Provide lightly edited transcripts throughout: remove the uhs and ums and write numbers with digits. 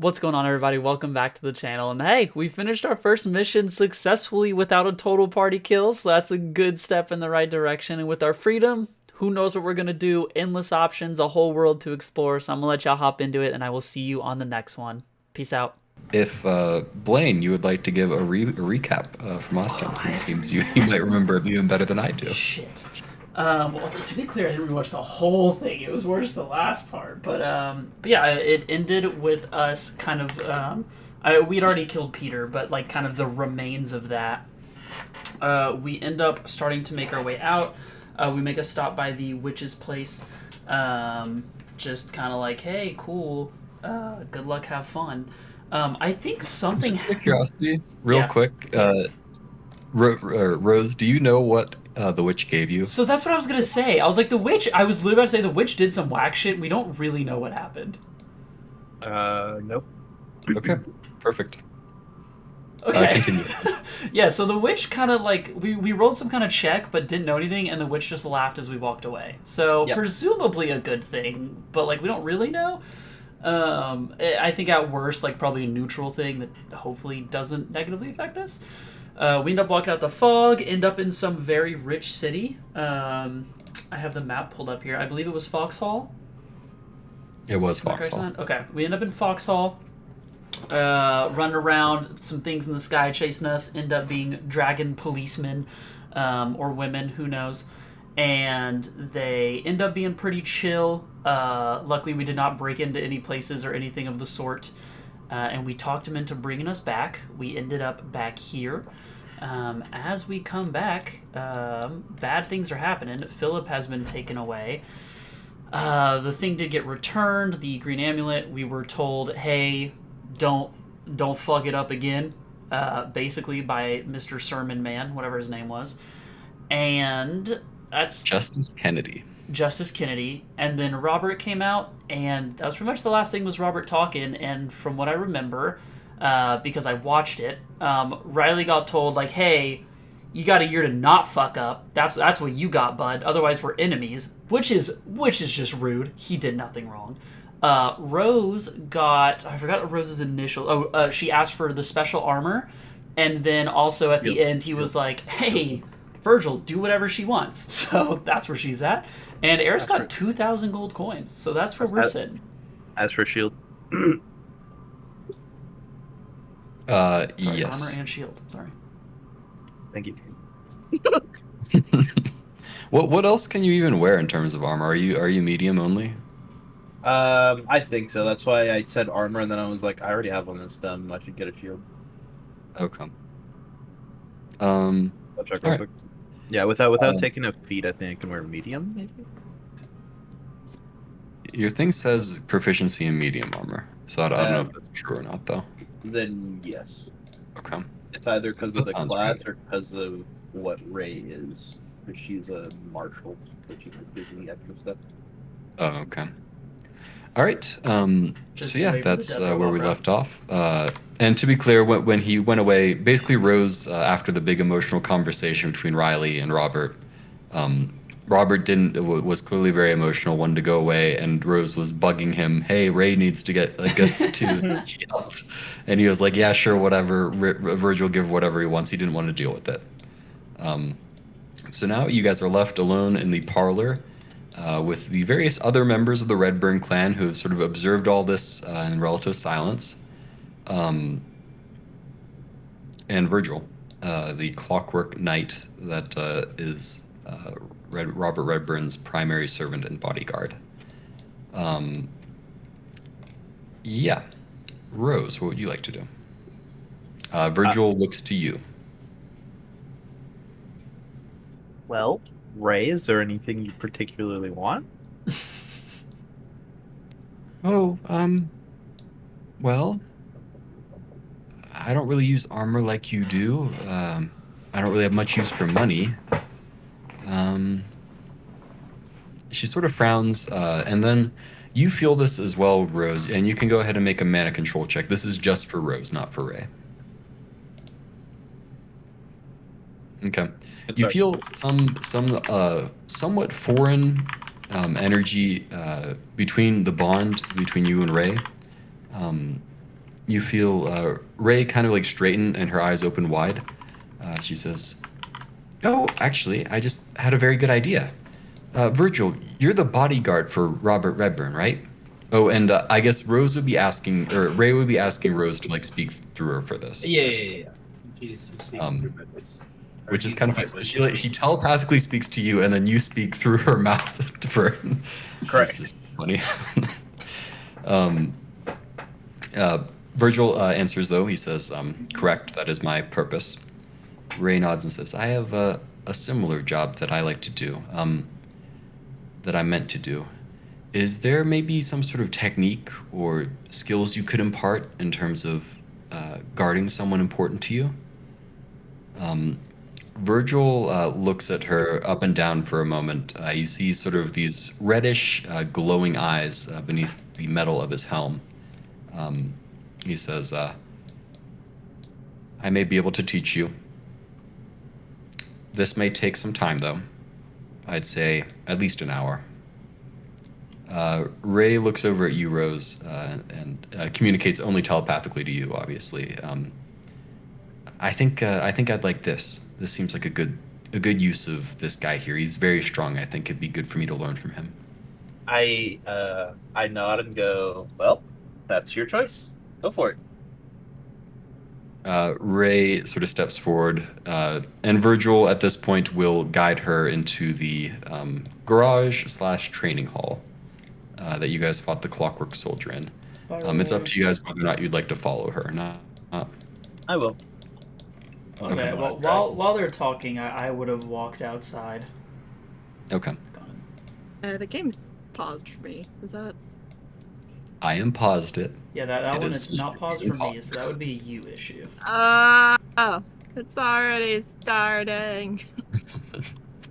What's going on, everybody? Welcome back to the channel. And hey, we finished our first mission successfully without a total party kill, so that's a good step in the right direction. And with our freedom, who knows what we're going to do? Endless options, a whole world to explore. So I'm going to let y'all hop into it, and I will see you on the next one. Peace out. If Blaine, you would like to give a recap from last time, since it seems you might remember it even better than I do. Shit. Well, to be clear, I didn't rewatch the whole thing. It was worse the last part. But yeah, it ended with us kind of. We'd already killed Peter, but like kind of the remains of that. We end up starting to make our way out. We make a stop by the witch's place. Just kind of like, hey, cool. Good luck, have fun. I think something. Just out of curiosity, real quick, Rose, do you know what the witch gave you? So that's what I was gonna say. I was like, the witch. I was literally about to say the witch did some whack shit. We don't really know what happened. Nope. Okay, perfect. Okay. Continue. Yeah, so the witch kind of like we rolled some kind of check, but didn't know anything, and the witch just laughed as we walked away. So presumably a good thing, but like we don't really know. I think at worst, like probably a neutral thing that hopefully doesn't negatively affect us. We end up walking out the fog, end up in some very rich city. I have the map pulled up here. I believe it was Foxhall. It was Foxhall. Okay, we end up in Foxhall. Run around, some things in the sky chasing us, end up being dragon policemen, or women, who knows. And they end up being pretty chill. Luckily, we did not break into any places or anything of the sort. And we talked him into bringing us back. We ended up back here. As we come back, bad things are happening. Philip has been taken away. The thing did get returned, the green amulet. We were told, hey, don't fuck it up again, basically by Mr. Sermon Man, whatever his name was. And that's Justice Kennedy. And then Robert came out, and that was pretty much the last thing was Robert talking. And from what I remember, because I watched it, Riley got told, like, hey, you got a year to not fuck up. That's what you got, bud. Otherwise, we're enemies, which is just rude. He did nothing wrong. Rose got, I forgot what Rose's initial. She asked for the special armor, and then also at the end he was like, hey, Virgil, do whatever she wants. So that's where she's at. And Eris got 2,000 gold coins, so that's where we're sitting. As for shield. Sorry, Yes. armor and shield. Sorry. Thank you. What else can you even wear in terms of armor? Are you medium only? I think so. That's why I said armor, and then I was like, I already have one that's done. I should get a shield. Okay. I'll check real All quick. Yeah, without taking a feat, I think I can wear medium, maybe? Your thing says proficiency in medium armor, so I don't know if that's true or not, though. Then yes. Okay. It's either because of the sounds class right. or because of what Ray is. Because she's a marshal, so she can do the extra stuff. Oh, okay. All right. Just So yeah, wait for the that's death where roll, we bro. left off. And to be clear, when he went away, basically Rose, after the big emotional conversation between Riley and Robert, Robert was clearly very emotional, wanted to go away, and Rose was bugging him. Hey, Ray needs to get to healed. And he was like, yeah, sure, whatever. Virgil give whatever he wants. He didn't want to deal with it. So now you guys are left alone in the parlor. With the various other members of the Redburn clan who have sort of observed all this in relative silence. And Virgil, the clockwork knight that is Robert Redburn's primary servant and bodyguard. Yeah. Rose, what would you like to do? Virgil looks to you. Well, Ray, is there anything you particularly want? Oh, well, I don't really use armor like you do. I don't really have much use for money. She sort of frowns, and then you feel this as well, Rose, and you can go ahead and make a mana control check. This is just for Rose, not for Ray. Okay. You feel some somewhat foreign energy between the bond between you and Ray. you feel Ray kind of like straighten and her eyes open wide. She says, "Oh, actually, I just had a very good idea. Virgil, you're the bodyguard for Robert Redburn, right?" Oh, and I guess Rose would be asking, or Ray would be asking Rose to like speak through her for this. Yeah. She's speaking through my voice. Or Which is using kind of my funny. So voice. she telepathically speaks to you, and then you speak through her mouth to her. Correct. It's just funny. um, Virgil answers though. He says, "Correct. That is my purpose." Ray nods and says, "I have a similar job that I like to do. That I'm meant to do. Is there maybe some sort of technique or skills you could impart in terms of guarding someone important to you?" Virgil looks at her up and down for a moment. You see sort of these reddish, glowing eyes beneath the metal of his helm. He says, "I may be able to teach you. This may take some time, though. I'd say at least an hour." Ray looks over at you, Rose, and communicates only telepathically to you, obviously. I think I'd like this. This seems like a good use of this guy here. He's very strong. I think it'd be good for me to learn from him. I nod and go, well, that's your choice. Go for it. Ray sort of steps forward, and Virgil at this point will guide her into the garage/training hall that you guys fought the Clockwork Soldier in. It's up to you guys whether or not you'd like to follow her or not. I will. Okay, well, while they're talking, I would have walked outside. Okay. The game's paused for me. Is that? I am paused it. Yeah, that one is not paused for me, paused. so that would be a you issue. Oh, it's already starting.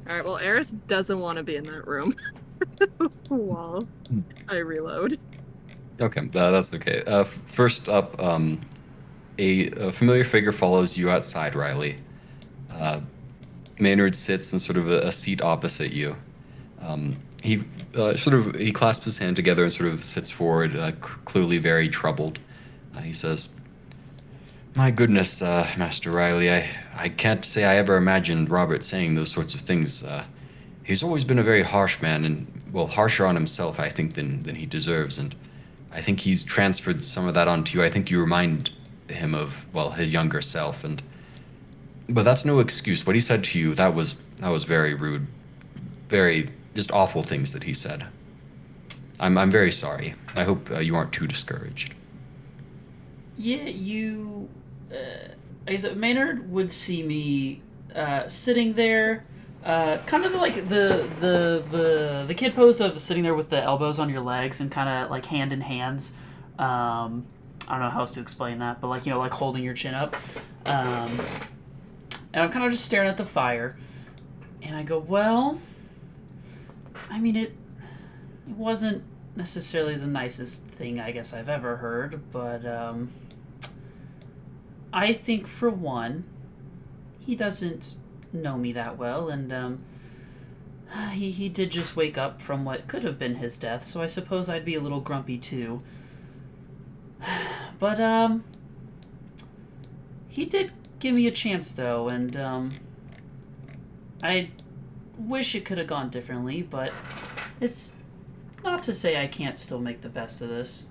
Alright, well, Eris doesn't want to be in that room while I reload. Okay, that's okay. First up, a familiar figure follows you outside, Riley. Maynard sits in sort of a seat opposite you. He he clasps his hand together and sort of sits forward, clearly very troubled. He says, "My goodness, Master Riley, I can't say I ever imagined Robert saying those sorts of things. He's always been a very harsh man, and, well, harsher on himself, I think, than he deserves, and I think he's transferred some of that onto you. I think you remind him of, well, his younger self, but that's no excuse. What he said to you, that was very rude, very just awful things that he said. I'm very sorry. I hope you aren't too discouraged." Yeah, Maynard would see me sitting there, kind of like the kid pose of sitting there with the elbows on your legs and kind of like hand in hands. I don't know how else to explain that, but like, you know, like holding your chin up. And I'm kind of just staring at the fire, and I go, well, I mean, it wasn't necessarily the nicest thing I guess I've ever heard, but I think for one, he doesn't know me that well, and he did just wake up from what could have been his death, so I suppose I'd be a little grumpy too. But he did give me a chance though, and I wish it could have gone differently, but it's not to say I can't still make the best of this.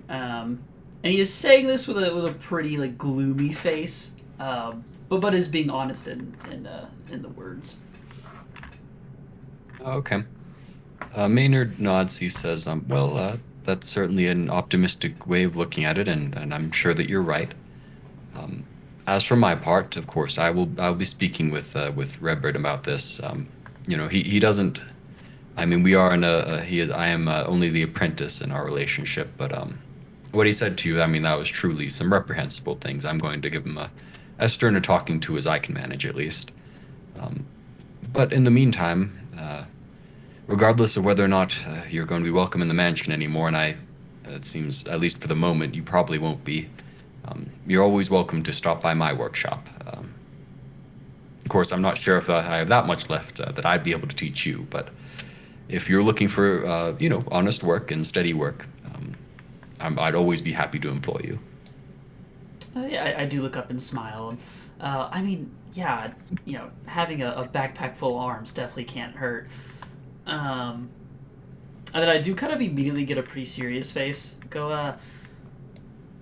And he is saying this with a pretty like gloomy face, but is being honest in the words. Okay. Maynard nods. He says, "Well, that's certainly an optimistic way of looking at it, and I'm sure that you're right. As for my part, of course, I'll be speaking with Redbird about this. You know, he doesn't. I mean, we are I am only the apprentice in our relationship, but what he said to you, I mean, that was truly some reprehensible things. I'm going to give him as stern a talking to as I can manage, at least. But in the meantime, regardless of whether or not you're going to be welcome in the mansion anymore, and it seems, at least for the moment, you probably won't be, you're always welcome to stop by my workshop. Of course, I'm not sure if I have that much left that I'd be able to teach you, but if you're looking for, honest work and steady work, I'd always be happy to employ you." Yeah, I do look up and smile. I mean, yeah, having a backpack full of arms definitely can't hurt. Um, and then I do kind of immediately get a pretty serious face. Go,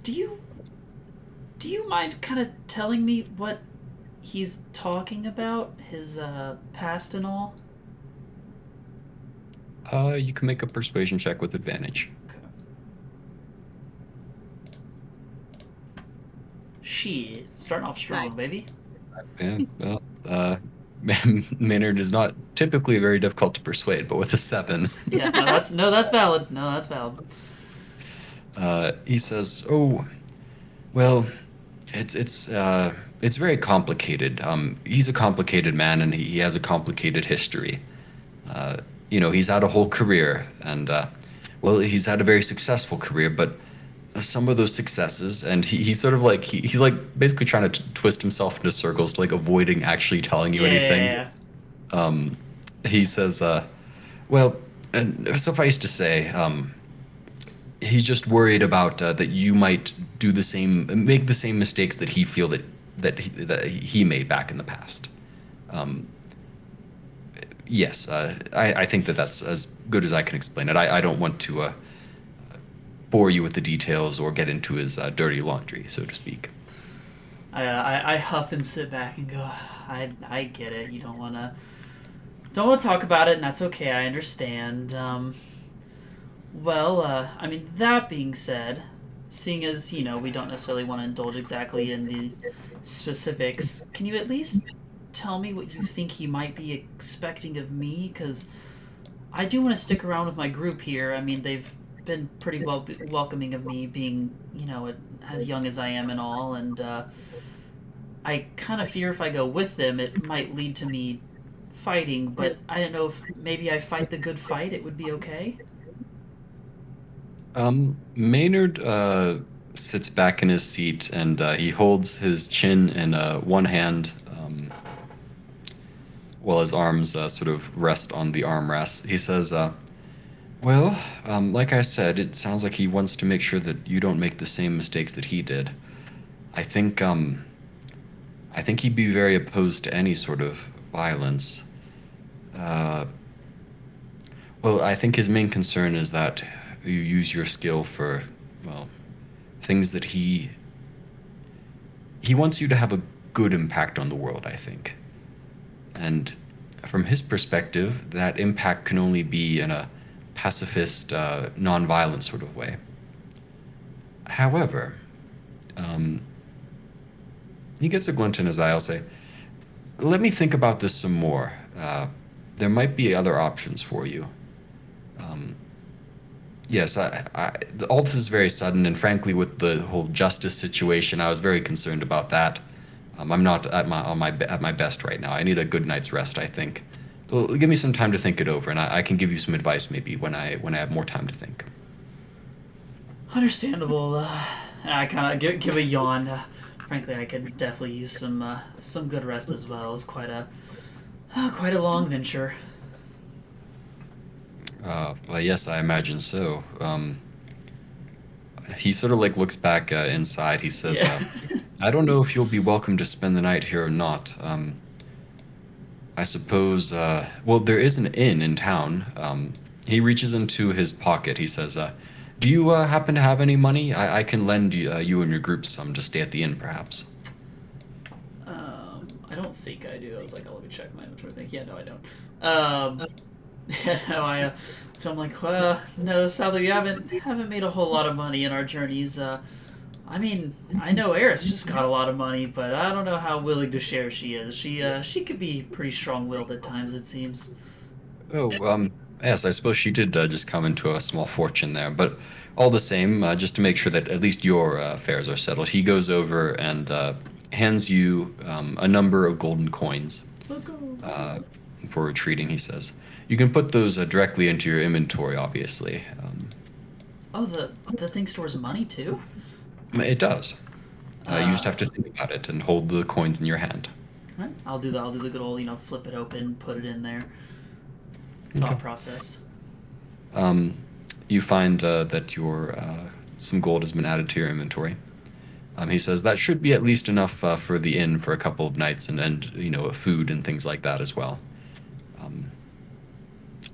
do you do you mind kind of telling me what he's talking about? His past and all? You can make a persuasion check with advantage. Okay. Shit, starting off strong, Nice. baby. Yeah, well, Maynard is not typically very difficult to persuade, but with a 7, Yeah, that's valid. No, that's valid. he says, "Oh, well, it's very complicated. He's a complicated man, and he has a complicated history. He's had a whole career, and well, he's had a very successful career, but some of those successes, and he's sort of like he's like basically trying to twist himself into circles to like avoiding actually telling you anything. Yeah. He says, well, and suffice to say, he's just worried about that you might make the same mistakes that he feel that he made back in the past. Yes, I think that's as good as I can explain it. I don't want to bore you with the details or get into his dirty laundry, so to speak. I huff and sit back and go. I get it. You don't wanna talk about it, and that's okay. I understand. Well, I mean, that being said, seeing as we don't necessarily want to indulge exactly in the specifics, can you at least tell me what you think he might be expecting of me? Because I do want to stick around with my group here. I mean, they've been pretty welcoming of me being, as young as I am and all, and I kind of fear if I go with them, it might lead to me fighting, but I don't know if maybe I fight the good fight, it would be okay? Maynard sits back in his seat, and he holds his chin in one hand, while his arms sort of rest on the armrest. He says, well, like I said, it sounds like he wants to make sure that you don't make the same mistakes that he did. I think he'd be very opposed to any sort of violence. Well, I think his main concern is that you use your skill for, well, things that he wants you to have a good impact on the world, I think. And from his perspective, that impact can only be in a pacifist, non-violent sort of way. However, he gets a glint in his eye. I'll say, let me think about this some more. There might be other options for you. Yes, all this is very sudden, and frankly, with the whole justice situation, I was very concerned about that. I'm not at my best right now. I need a good night's rest, I think. So give me some time to think it over, and I can give you some advice maybe when I have more time to think. Understandable. And I kind of give a yawn. Frankly, I could definitely use some good rest as well. It's quite a long venture. Well, yes, I imagine so. He sort of like looks back inside. He says, Yeah. I don't know if you'll be welcome to spend the night here or not. I suppose, well, there is an inn in town. He reaches into his pocket. He says, do you happen to have any money? I can lend you and your group some to stay at the inn, perhaps. I don't think I do. I was like, oh, let me check my inventory thing. Yeah, no, I don't. Yeah, no, so I'm like, no, sadly, we haven't made a whole lot of money in our journeys. I mean, I know Eris just got a lot of money, but I don't know how willing to share she is. She could be pretty strong-willed at times, it seems. Oh, yes, I suppose she did just come into a small fortune there, but all the same, just to make sure that at least your affairs are settled, he goes over and hands you a number of golden coins. Let's go. For retreating, he says. You can put those directly into your inventory, obviously. Oh, the thing stores money too? It does. You just have to think about it and hold the coins in your hand. Right. I'll do the good old, flip it open, put it in there. Thought process. You find that your some gold has been added to your inventory. He says that should be at least enough for the inn for a couple of nights, and food and things like that as well.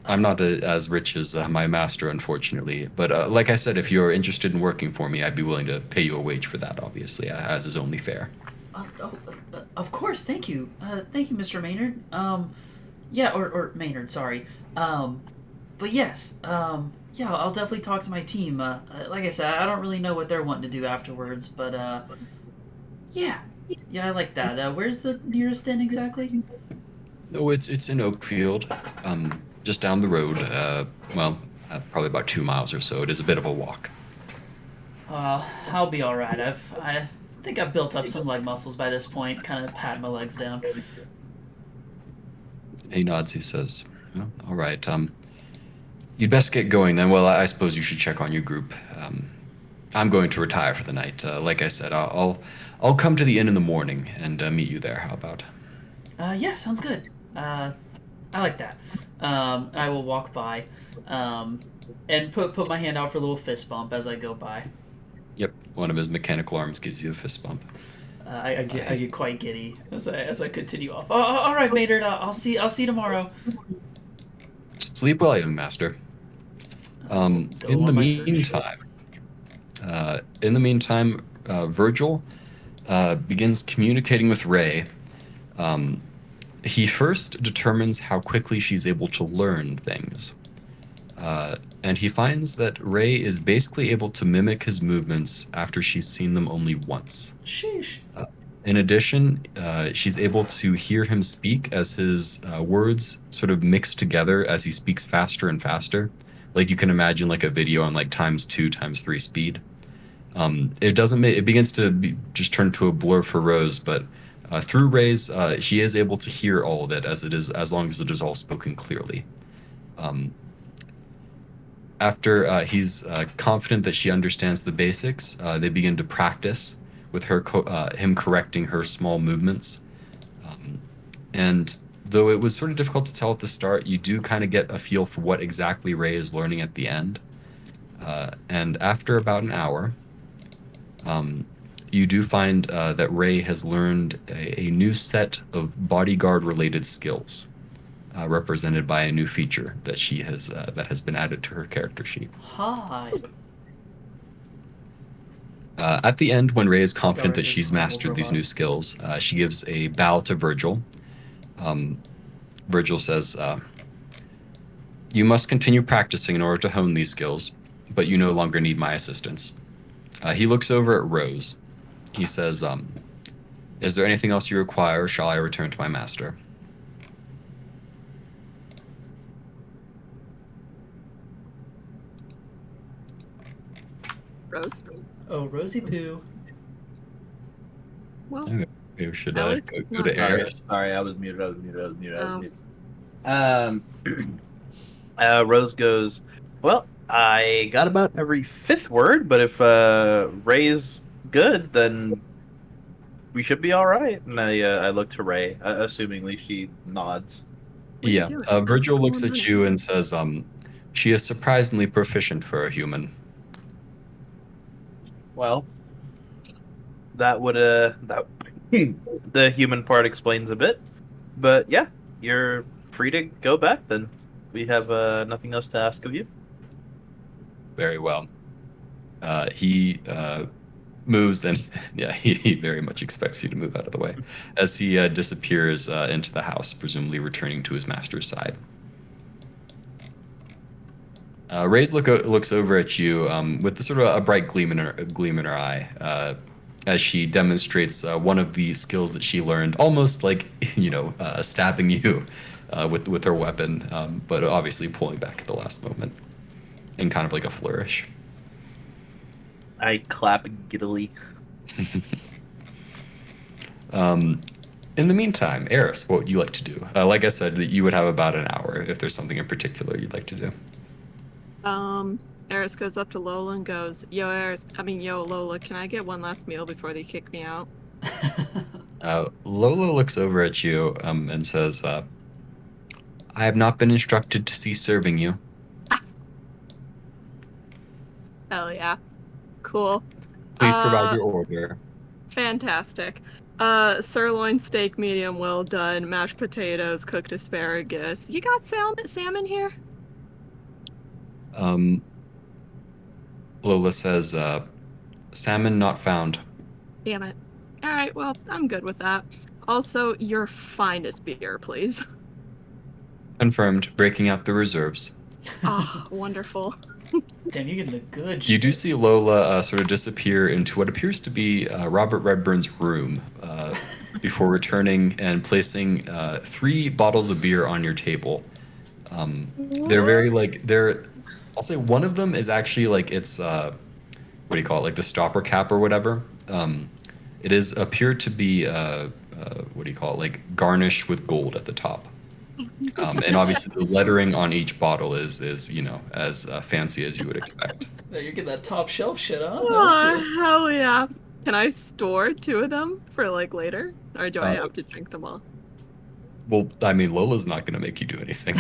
I'm not as rich as my master, unfortunately, but like I said, if you're interested in working for me, I'd be willing to pay you a wage for that, obviously, as is only fair. Of course, thank you. Thank you, Mr. Maynard. Yeah, or Maynard, sorry. But yes, yeah, I'll definitely talk to my team. Like I said, I don't really know what they're wanting to do afterwards, but, yeah. Yeah, I like that. Where's the nearest inn exactly? Oh, it's in Oakfield, just down the road. Probably about 2 miles or so. It is a bit of a walk. I'll be all right. I think I've built up some leg muscles by this point. Kind of pat my legs down. He nods. He says, well, "All right. You'd best get going then. Well, I suppose you should check on your group. I'm going to retire for the night. Like I said, I'll come to the inn in the morning and meet you there. How about?" Yeah, sounds good. I like that. I will walk by, and put my hand out for a little fist bump as I go by. Yep, one of his mechanical arms gives you a fist bump. I get quite giddy as I continue off. Oh, all right, Maynard. I'll see you tomorrow. Sleep well, young master. In the meantime, Virgil begins communicating with Ray. He first determines how quickly she's able to learn things. And he finds that Ray is basically able to mimic his movements after she's seen them only once. Sheesh. In addition, she's able to hear him speak as his words sort of mix together as he speaks faster and faster. Like you can imagine like a video on like ×2, ×3 speed. It begins to just turn to a blur for Rose, but through Ray's, she is able to hear all of it as long as it is all spoken clearly. After he's confident that she understands the basics, they begin to practice with him correcting her small movements. And though it was sort of difficult to tell at the start, you do kind of get a feel for what exactly Ray is learning at the end. And after about an hour, you do find that Ray has learned a new set of bodyguard-related skills, represented by a new feature that that has been added to her character sheet. Hi. At the end, when Ray is confident that she's mastered these new skills, she gives a bow to Virgil. Virgil says, "You must continue practicing in order to hone these skills, but you no longer need my assistance." He looks over at Rose. He says, "Is there anything else you require, or shall I return to my master?" Rose? Oh, Rosie Poo. Well, Okay, should At I least it's go not to Eris? Sorry, I was muted. Rose goes, well, I got about every fifth word, but if Ray's good, then we should be all right. And I look to Ray, assumingly she nods. What are you Yeah, doing? Virgil looks One at minute. you and says, "She is surprisingly proficient for a human." Well, that would the human part explains a bit, but yeah, you're free to go back then. We have nothing else to ask of you. Very well. He moves, and yeah, he very much expects you to move out of the way as he disappears into the house, presumably returning to his master's side. Ray's looks over at you with sort of a bright gleam in her eye as she demonstrates one of the skills that she learned, almost like stabbing you with her weapon, but obviously pulling back at the last moment in kind of like a flourish. I clap giddily. In the meantime, Eris, what would you like to do? Like I said, that you would have about an hour if there's something in particular you'd like to do. Eris goes up to Lola and goes, yo, Lola, can I get one last meal before they kick me out? Lola looks over at you and says, "I have not been instructed to cease serving you." Hell yeah. Cool. Please provide your order. Fantastic. Sirloin steak, medium well done, mashed potatoes, cooked asparagus. You got salmon here? Lola says, salmon not found. Damn it. All right, well, I'm good with that. Also, your finest beer, please. Confirmed. Breaking out the reserves. Oh, wonderful. Damn, you getting the good You shit. do see Lola sort of disappear into what appears to be Robert Redburn's room before returning and placing 3 bottles of beer on your table. They're very I'll say one of them is actually like it's what do you call it, like the stopper cap or whatever. It is appeared to be what do you call it, like garnished with gold at the top. And obviously the lettering on each bottle is as fancy as you would expect. Yeah, you're getting that top shelf shit, huh? Oh, hell yeah. Can I store 2 of them for like later? Or do I have to drink them all? Well, I mean, Lola's not going to make you do anything.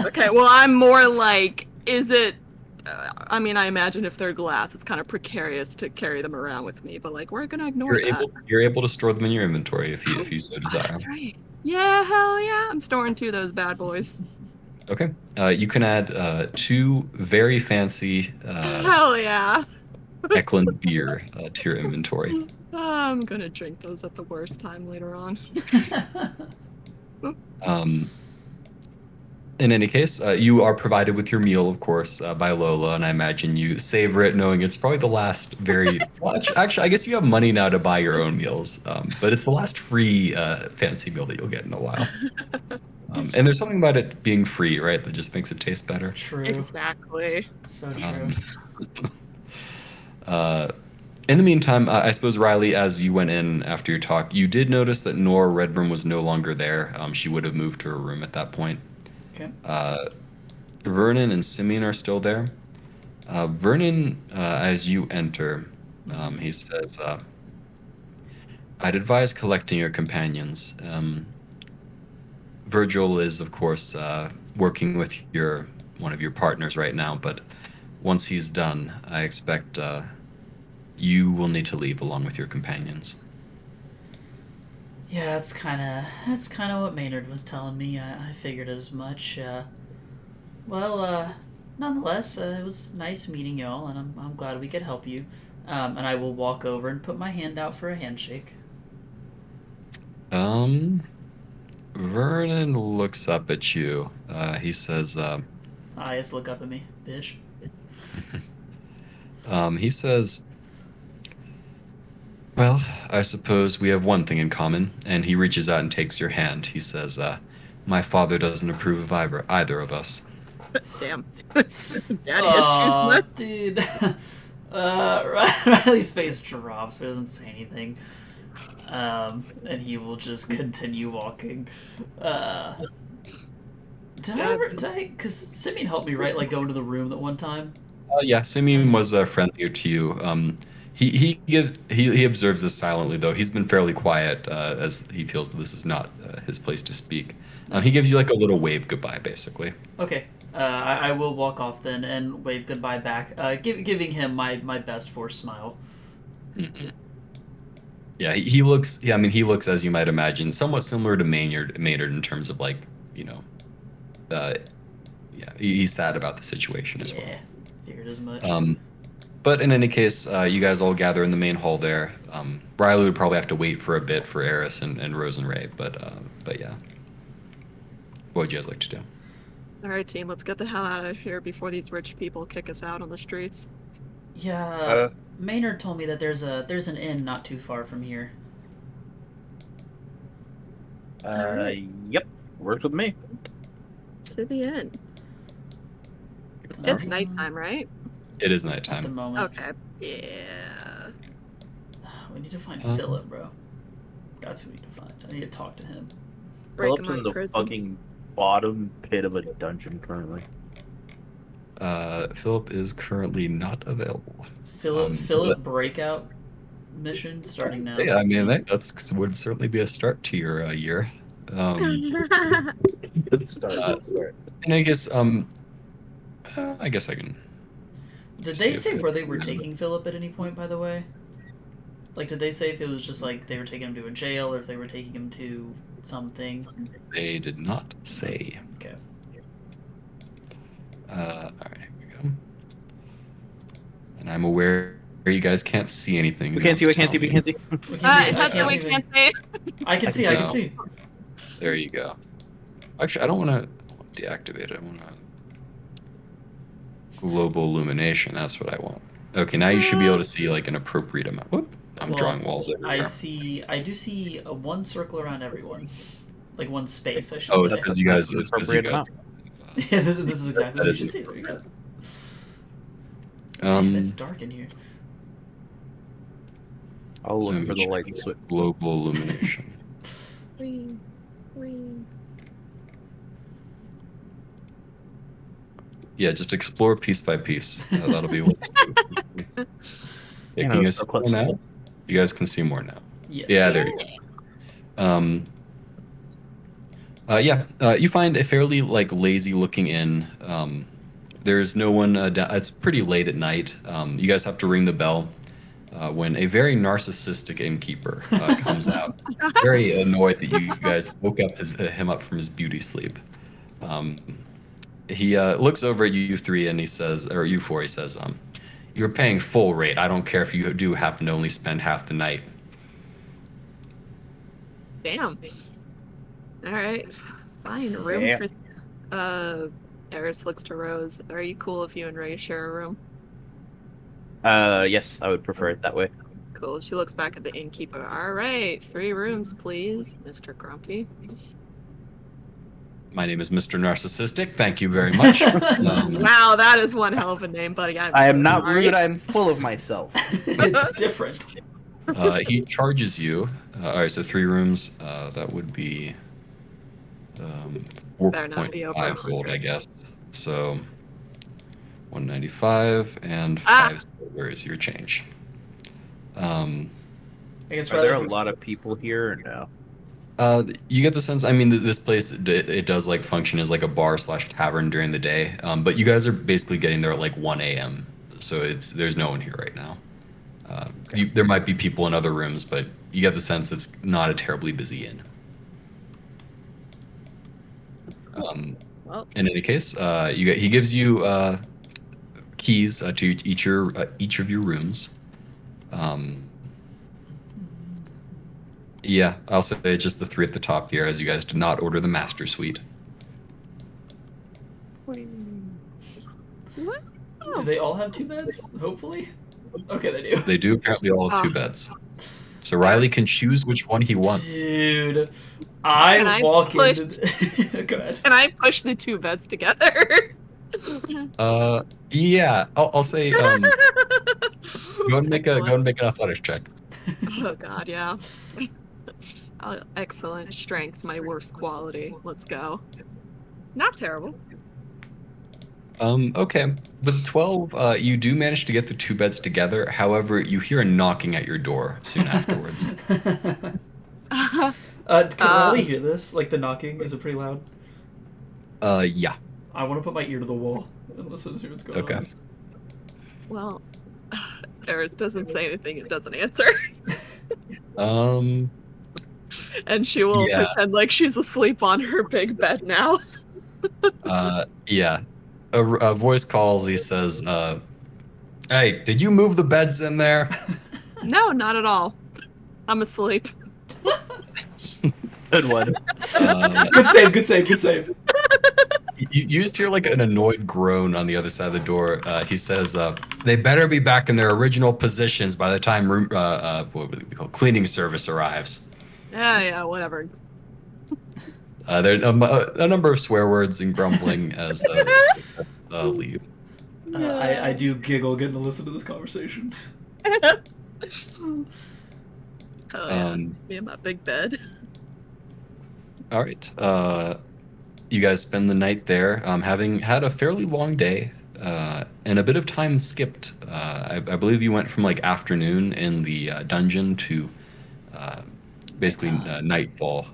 Okay, well, I'm more like, is it... I mean, I imagine if they're glass, it's kind of precarious to carry them around with me, but like, we're gonna ignore that. You're able to store them in your inventory if you so desire. That's right. Yeah, hell yeah. I'm storing 2 of those bad boys. Okay. You can add 2 very fancy Hell yeah. Eklund beer to your inventory. I'm gonna drink those at the worst time later on. In any case, you are provided with your meal, of course, by Lola, and I imagine you savor it knowing it's probably the last very... well, actually, I guess you have money now to buy your own meals, but it's the last free fancy meal that you'll get in a while. And there's something about it being free, right, that just makes it taste better. True. Exactly. So true. In the meantime, I suppose, Riley, as you went in after your talk, you did notice that Nora Redburn was no longer there. She would have moved to her room at that point. Okay. Vernon and Simeon are still there. Vernon, as you enter, he says, I'd advise collecting your companions. Virgil is, of course, working with one of your partners right now, but once he's done, I expect you will need to leave along with your companions. Yeah, that's kind of what Maynard was telling me. I figured as much. Nonetheless, it was nice meeting y'all, and I'm glad we could help you. And I will walk over and put my hand out for a handshake. Vernon looks up at you. He says, Eyes look up at me, bitch. He says, well, I suppose we have one thing in common, and he reaches out and takes your hand. He says, my father doesn't approve of either of us. Damn. Daddy issues, look. Dude. Riley's face drops, but doesn't say anything. And he will just continue walking. Because Simeon helped me, right? Like, go into the room that one time? Yeah, Simeon was friendlier to you. He observes this silently, though. He's been fairly quiet as he feels that this is not his place to speak. He gives you like a little wave goodbye, basically. Okay. I will walk off then and wave goodbye back, giving him my best forced smile. Mm-hmm. Yeah, he looks. Yeah, I mean, he looks, as you might imagine, somewhat similar to Maynard in terms of, like, he's sad about the situation as well. Yeah, figured as much. But in any case, you guys all gather in the main hall there. Riley would probably have to wait for a bit for Eris and Rose and Ray, but yeah. What would you guys like to do? All right, team, let's get the hell out of here before these rich people kick us out on the streets. Yeah, Maynard told me that there's an inn not too far from here. Yep, worked with me. To the inn. It's nighttime, right? It is At the nighttime. moment. Okay. Yeah. We need to find Philip, bro. That's who we need to find. I need to talk to him. Break Philip's him out in of the prison. fucking bottom pit of a dungeon currently. Philip is currently not available. Philip breakout mission starting now. Yeah, I mean, that would certainly be a start to your year. Good start. Good start. And I guess I can. Did they say where they were taking Philip at any point, by the way? Like, did they say if it was just like they were taking him to a jail or if they were taking him to something? They did not say. Okay. All right, here we go. And I'm aware you guys can't see anything. We can't see. We can't see. We can't see. We can see. We can't see. I can see. I can see. There you go. Actually, I don't want to deactivate it. I want global illumination. That's what I want. Okay, now you should be able to see like an appropriate amount. Whoop! I'm drawing walls everywhere. I do see one circle around everyone, like one space. I should Oh, say. because you guys. It's 'cause you guys. Yeah, this is exactly what you should see. There you go. Damn, it's dark in here. I'll look for the light switch. Global illumination. Wee. Yeah, just explore piece by piece. That'll be what. Yeah, can you guys see more now? You guys can see more now. Yes. Yeah, there you go. You find a fairly like lazy-looking inn. There's no one. It's pretty late at night. You guys have to ring the bell when a very narcissistic innkeeper comes out, very annoyed that you guys woke up him up from his beauty sleep. He looks over at you three and he says, or you four, he says, "You're paying full rate. I don't care if you do happen to only spend half the night." Damn. All right. Fine. Room Yeah. for. Eris looks to Rose. Are you cool if you and Ray share a room? Yes, I would prefer it that way. Cool. She looks back at the innkeeper. All right, 3 rooms, please, Mr. Grumpy. My name is Mr. Narcissistic. Thank you very much. Wow, that is one hell of a name, buddy. I am not sorry. rude. I'm full of myself. It's different. He charges you. All right, so 3 rooms. That would be Better not be over 4.5 gold, 100. I guess. So 195 and 5 silver is your change. I guess Are there a lot of people here or no? You get the sense. I mean, this place it does like function as like a bar / tavern during the day. But you guys are basically getting there at like 1 a.m. So there's no one here right now. There might be people in other rooms, but you get the sense it's not a terribly busy inn. Well, In any case, he gives you keys to each of your rooms. Yeah, I'll say it's just the 3 at the top here, as you guys did not order the master suite. what? Do they all have 2 beds? Hopefully. Okay, they do. They do apparently all have 2 beds. So Riley can choose which one he wants. Dude, Can I I walk push- into. Go ahead. Can I push the 2 beds together? Yeah, I'll say go and make an athletics check. Oh god, yeah. Excellent strength, my worst quality. Let's go. Not terrible. Okay. With 12, you do manage to get the 2 beds together. However, you hear a knocking at your door soon afterwards. Can Riley hear this? Like the knocking? Is it pretty loud? Yeah. I want to put my ear to the wall and listen to what's going on. Okay. Well, Eris doesn't say anything, it doesn't answer. And she will Yeah. pretend like she's asleep on her big bed now. Yeah. A voice calls. He says, "Hey, did you move the beds in there?" No, not at all. I'm asleep. Good one. Good save, good save, good save. You just hear like an annoyed groan on the other side of the door. He says, "They better be back in their original positions by the time what would we call cleaning service arrives." Yeah, whatever. There are a number of swear words and grumbling as leave. I do giggle getting to listen to this conversation. Oh yeah, me and my big bed. All right. You guys spend the night there, having had a fairly long day, and a bit of time skipped. I believe you went from like afternoon in the dungeon to basically nightfall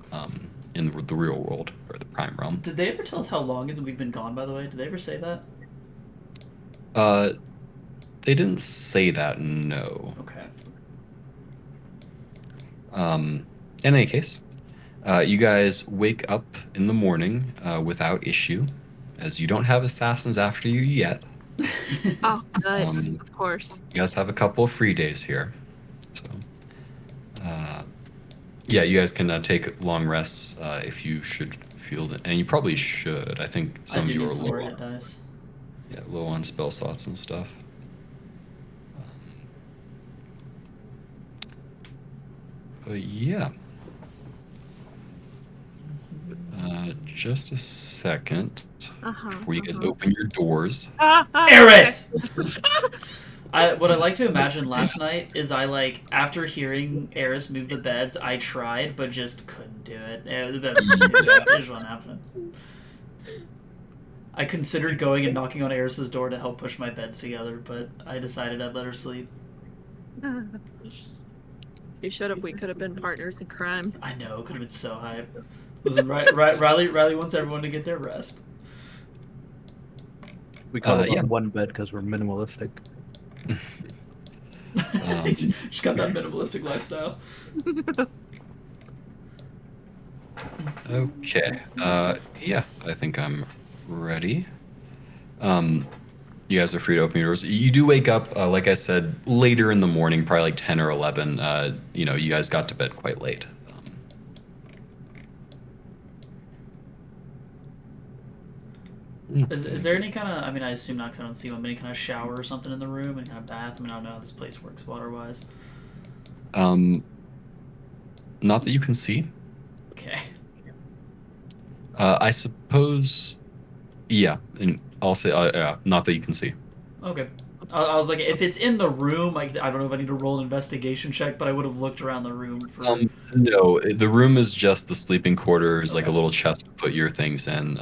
in the real world, or the Prime Realm. Did they ever tell us how long we've been gone, by the way? Did they ever say that? They didn't say that, no. Okay. In any case, you guys wake up in the morning without issue, as you don't have assassins after you yet. Oh, good. Um, Of course. you guys have a couple of free days here, so yeah, you guys can take long rests if you should feel that, and you probably should. I think I some of do you are need some more low, hit dice. low on spell slots and stuff. But yeah. Just a second before you guys open your doors. Eris! What I like to imagine last night is after hearing Eris move the beds, I tried but just couldn't do it. The beds were just too big. It just wasn't happening. I considered going and knocking on Eris's door to help push my beds together, but I decided I'd let her sleep. You should have. We could have been partners in crime. I know, it could have been so hype. Listen, Riley wants everyone to get their rest. We call it yeah. on one bed because we're minimalistic. Just got that minimalistic lifestyle. Okay. Yeah, I think I'm ready. You guys are free to open your doors. You do wake up, like I said, later in the morning, probably like 10 or 11. You guys got to bed quite late. Is there any kind of, I assume not because I don't see one, but any kind of shower or something in the room, any kind of bath? I don't know how this place works water-wise. Not that you can see. Okay. I suppose, yeah, and I'll say, not that you can see. Okay. I was like, if it's in the room, I don't know if I need to roll an investigation check, but I would have looked around the room for... No, the room is just the sleeping quarters, Okay. like a little chest to put your things in,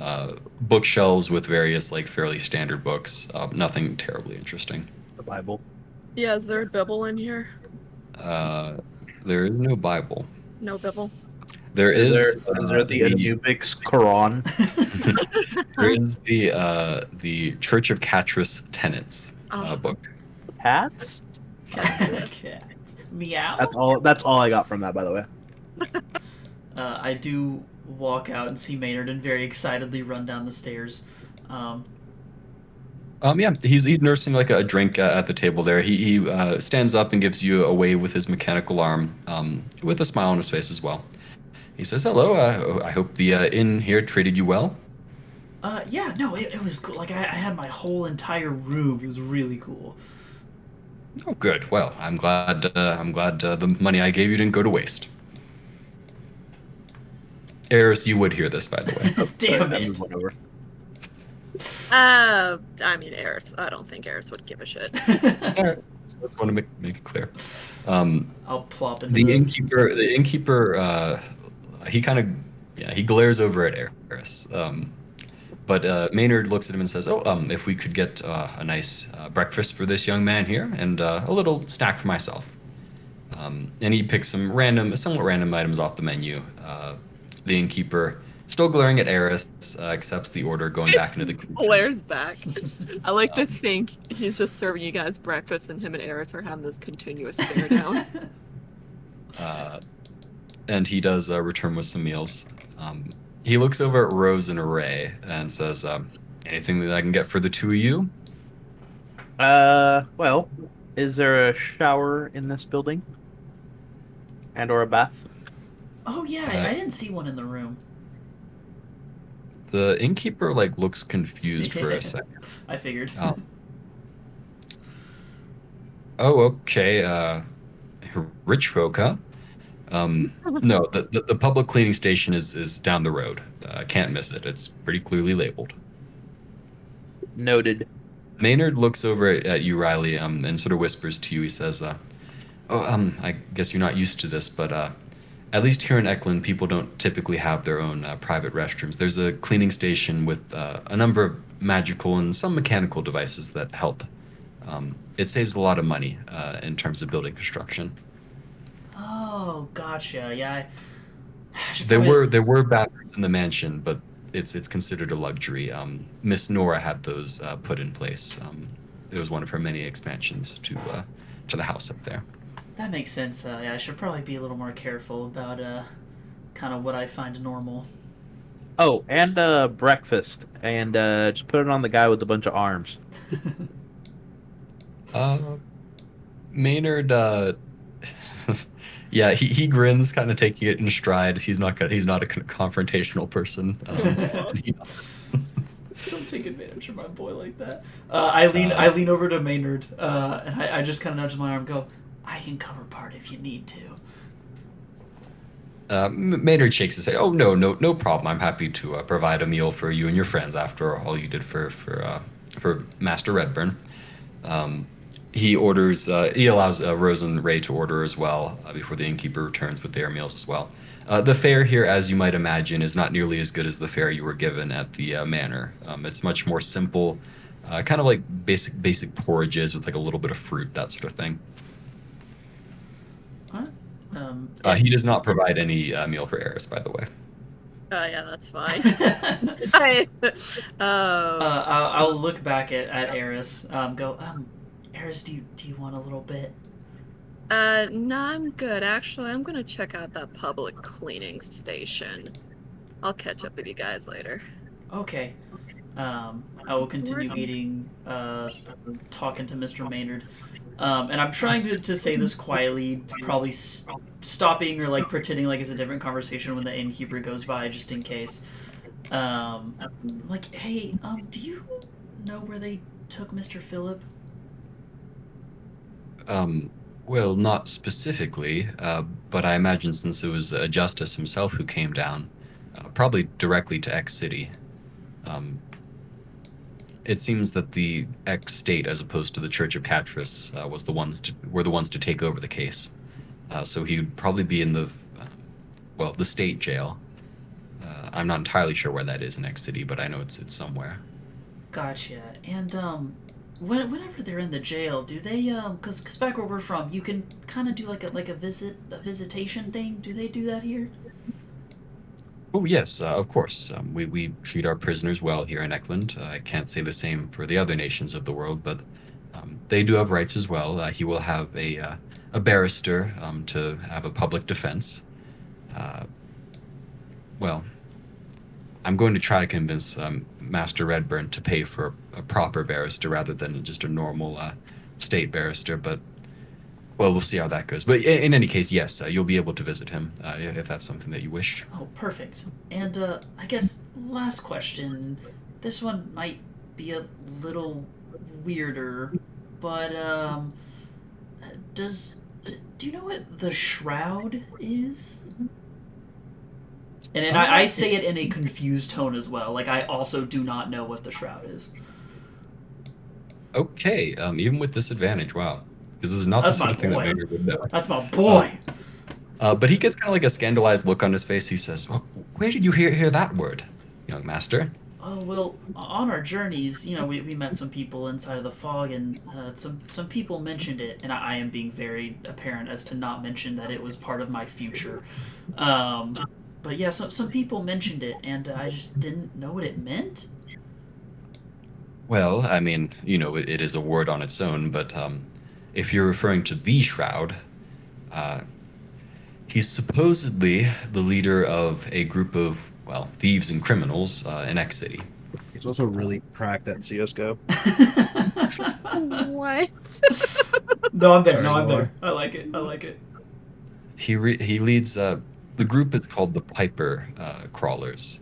bookshelves with various, like, fairly standard books, nothing terribly interesting. The Bible. Yeah, is there a Bible in here? There is no Bible. No Bible. There is there the Anubis Quran? there is the Church of Catras Tenets book. Hats? Cats. Meow? That's all I got from that, by the way. I do walk out and see Maynard and very excitedly run down the stairs. Yeah, he's nursing like a drink at the table there. He stands up and gives you a wave with his mechanical arm, with a smile on his face as well. He says, "Hello. I hope the inn here treated you well." Yeah, no, it was cool. Like I had my whole entire room. It was really cool. Oh, good. Well, I'm glad the money I gave you didn't go to waste. Eris, you would hear this, by the way. Damn I it. moved one over. Eris. I don't think Eris would give a shit. All right. So I just want to make it clear. I'll plop into The innkeeper, he kind of, he glares over at Eris. But Maynard looks at him and says, if we could get a nice breakfast for this young man here, and a little snack for myself. And he picks some somewhat random items off the menu. The innkeeper, still glaring at Eris, accepts the order, going back into the kitchen. Blair's back. I like to think he's just serving you guys breakfast, and him and Eris are having this continuous stare down. And he does return with some meals. He looks over at Rose and Ray and says, anything that I can get for the two of you? Well, is there a shower in this building? And or a bath? Oh yeah, I didn't see one in the room. The innkeeper looks confused for a second. I figured. Oh, okay. Rich folk, huh? No, the public cleaning station is down the road. Can't miss it. It's pretty clearly labeled. Noted. Maynard looks over at you, Riley, and sort of whispers to you. He says, I guess you're not used to this, but at least here in Eklund, people don't typically have their own private restrooms. There's a cleaning station with a number of magical and some mechanical devices that help. It saves a lot of money in terms of building construction. Oh, gotcha. Yeah. There were bathrooms in the mansion, but it's considered a luxury. Miss Nora had those put in place. It was one of her many expansions to the house up there. That makes sense. Yeah, I should probably be a little more careful about kind of what I find normal. Oh, and breakfast, and just put it on the guy with a bunch of arms. Uh, Maynard, yeah, he grins, kind of taking it in stride. He's not a confrontational person. He- Don't take advantage of my boy like that. I lean over to Maynard, and I just kind of nudge my arm, and go, I can cover part if you need to. Maynard shakes his head. Oh no problem. I'm happy to provide a meal for you and your friends after all you did for Master Redburn. Um, he orders. He allows Rose and Ray to order as well before the innkeeper returns with their meals as well. The fare here, as you might imagine, is not nearly as good as the fare you were given at the manor. It's much more simple, kind of like basic porridges with like a little bit of fruit, that sort of thing. What? He does not provide any meal for Eris, by the way. Oh yeah, that's fine. I'll look back at Eris. Eris, do you want a little bit? No, I'm good. Actually, I'm gonna check out that public cleaning station. I'll catch up with you guys later. Okay. I will continue eating, talking to Mr. Maynard. And I'm trying to say this quietly, probably stopping or like pretending like it's a different conversation when the innkeeper goes by, just in case. Like, hey, do you know where they took Mr. Phillip? Well, not specifically, but I imagine since it was Justice himself who came down, probably directly to X City. It seems that the X state, as opposed to the Church of Catris, were the ones to take over the case. So he would probably be in the state jail. I'm not entirely sure where that is in X City, but I know it's somewhere. Gotcha. And whenever they're in the jail, do they cause back where we're from, you can kind of do like a visitation thing. Do they do that here? Oh yes, of course. We treat our prisoners well here in Eckland. I can't say the same for the other nations of the world, but they do have rights as well. He will have a barrister to have a public defense. Well, I'm going to try to convince Master Redburn to pay for a proper barrister rather than just a normal state barrister, but well, we'll see how that goes. But in any case, yes, you'll be able to visit him if that's something that you wish. Oh, perfect. And I guess last question. This one might be a little weirder, but do you know what the shroud is? And I say it in a confused tone as well. Like, I also do not know what the shroud is. Okay, even with disadvantage, wow. This is not the sort of thing that Maynard would know. That's my boy. But he gets kind of like a scandalized look on his face. He says, well, where did you hear that word, young master? Oh, well, on our journeys, we met some people inside of the fog, and some people mentioned it, and I am being very apparent as to not mention that it was part of my future. But yeah, some people mentioned it, and I just didn't know what it meant. Well, I mean, it is a word on its own, but if you're referring to the Shroud, he's supposedly the leader of a group of, well, thieves and criminals in X City. He's also really cracked at CSGO. What? No, I'm there. I like it. He leads the group is called the Piper Crawlers.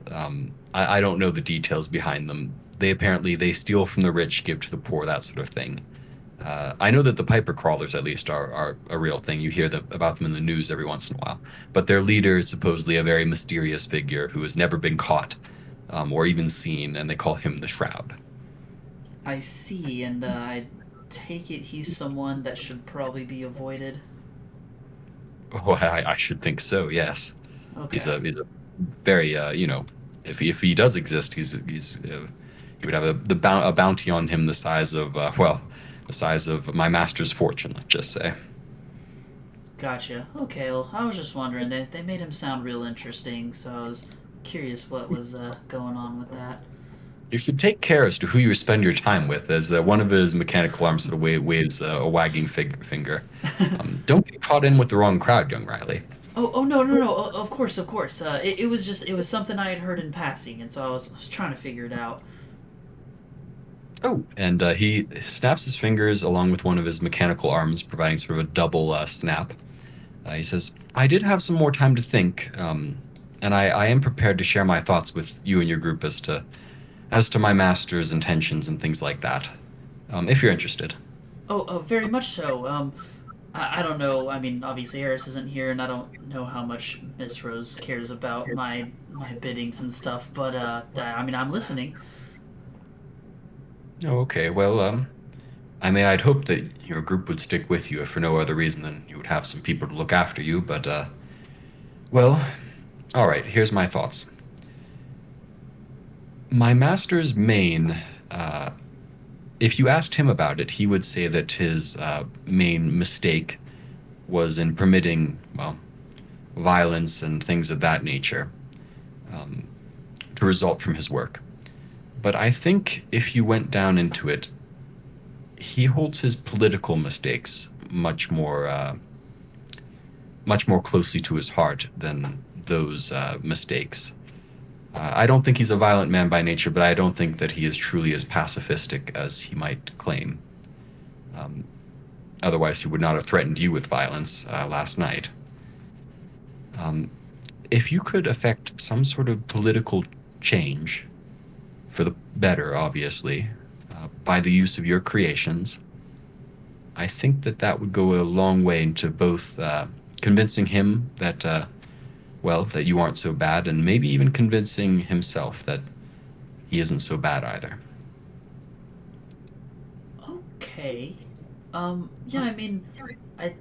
I don't know the details behind them. They steal from the rich, give to the poor, that sort of thing. I know that the Piper Crawlers, at least, are a real thing. You hear about them in the news every once in a while. But their leader is supposedly a very mysterious figure who has never been caught or even seen, and they call him the Shroud. I see, and I take it he's someone that should probably be avoided. Oh, I should think so. Yes. Okay. He's a very if he does exist, he would have a bounty on him the size of the size of my master's fortune, let's just say. Gotcha. Okay, well, I was just wondering. They made him sound real interesting, so I was curious what was going on with that. You should take care as to who you spend your time with, as one of his mechanical arms sort of waves a wagging finger. Don't get caught in with the wrong crowd, young Riley. Oh no no no! Of course of course. It was just it was something I had heard in passing, and so I was trying to figure it out. Oh, and he snaps his fingers along with one of his mechanical arms, providing sort of a double snap. He says, "I did have some more time to think, and I am prepared to share my thoughts with you and your group as to my master's intentions and things like that, if you're interested." Oh, very much so. I don't know. I mean, obviously Harris isn't here, and I don't know how much Miss Rose cares about my biddings and stuff. But I mean, I'm listening. Oh, okay. Well, I'd hope that your group would stick with you if for no other reason than you would have some people to look after you. But, well, all right. Here's my thoughts. My master's main, if you asked him about it, he would say that his main mistake was in permitting, well, violence and things of that nature to result from his work. But I think if you went down into it, he holds his political mistakes much more closely to his heart than those mistakes. I don't think he's a violent man by nature, but I don't think that he is truly as pacifistic as he might claim. Otherwise, he would not have threatened you with violence last night. If you could effect some sort of political change, for the better, obviously, by the use of your creations, I think that that would go a long way into both convincing him that, that you aren't so bad, and maybe even convincing himself that he isn't so bad either. Okay. Yeah. I mean, I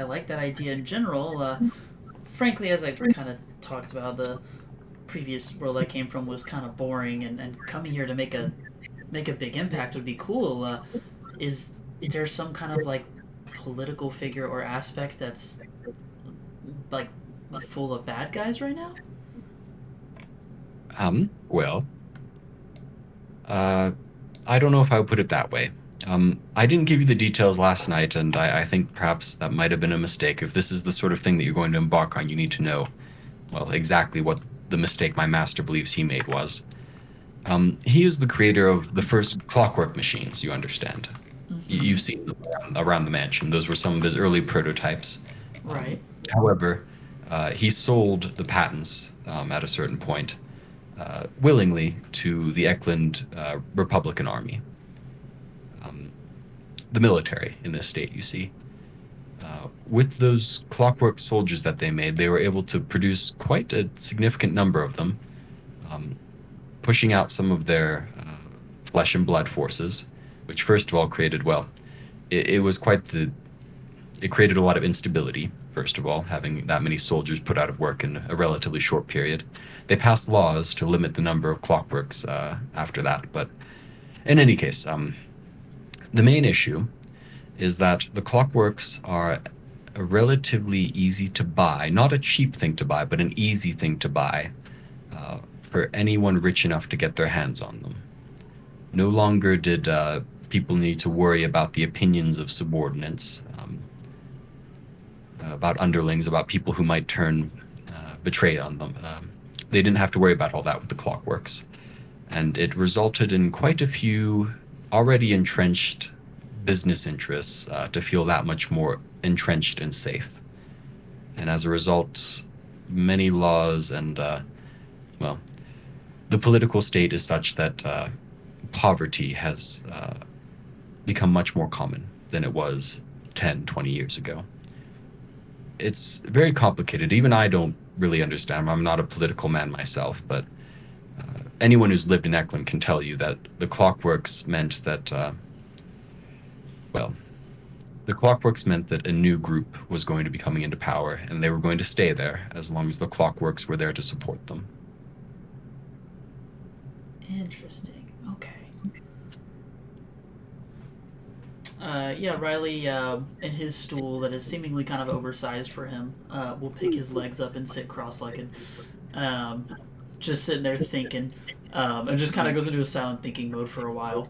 like that idea in general. Frankly, as I've kind of talked about, the previous world I came from was kind of boring, and coming here to make a big impact would be cool. Is there some kind of like political figure or aspect that's like full of bad guys right now? Well, I don't know if I would put it that way. I didn't give you the details last night, and I think perhaps that might have been a mistake. If this is the sort of thing that you're going to embark on, you need to know, well, exactly what the mistake my master believes he made was. He is the creator of the first clockwork machines, you understand. Mm-hmm. You've seen them around the mansion. Those were some of his early prototypes. Right. However, he sold the patents at a certain point willingly to the Eklund Republican Army. The military in this state, you see. With those clockwork soldiers that they made, they were able to produce quite a significant number of them, pushing out some of their flesh and blood forces, which first of all created, it created a lot of instability, first of all, having that many soldiers put out of work in a relatively short period. They passed laws to limit the number of clockworks after that, but in any case, the main issue is that the clockworks are a relatively easy to buy, not a cheap thing to buy, but an easy thing to buy for anyone rich enough to get their hands on them. No longer did people need to worry about the opinions of subordinates, about underlings, about people who might betray on them. They didn't have to worry about all that with the clockworks. And it resulted in quite a few already entrenched business interests to feel that much more entrenched and safe. And as a result, many laws and, the political state is such that poverty has become much more common than it was 10, 20 years ago. It's very complicated. Even I don't really understand. I'm not a political man myself, but anyone who's lived in Eklund can tell you that the clockworks meant that, a new group was going to be coming into power, and they were going to stay there as long as the clockworks were there to support them. Interesting. Okay. Riley, in his stool that is seemingly kind of oversized for him, will pick his legs up and sit cross-legged. just sitting there thinking, and just kind of goes into a silent thinking mode for a while.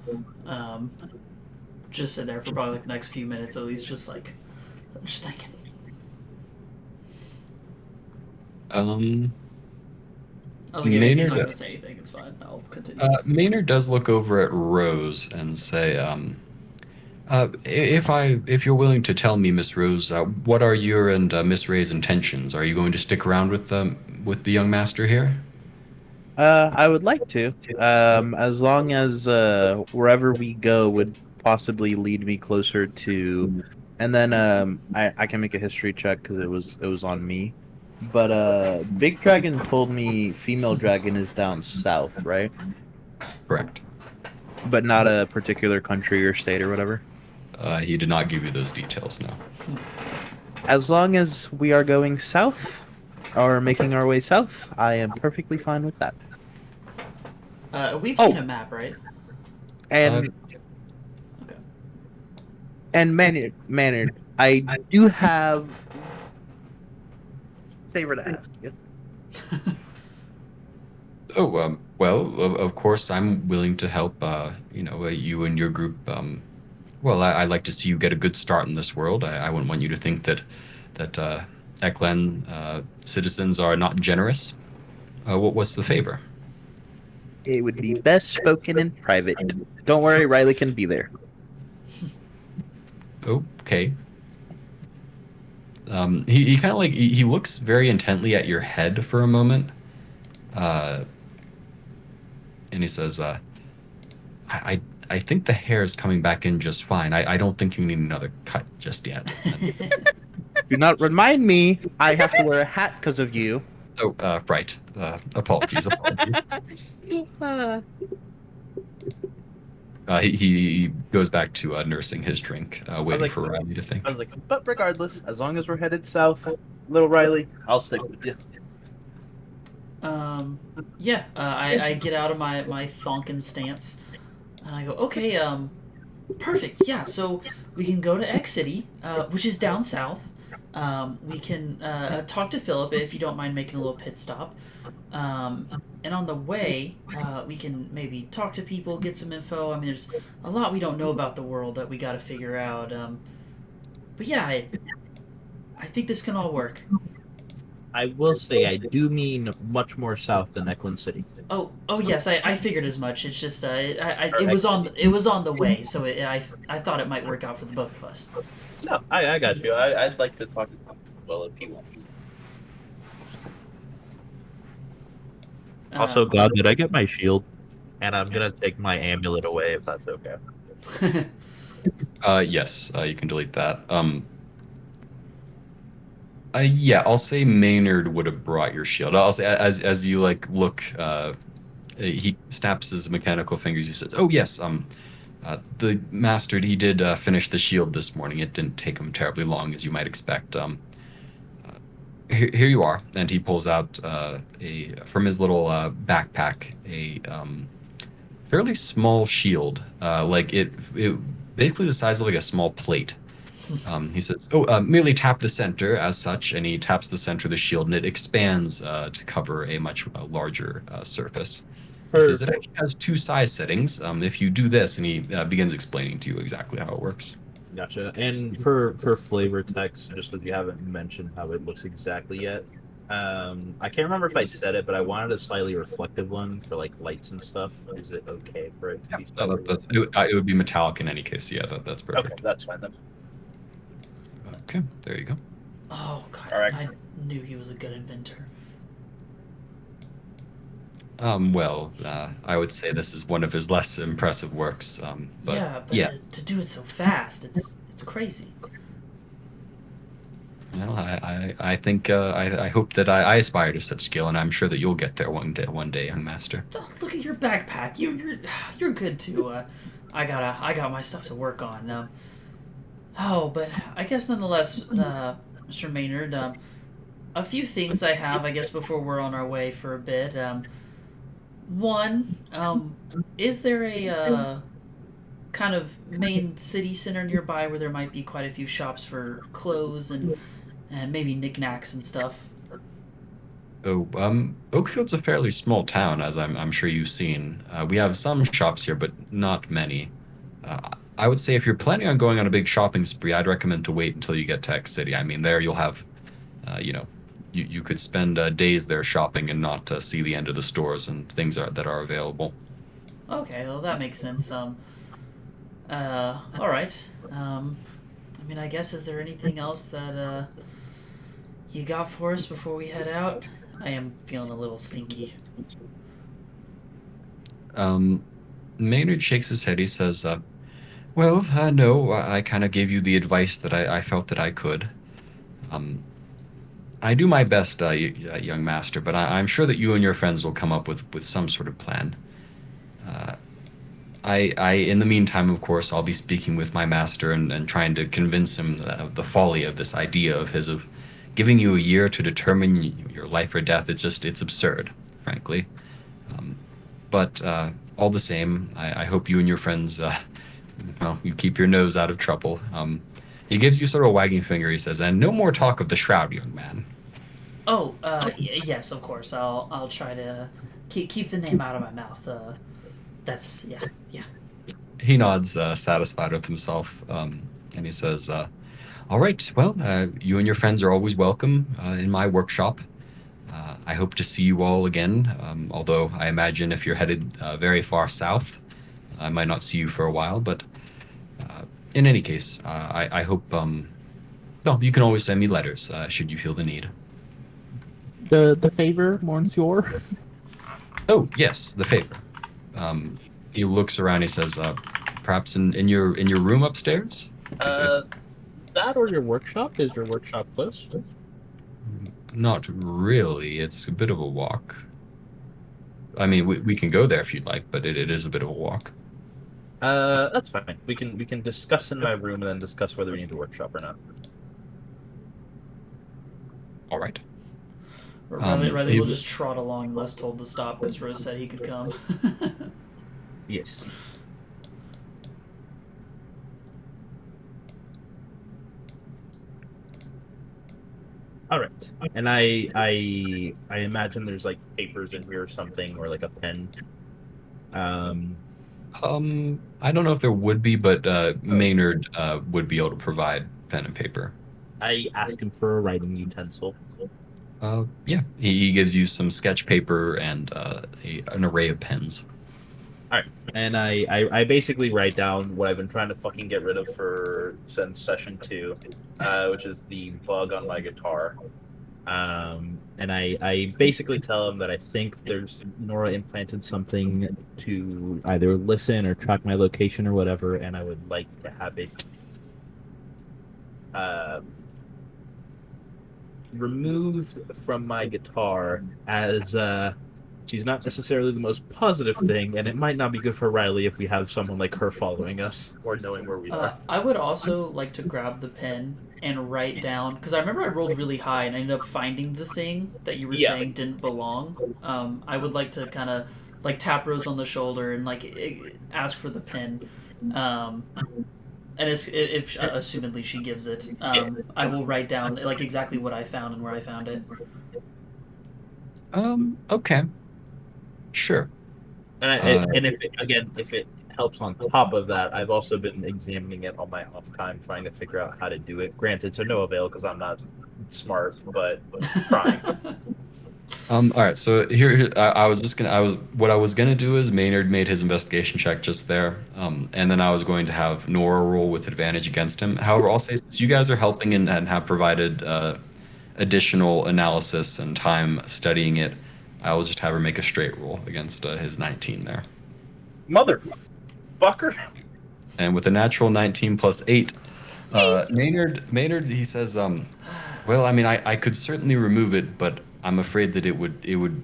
Just sit there for probably like the next few minutes at least, just thinking. Um, I was like, if he's Maynard, not gonna say anything, it's fine. I'll continue. Maynard does look over at Rose and say, if you're willing to tell me, Miss Rose, what are your and Miss Ray's intentions? Are you going to stick around with the young master here? I would like to, as long as wherever we go would possibly lead me closer to, and then I can make a history check because it was on me. But Big Dragon told me female dragon is down south, right? Correct. But not a particular country or state or whatever. He did not give you those details, no. As long as we are going south or making our way south, I am perfectly fine with that. We've seen a map, right? And Okay. and Maynard, I do have favor to ask you. Oh, well, of course, I'm willing to help, you and your group. Well, I'd like to see you get a good start in this world. I wouldn't want you to think that Eklan citizens are not generous. What's the favor? It would be best spoken in private. Don't worry, Riley can be there. Okay. He kind of like he looks very intently at your head for a moment, and he says, I think the hair is coming back in just fine. I don't think you need another cut just yet. Do not remind me I have to wear a hat because of you. Oh, right. Apologies. He goes back to nursing his drink, waiting for Riley to think. I was like, but regardless, as long as we're headed south, little Riley, I'll stick with you. Yeah. I get out of my thonkin stance, and I go, okay. Perfect. Yeah. So we can go to X City, which is down south. We can talk to Philip if you don't mind making a little pit stop. And on the way, we can maybe talk to people, get some info. I mean, there's a lot we don't know about the world that we got to figure out. But yeah, I think this can all work. I will say I do mean much more south than Eklund City. Oh yes, I figured as much. It's just it was on the way, so I thought it might work out for the both of us. No, I got you. I'd like to talk to them as well if you want. Also, God, did I get my shield? And I'm gonna take my amulet away if that's okay. Yes, you can delete that. Yeah, I'll say Maynard would have brought your shield. I'll say as you like look, he snaps his mechanical fingers. He says, "Oh yes, the master he did finish the shield this morning. It didn't take him terribly long, as you might expect. Here you are." And he pulls out from his little backpack a fairly small shield, like it basically the size of like a small plate. He says, merely tap the center as such, and he taps the center of the shield, and it expands to cover a much larger surface. He says it actually has two size settings. If you do this, and he begins explaining to you exactly how it works. Gotcha. And for flavor text, just because you haven't mentioned how it looks exactly yet, I can't remember if I said it, but I wanted a slightly reflective one for like lights and stuff. Is it okay for it to be slightly it would be metallic in any case. Yeah, that's perfect. Okay, that's fine then. Okay, there you go. Oh god, All right. I knew he was a good inventor. Well, I would say this is one of his less impressive works. But yeah. To do it so fast, it's crazy. Well, I think I hope that I aspire to such skill, and I'm sure that you'll get there one day, young master. Oh, look at your backpack. You're good too. I got my stuff to work on. But I guess nonetheless, Mr. Maynard, a few things I have, I guess, before we're on our way for a bit. One, is there a kind of main city center nearby where there might be quite a few shops for clothes and maybe knickknacks and stuff? Oh, Oakfield's a fairly small town, as I'm sure you've seen. We have some shops here, but not many. I would say if you're planning on going on a big shopping spree, I'd recommend to wait until you get to X City. I mean, there you'll have, you know, you could spend days there shopping and not see the end of the stores and things that are available. Okay, well that makes sense. All right. I mean, I guess is there anything else that you got for us before we head out? I am feeling a little stinky. Um, Maynard shakes his head. He says, "Well, no, I kind of gave you the advice that I felt that I could. Um, I do my best, young master, but I'm sure that you and your friends will come up with some sort of plan. Uh, in the meantime, of course, I'll be speaking with my master and trying to convince him of the folly of this idea of his of giving you a year to determine your life or death. It's absurd, frankly. Um, but all the same, I hope you and your friends, well, you keep your nose out of trouble." He gives you sort of a wagging finger. He says, "And no more talk of the shroud, young man." Oh, yes, of course. I'll try to keep the name out of my mouth. That's yeah. He nods, satisfied with himself, and he says, "All right, well, you and your friends are always welcome in my workshop. I hope to see you all again, although I imagine if you're headed very far south, I might not see you for a while, but in any case, I hope, well, you can always send me letters should you feel the need." The favor, Monsieur. Oh, yes, the favor. He looks around. He says, "Perhaps in your room upstairs." That or your workshop? Is your workshop close? Not really. It's a bit of a walk. I mean, we can go there if you'd like, but it is a bit of a walk. That's fine. We can discuss in my room and then discuss whether we need to workshop or not. All right. Riley will just trot along unless told to stop because Rose said he could come. Yes. All right. And I imagine there's like papers in here or something, or like a pen. I don't know if there would be, but Maynard would be able to provide pen and paper. I ask him for a writing utensil. Yeah, he gives you some sketch paper and an array of pens. All right, and I basically write down what I've been trying to fucking get rid of since session 2, which is the bug on my guitar. And I basically tell him that I think Nora implanted something to either listen or track my location or whatever, and I would like to have it removed from my guitar, as she's not necessarily the most positive thing, and it might not be good for Riley if we have someone like her following us or knowing where we are. I would also like to grab the pen and write down, because I remember I rolled really high and I ended up finding the thing that you were saying didn't belong. I would like to kind of like tap Rose on the shoulder and like ask for the pen. And if assumedly she gives it, I will write down like exactly what I found and where I found it. Okay. Sure. And if it helps on top of that, I've also been examining it on my off time, trying to figure out how to do it. Granted, to no avail because I'm not smart, but trying. All right. So here, what I was gonna do is Maynard made his investigation check just there, and then I was going to have Nora roll with advantage against him. However, I'll say since you guys are helping and have provided additional analysis and time studying it, I will just have her make a straight roll against his 19 there. Motherfucker. And with a natural 19 plus 8, Maynard, he says, well, I mean, I could certainly remove it, but I'm afraid that it would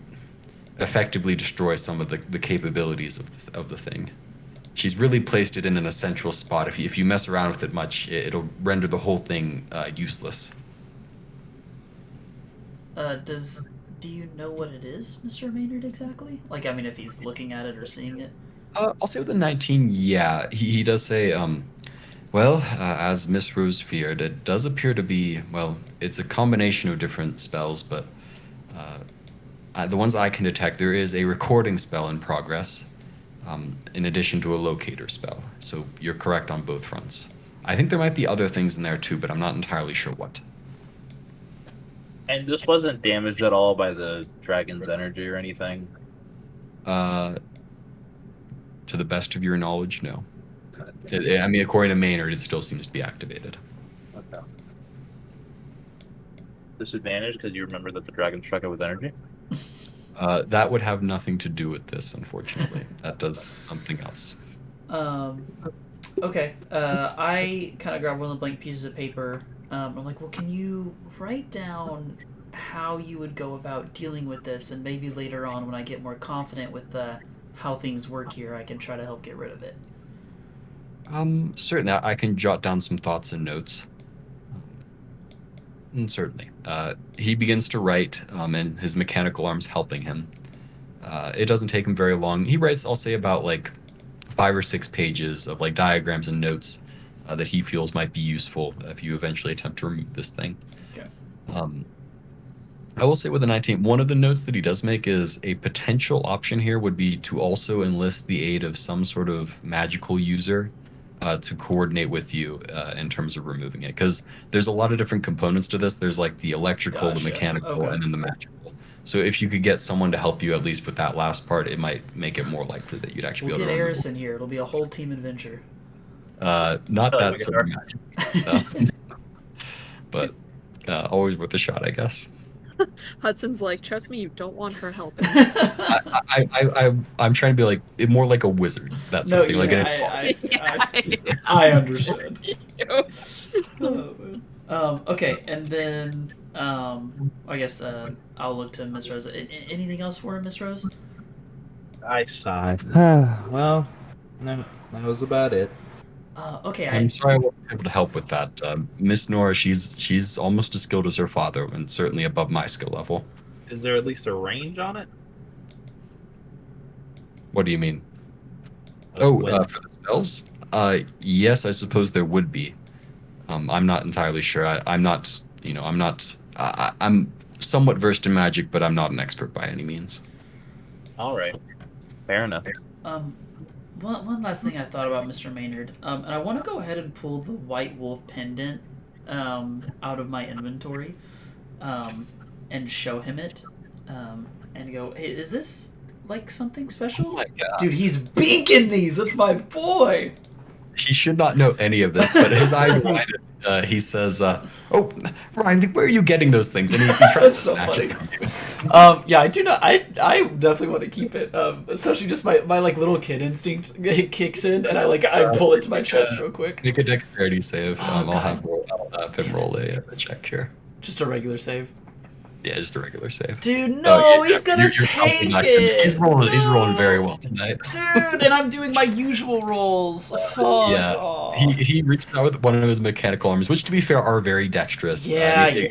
effectively destroy some of the capabilities of the thing. She's really placed it in an essential spot. If you mess around with it much, it'll render the whole thing useless. Do you know what it is, Mr. Maynard, exactly? Like, I mean, if he's looking at it or seeing it? I'll say with a 19, yeah. He does say, well, as Miss Rose feared, it does appear to be, well, it's a combination of different spells, but the ones I can detect, there is a recording spell in progress, in addition to a locator spell. So you're correct on both fronts. I think there might be other things in there too, but I'm not entirely sure what. And this wasn't damaged at all by the dragon's energy or anything? To the best of your knowledge, no. I mean, according to Maynard, it still seems to be activated. Okay. Disadvantage because you remember that the dragon struck it with energy? That would have nothing to do with this, unfortunately. That does something else. Okay. I kind of grab one of the blank pieces of paper. I'm like, well, can you write down how you would go about dealing with this, and maybe later on, when I get more confident with how things work here, I can try to help get rid of it. Certainly, I can jot down some thoughts and notes. Certainly. He begins to write, and his mechanical arm's helping him. It doesn't take him very long. He writes, I'll say, about like 5 or 6 pages of like diagrams and notes that he feels might be useful if you eventually attempt to remove this thing. Okay. I will say with the 19, one of the notes that he does make is a potential option here would be to also enlist the aid of some sort of magical user to coordinate with you in terms of removing it. Because there's a lot of different components to this. There's like the electrical, Gotcha. the mechanical, Okay. and then the magical. So if you could get someone to help you at least with that last part, it might make it more likely that you'd actually We'll be get able to Eris in here. It'll be a whole team adventure. not Oh, that we sort of get magic. But always worth a shot, I guess. Hudson's like, trust me, you don't want her helping. I'm trying to be like more like a wizard. That sort No, of thing. yeah, I understood. Okay, and then I guess I'll look to Miss Rose. Anything else for him, Miss Rose? I sighed. Well, no, that was about it. Okay, I'm sorry I wasn't able to help with that. Miss Nora, she's almost as skilled as her father, and certainly above my skill level. Is there at least a range on it? What do you mean? When- For the spells? Yes, I suppose there would be. I'm not entirely sure. I'm somewhat versed in magic, but I'm not an expert by any means. All right. Fair enough. One last thing I thought about Mr. Maynard, and I want to go ahead and pull the White Wolf pendant out of my inventory and show him it and go, hey, is this like something special? Oh my God. Dude, he's beaking these. That's my boy. He should not know any of this, but his eyes widened. He says, "Oh, Ryan, where are you getting those things?" And he tries to That's so snatch it funny. from you. Yeah, I do not. I definitely want to keep it. Especially just my like little kid instinct kicks in, and I pull it to my chest real quick. Make a dexterity save. Oh, I'll have him roll a check here. Just a regular save. Yeah, just a regular save. Dude, no, Yeah, he's gonna you're probably take not it. He's rolling No. very well tonight. Dude, and I'm doing my usual rolls. Fuck Yeah, off. he reached out with one of his mechanical arms, which to be fair are very dexterous. Yeah, he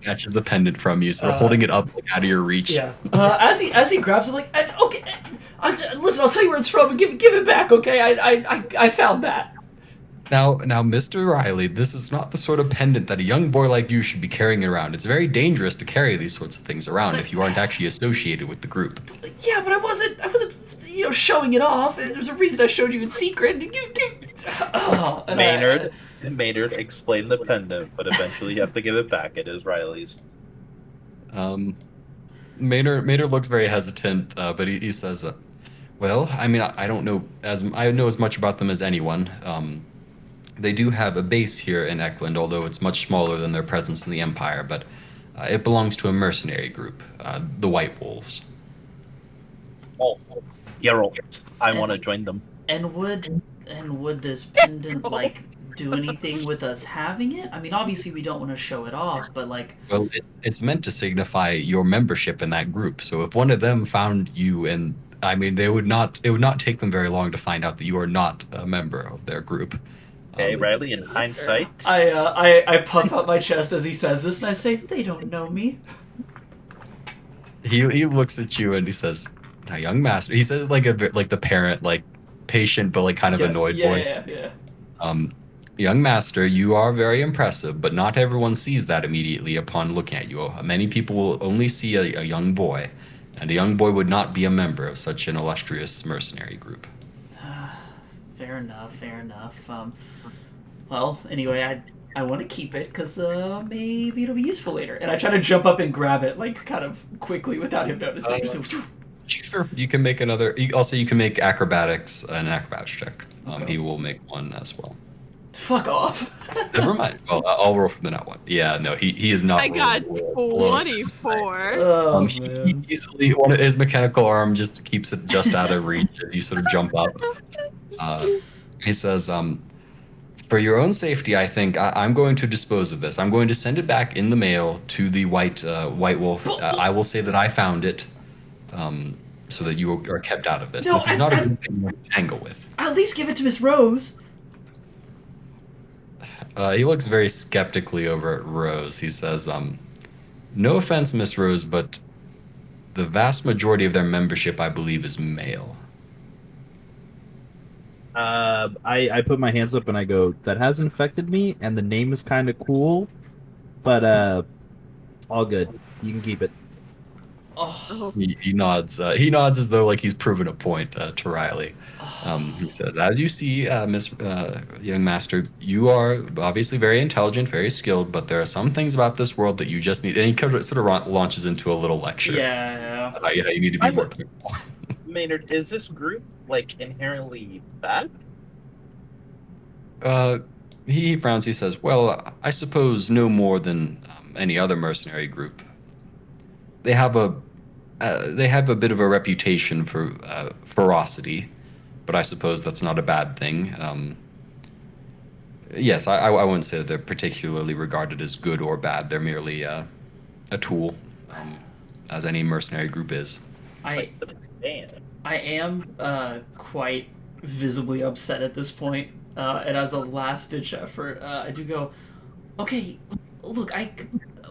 snatches the pendant from you, sort of Uh, holding it up like, out of your reach. Yeah. As he grabs it, like, okay, listen, I'll tell you where it's from. Give it back, okay? I found that. Now, Mr. Riley, this is not the sort of pendant that a young boy like you should be carrying around. It's very dangerous to carry these sorts of things around if you aren't actually associated with the group. Yeah, but I wasn't, showing it off. There's a reason I showed you in secret. Maynard explained the pendant, but eventually you have to give it back. It is Riley's. Maynard looks very hesitant, but he says, "Well, I mean, I don't know I know as much about them as anyone. They do have a base here in Eklund, although it's much smaller than their presence in the Empire, but it belongs to a mercenary group, the White Wolves." Oh, Geralt, I want to join them. And would this pendant like do anything with us having it? I mean, obviously we don't want to show it off, but like. Well, it's meant to signify your membership in that group. So if one of them found you, and I mean, it would not take them very long to find out that you are not a member of their group. Okay, Riley, in hindsight. I puff out my chest as he says this, and I say, "They don't know me." He looks at you and he says, "Now, young master." He says like the parent, like patient but like kind of annoyed voice. Yeah. Young master, you are very impressive, but not everyone sees that immediately upon looking at you. Many people will only see a young boy, and a young boy would not be a member of such an illustrious mercenary group. Fair enough, fair enough. Well, anyway, I want to keep it because maybe it'll be useful later. And I try to jump up and grab it, like, kind of quickly without him noticing. Sure, you can make another. Also, you can make an acrobatics check. Okay. He will make one as well. Fuck off. Never mind. Well, I'll roll from the net one. Yeah, no, he is not. I got rolling. 24. Oh, He man. easily his mechanical arm just keeps it just out of reach as you sort of jump up. He says, "For your own safety, I think I'm going to dispose of this. I'm going to send it back in the mail to the White Wolf. I will say that I found it, so that you are kept out of this. No, This is not a good thing to tangle with." At least give it to Miss Rose. He looks very skeptically over at Rose. He says, "No offense, Miss Rose, but the vast majority of their membership, I believe, is male." I put my hands up and I go, that hasn't affected me, and the name is kind of cool, but all good. You can keep it. Oh, He nods. He nods as though like he's proven a point to Riley. He says, "As you see, Miss Young Master, you are obviously very intelligent, very skilled, but there are some things about this world that you just need." And he sort of launches into a little lecture. yeah. You need to be more careful. Maynard, is this group like inherently bad? He frowns. He says, "Well, I suppose no more than any other mercenary group. They have a bit of a reputation for ferocity, but I suppose that's not a bad thing. Yes, I wouldn't say that they're particularly regarded as good or bad. They're merely a tool, as any mercenary group is." I am quite visibly upset at this point, and as a last-ditch effort, I do go, okay, look,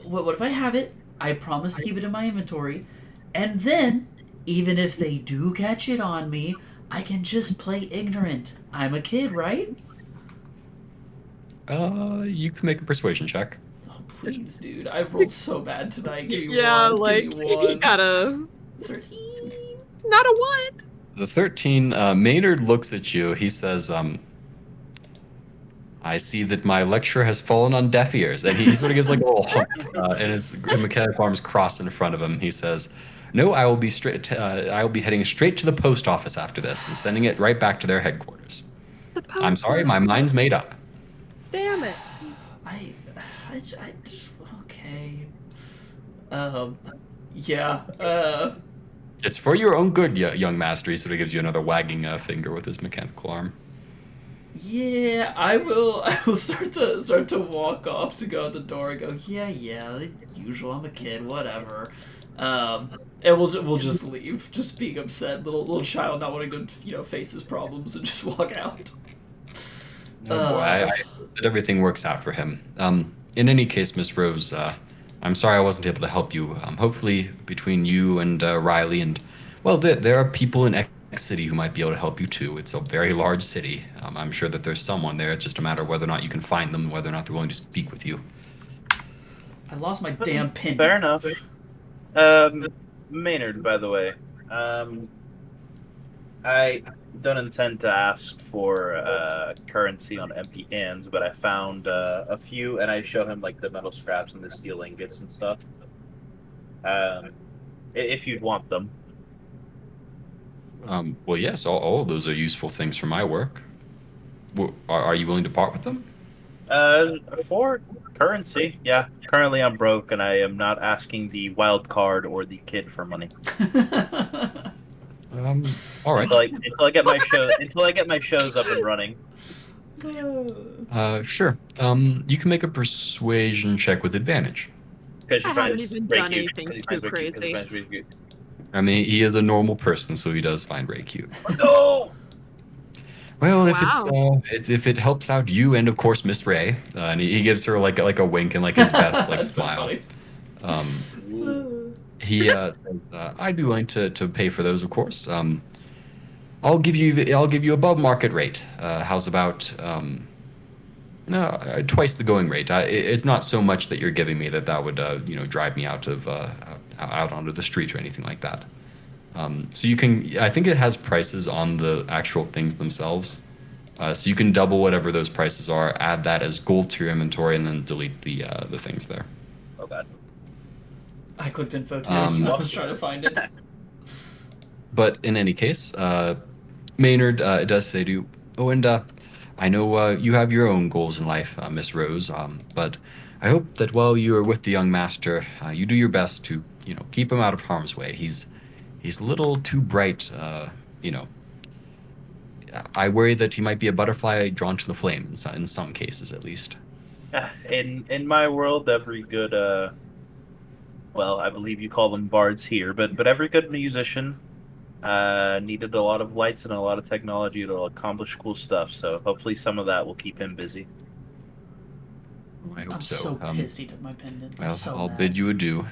what if I have it? I promise to keep it in my inventory, and then, even if they do catch it on me, I can just play ignorant. I'm a kid, right? You can make a persuasion check. Oh, please, dude. I've rolled so bad tonight. Give me Yeah, one. like, Give me one. you gotta... 13. Not a 1! The 13, Maynard looks at you. He says, "I see that my lecture has fallen on deaf ears." And he sort of gives like a little hump, and his mechanical arms crossed in front of him. He says, "No, I will be heading straight to the post office after this and sending it right back to their headquarters. I'm sorry, my mind's made up." Damn it. I just okay. Yeah. It's for your own good, young master. He sort of gives you another wagging finger with his mechanical arm. Yeah, I will start to walk off to go out the door and go, yeah, like usual, I'm a kid, whatever. And we'll just leave, just being upset, little child not wanting to, face his problems and just walk out. Oh boy, I hope that everything works out for him. In any case, Miss Rose, I'm sorry I wasn't able to help you. Hopefully, between you and Riley and, well, there are people in X City who might be able to help you too. It's a very large city. I'm sure that there's someone there. It's just a matter of whether or not you can find them, whether or not they're willing to speak with you. I lost my damn pin. Fair enough. Maynard, by the way, I don't intend to ask for currency on empty hands, but I found a few, and I show him like the metal scraps and the steel ingots and stuff. If you'd want them. Well, yes, all of those are useful things for my work. Are you willing to part with them? For currency, yeah. Currently, I'm broke, and I am not asking the wild card or the kid for money. All right. Until I get my shows up and running. Sure. You can make a persuasion check with advantage. Because I haven't even done anything too crazy. I mean, he is a normal person, so he does find Ray cute. No. Well, Wow. if it helps out you and of course Miss Ray, and he gives her like a wink and like his best like That's so smile. funny. He says, "I'd be willing to pay for those, of course. I'll give you above market rate. How's about Twice the going rate. It's not so much that you're giving me that would drive me out onto the street or anything like that. So you can. I think it has prices on the actual things themselves. So you can double whatever those prices are, add that as gold to your inventory, and then delete the things there. Oh god. I clicked info too. I was trying to find it. But in any case, Maynard does say to you, oh, and I know you have your own goals in life, Miss Rose, but I hope that while you are with the young master, you do your best to, keep him out of harm's way. He's a little too bright, I worry that he might be a butterfly drawn to the flame, in some cases at least. In my world, every good, well, I believe you call them bards here, but every good musician needed a lot of lights and a lot of technology to accomplish cool stuff. So hopefully some of that will keep him busy. I hope I'm so. Pissed he took my pendant. Well, I'll mad. bid you adieu.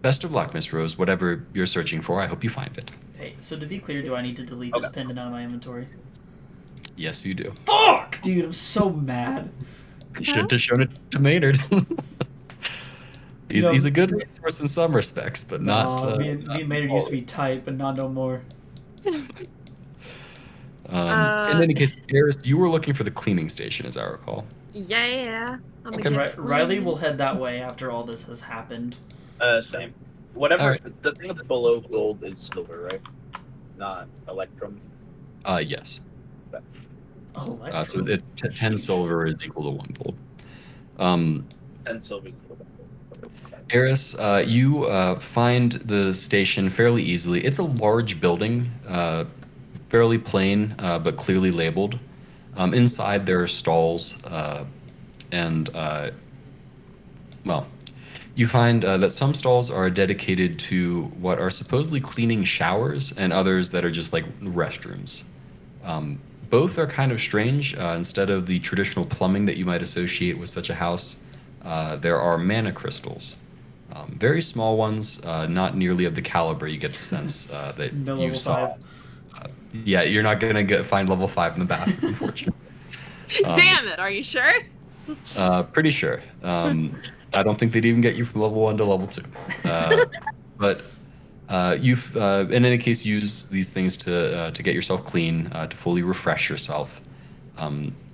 Best of luck, Miss Rose. Whatever you're searching for, I hope you find it. Hey, so to be clear, do I need to delete this pendant out of my inventory? Yes, you do. Fuck! Dude, I'm so mad. You should have shown it to Maynard. He's a good resource in some respects, but not. Me and Maynard used to be tight, but not no more. In any case, Eris, you were looking for the cleaning station, as I recall. Yeah. Riley will head that way after all this has happened. Same. Whatever. Right. The thing below gold is silver, right? Not electrum. Yes. Oh, so it's 10 silver is equal to 1 gold. 10 silver. Eris, you find the station fairly easily. It's a large building, fairly plain, but clearly labeled. Inside there are stalls, you find that some stalls are dedicated to what are supposedly cleaning showers, and others that are just like restrooms. Both are kind of strange. Instead of the traditional plumbing that you might associate with such a house, there are mana crystals. Very small ones, not nearly of the caliber you get the sense that no you level saw. 5. Yeah, you're not going to find level 5 in the bathroom, unfortunately. Damn it, are you sure? Pretty sure. I don't think they'd even get you from level 1 to level 2. But you've, in any case, use these things to get yourself clean, to fully refresh yourself.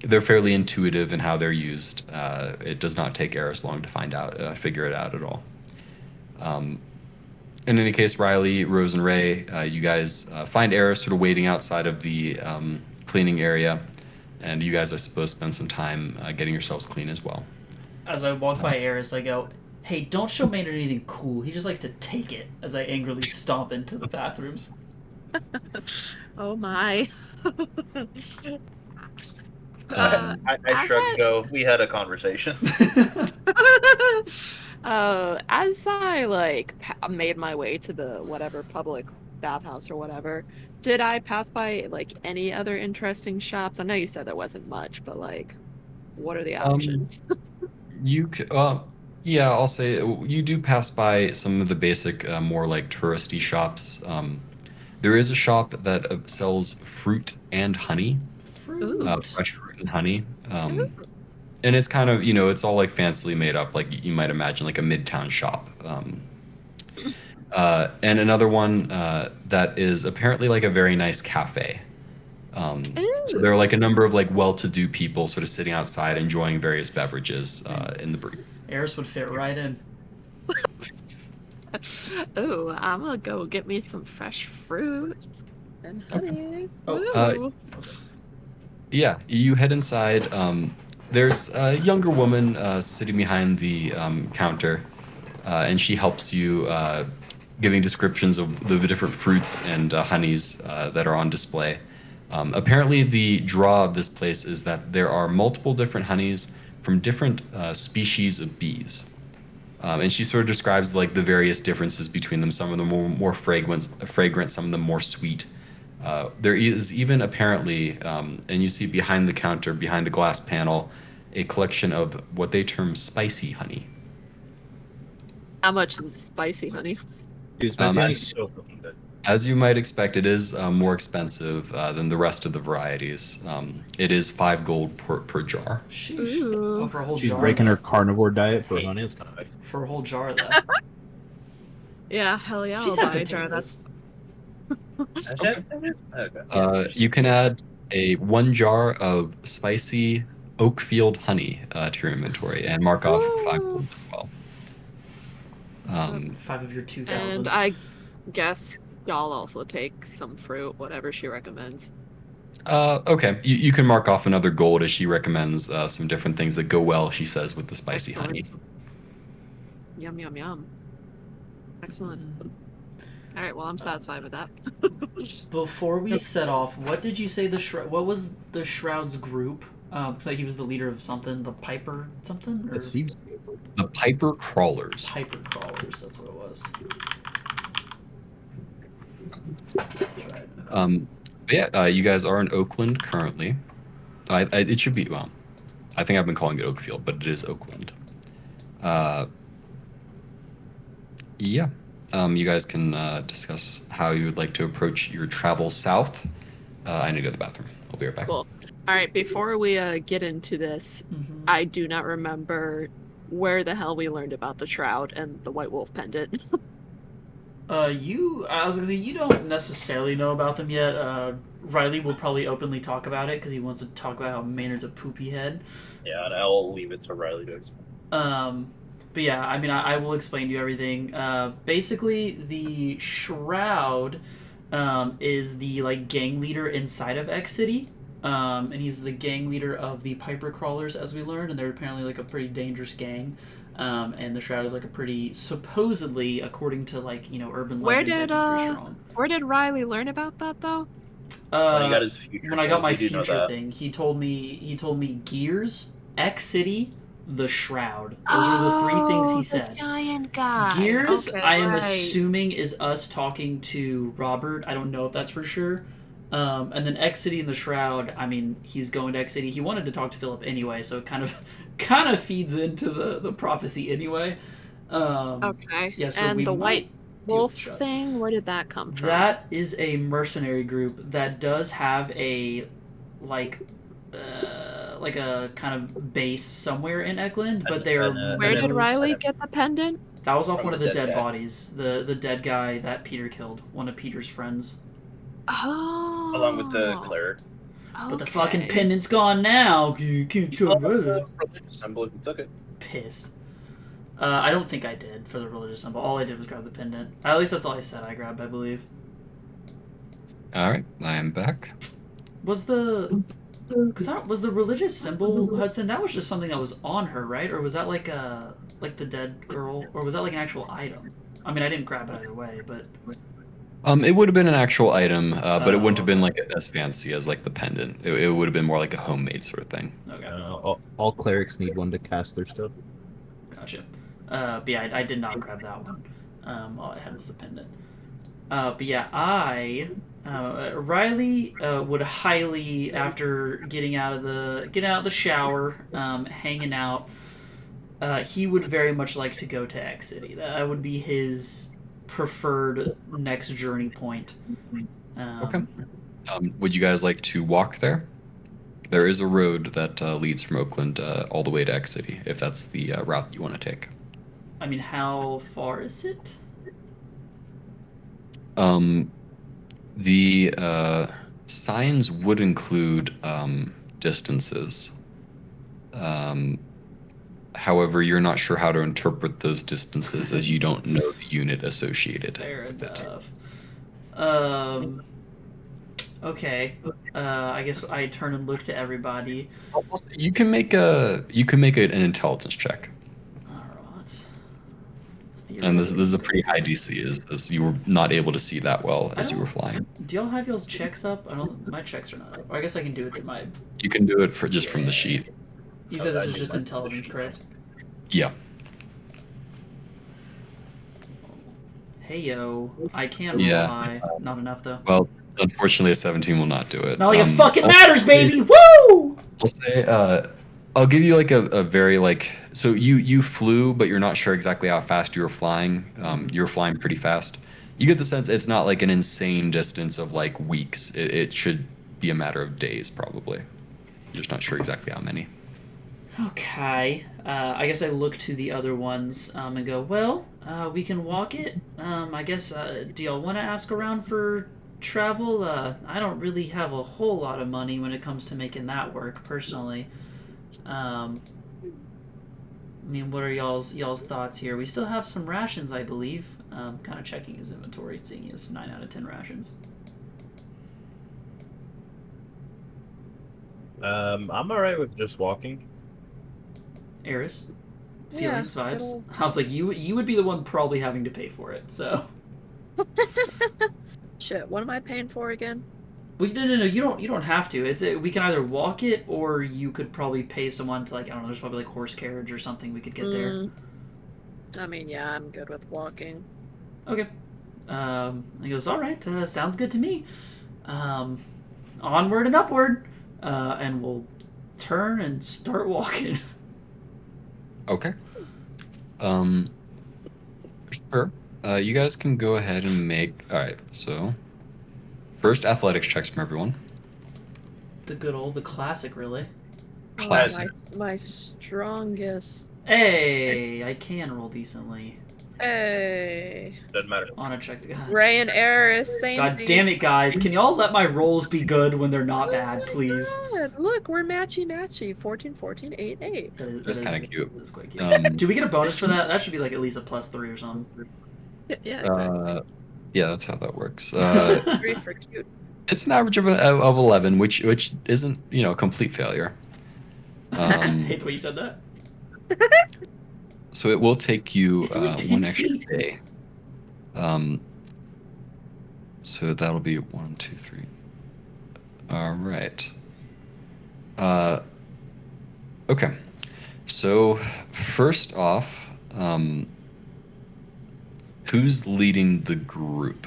They're fairly intuitive in how they're used. It does not take Eris long to figure it out at all. In any case, Riley, Rose, and Ray, you guys find Eris sort of waiting outside of the cleaning area, and you guys, I suppose, spend some time getting yourselves clean as well. As I walk by Eris, I go, hey, don't show Maynard anything cool. He just likes to take it, as I angrily stomp into the bathrooms. Oh my. I shrug and go, we had a conversation. As I made my way to the whatever public bathhouse or whatever, did I pass by any other interesting shops? I know you said there wasn't much, but what are the options? Yeah, I'll say you do pass by some of the basic, more touristy shops. There is a shop that sells fruit and honey. Fresh fruit and honey. And it's kind of, it's all fancily made up, like you might imagine, like a midtown shop. And another one that is apparently a very nice cafe. So there are a number of well-to-do people sort of sitting outside enjoying various beverages in the breeze. Eris would fit right in. Oh, I'm gonna go get me some fresh fruit and honey. Oh. Yeah, you head inside. There's a younger woman sitting behind the counter, and she helps you, giving descriptions of the different fruits and honeys that are on display. Apparently, the draw of this place is that there are multiple different honeys from different species of bees. And she sort of describes the various differences between them. Some of them more fragrant, some of them more sweet. There is even apparently, and you see behind the counter, behind a glass panel, a collection of what they term spicy honey. How much is spicy honey? Dude, spicy honey's so fucking good. As you might expect, it is more expensive than the rest of the varieties. It is 5 gold per jar. Sheesh. Ooh. Oh, for a whole She's jar. breaking of her that. carnivore diet for Hey. honey. It's kind of For a whole jar of that. Yeah, hell yeah, She I'll said buy a jar of that. potatoes. Okay. Yeah, You can add 1 jar of spicy Oakfield honey to your inventory and mark off 5 Ooh. gold as well. 5 of your 2,000. And I guess y'all also take some fruit, whatever she recommends. Okay, you can mark off another gold as she recommends some different things that go well, she says, with the spicy honey. Yum, yum, yum. Excellent. All right, well, I'm satisfied with that. Before we set off, what did you say what was the Shroud's group? Looks like he was the leader of something, the Piper something? Or It seems The Piper Crawlers. Piper Crawlers, that's what it was. That's right. Okay. But yeah, you guys are in Oakland currently. It should be, well, I think I've been calling it Oakfield, but it is Oakland. Yeah. You guys can discuss how you would like to approach your travel south. I need to go to the bathroom. I'll be right back. Cool. All right, before we get into this, Mhm. I do not remember where the hell we learned about the Shroud and the White Wolf pendant. I was gonna say, you don't necessarily know about them yet. Riley will probably openly talk about it because he wants to talk about how Maynard's a poopy head. Yeah, and I'll leave it to Riley to explain. But yeah, I mean, I will explain to you everything. Basically, the Shroud is the like gang leader inside of X City, and he's the gang leader of the Piper Crawlers, as we learned, and they're apparently like a pretty dangerous gang. And the Shroud is like a pretty, supposedly, according to like urban legends, like, pretty strong. Where did Riley learn about that though? When he got his future When I got thing, my we do know future that. thing, he told me Gears, X City, the Shroud. Those are the 3 things he said. The giant guy. Gears, Okay, I am right. assuming, is us talking to Robert. I don't know if that's for sure. And then X City and the Shroud, I mean, he's going to X City. He wanted to talk to Philip anyway, so it kind of feeds into the prophecy anyway. Okay. Yeah, so and we the might White deal Wolf with Shroud. thing, where did that come from? That is a mercenary group that does have a like a kind of base somewhere in Eklund, but they are Where did members- Riley get the pendant? That was off From one of the the dead dead guy. bodies. The dead guy that Peter killed, one of Peter's friends. Oh. Along with the cleric. But the Okay. fucking pendant's gone now. You can't You talk saw about the it. religious symbol if you took it. Pissed. I don't think I did for the religious symbol. All I did was grab the pendant. At least that's all I said I grabbed, I believe. All right, I am back. Was the religious symbol, Hudson? That was just something that was on her, right? Or was that like the dead girl? Or was that like an actual item? I mean, I didn't grab it either way, but It would have been an actual item, but it wouldn't have been okay. like as fancy as like the pendant. It would have been more like a homemade sort of thing. okay, all clerics need one to cast their stuff. gotcha. But yeah, I did not grab that one. All I had was the pendant. But yeah, Riley would highly, after getting out of the shower, hanging out, he would very much like to go to X City. That would be his preferred next journey point. Okay. Would you guys like to walk there? There is a road that leads from Oakland all the way to X City, if that's the route you want to take. I mean, how far is it? The signs would include distances. However, you're not sure how to interpret those distances as you don't know the unit associated Fair with it. enough. Okay. I guess I turn and look to everybody. You can make an intelligence check, Alright. and this is a pretty high DC, as you were not able to see that well as you were flying. Do y'all have y'all's checks up? My checks are not up. I guess I can do it through my. You can do it from the sheet. You said this is just intelligence, correct? Yeah. Hey yo, I can't Yeah. lie. Not enough though. Well, unfortunately, a 17 will not do it. Not like it fucking I'll- matters, baby. Woo! I'll say, I'll give you like a very so you flew, but you're not sure exactly how fast you were flying. You were flying pretty fast. you get the sense it's not like an insane distance of like weeks. It should be a matter of days, probably. You're just not sure exactly how many. Okay. I guess I look to the other ones and go, well, we can walk it. I guess, do y'all want to ask around for travel? I don't really have a whole lot of money when it comes to making that work, personally. I mean, what are y'all's thoughts here? We still have some rations, I believe. Kind of checking his inventory, seeing he has 9 out of 10 rations. I'm alright with just walking. Eris? Yeah, Feelings, vibes? it'll- I was like, you would be the one probably having to pay for it, so... Shit, what am I paying for again? No, you don't have to. We can either walk it, or you could probably pay someone to, like, I don't know, there's probably, like, horse carriage or something we could get there. I mean, yeah, I'm good with walking. Okay. He goes, alright, sounds good to me. Onward and upward. And we'll turn and start walking. Okay. Sure. You guys can go ahead and make. All right. So, first athletics checks from everyone. The classic, really. Classic. My strongest. Hey, I can roll decently Hey. Doesn't matter. on a check. Ray and Eris, same God damn it, guys. Can y'all let my rolls be good when they're not bad, please? God, look, we're matchy. 14, 14, 8, 8. That's kind of cute. That's quite cute. Do we get a bonus for that? That should be like at least a +3 or something. Yeah, exactly. Yeah, that's how that works. 3 for cute. It's an average of 11, which isn't a complete failure. I hate the way you said that. So it will take you It's only 10 one extra feet. day. So that'll be 1, 2, 3. All right. Okay. So first off, who's leading the group?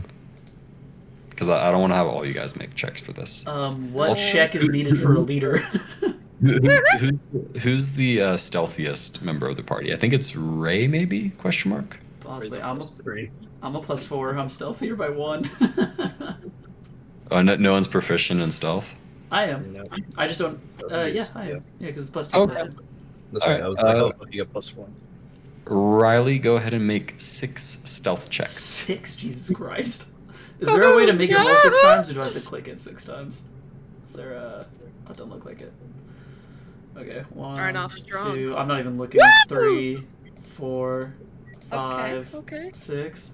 Because I don't want to have all you guys make checks for this. What check is needed for a leader? Who's the stealthiest member of the party? I think it's Ray, maybe? Question mark. Possibly. I'm a +3. +4. I'm stealthier by 1. Oh, no one's proficient in stealth. I am. No. I just don't. Yeah, I am. Yeah, because it's +2. Okay. That's Alright, right. I was looking at +1. Riley, go ahead and make 6 stealth checks. 6? Jesus Christ. Is there a way to make it roll 6 times, or do I have to click it 6 times? Is there a... That doesn't look like it. Okay, 1, Starting off strong. 2... I'm not even looking. 3, 4, 5, Okay. 6...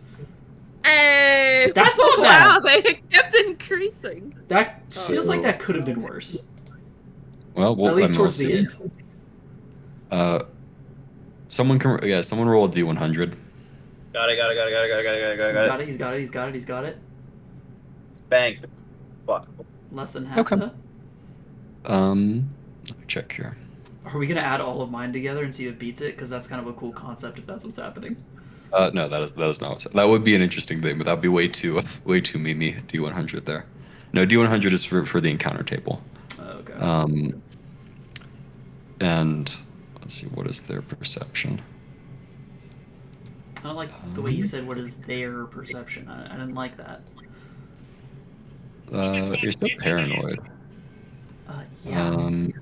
Hey! That's not Wow, bad. they kept increasing. That Oh. feels like that could have been worse. Well, At least we'll towards see. the end. Someone roll a D100. Got it. He's got it. Bang. Fuck. Less than half Okay. that. Let me check here. Are we gonna add all of mine together and see if it beats it? Because that's kind of a cool concept if that's what's happening. No, that is not what's, that would be an interesting thing, but that'd be way too meme. D100 there. No, D100 is for the encounter table. Okay. And let's see, what is their perception? I don't like the way you said what is their perception. I didn't like that. You're still paranoid. Yeah. And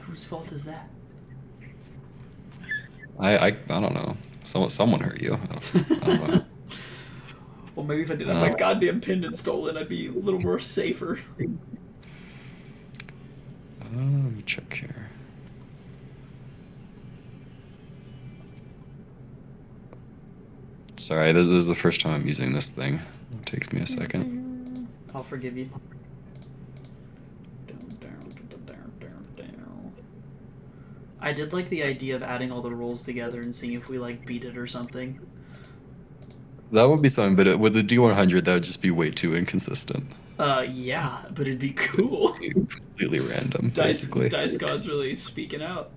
whose fault is that? I don't know. Someone hurt you. I don't know. Well, maybe if I didn't have my goddamn pendant stolen, I'd be a little more safer. Let me check here. Sorry, this is the first time I'm using this thing. It takes me a second. I'll forgive you. I did like the idea of adding all the rolls together and seeing if we like beat it or something. That would be something, but with the D100, that would just be way too inconsistent. Yeah, but it'd be cool. Completely random, basically. Dice God's really speaking out.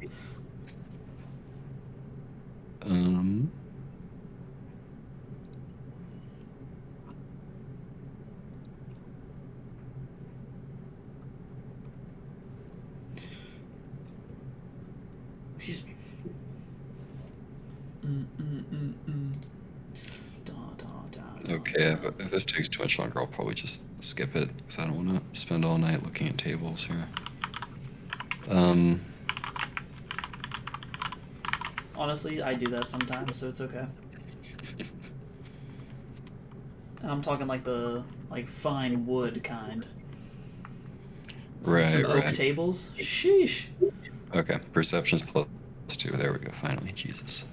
Excuse me. Da, da, Okay, if this takes too much longer, I'll probably just skip it because I don't want to spend all night looking at tables here. Honestly, I do that sometimes, so it's okay. And I'm talking like the fine wood kind. Some oak Right. tables. Sheesh. Okay, perception's +2. There we go. Finally, Jesus.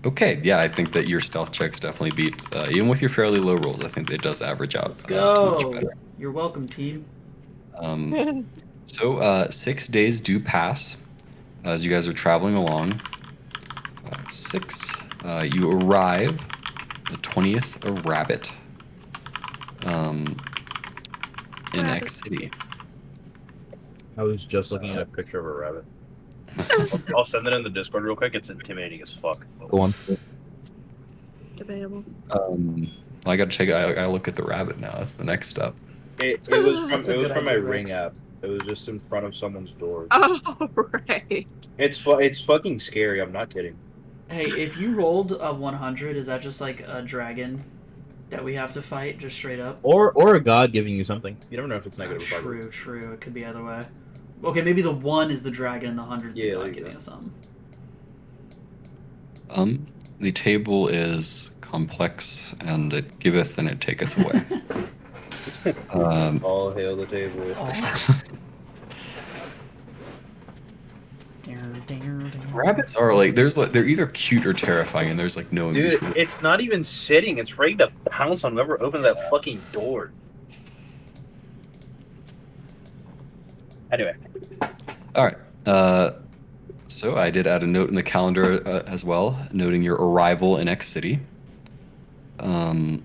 Okay, yeah, I think that your stealth checks definitely beat, even with your fairly low rolls. I think it does average out Let's to much go. better. You're welcome, team. So 6 days do pass as you guys are traveling along. 6. You arrive the 20th of Rabbit in Rabbit. X City. I was just looking at a picture of a rabbit. I'll send it in the Discord real quick. It's intimidating as fuck. Go on. Debatable. I gotta look at the rabbit now. That's the next step. It was That's a good from my idea, Ring Rex. app. It was just in front of someone's door. Oh, right. It's fucking scary. I'm not kidding. Hey, if you rolled a 100, is that just like a dragon that we have to fight, just straight up? Or a god giving you something. You never know if it's negative or positive. True. It could be either way. Okay, maybe the 1 is the dragon and the 100's Yeah, the there god you giving go. us something. The table is complex, and it giveth and it taketh away. All hail the table. Oh. Rabbits are they're either cute or terrifying, and there's no in Dude, between. it's not even sitting. It's ready to pounce on whoever opens that fucking door. Anyway. All right. So I did add a note in the calendar as well, noting your arrival in X City. Boop.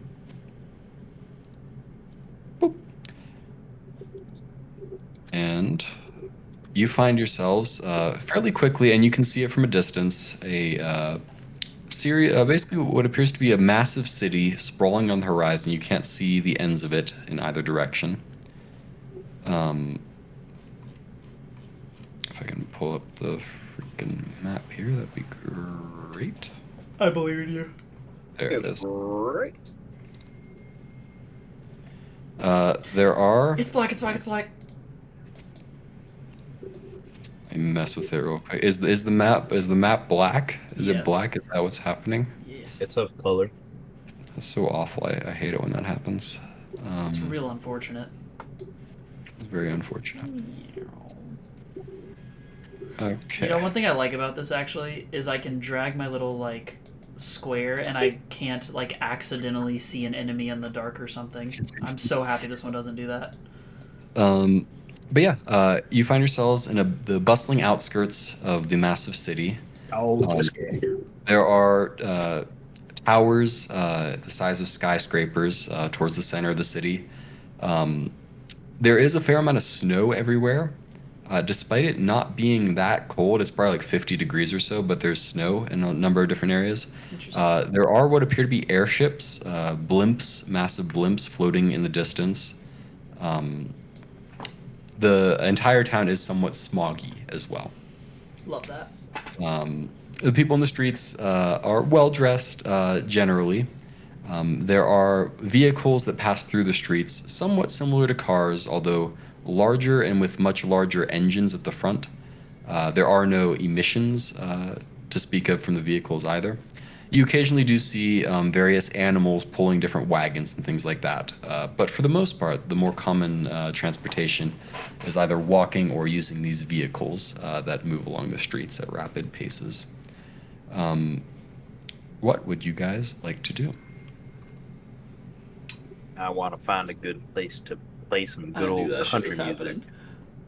And you find yourselves fairly quickly, and you can see it from a distance, a basically what appears to be a massive city sprawling on the horizon. You can't see the ends of it in either direction. If I can pull up the freaking map here, that'd be great. I believe in you. There it is. Great. There are. It's black. Let me mess with it real quick. Is the map black? Is it Yes. black? Is that what's happening? Yes. It's of color. That's so awful. I hate it when that happens. It's real unfortunate. It's very unfortunate. Okay. You know, one thing I like about this actually is I can drag my little square and I can't accidentally see an enemy in the dark or something. I'm so happy this one doesn't do that. But yeah, you find yourselves in the bustling outskirts of the massive city. Oh, There are towers the size of skyscrapers towards the center of the city. There is a fair amount of snow everywhere. Despite it not being that cold, it's probably 50 degrees or so, but there's snow in a number of different areas. Interesting. There are what appear to be airships, blimps, massive blimps floating in the distance. The entire town is somewhat smoggy as well. Love that. The people in the streets are well dressed generally. There are vehicles that pass through the streets, somewhat similar to cars, although larger and with much larger engines at the front. There are no emissions to speak of from the vehicles either. You occasionally do see various animals pulling different wagons and things like that. But for the most part, the more common transportation is either walking or using these vehicles that move along the streets at rapid paces. What would you guys like to do? I want to find a good place to play some I good knew old that shit country was music. happening.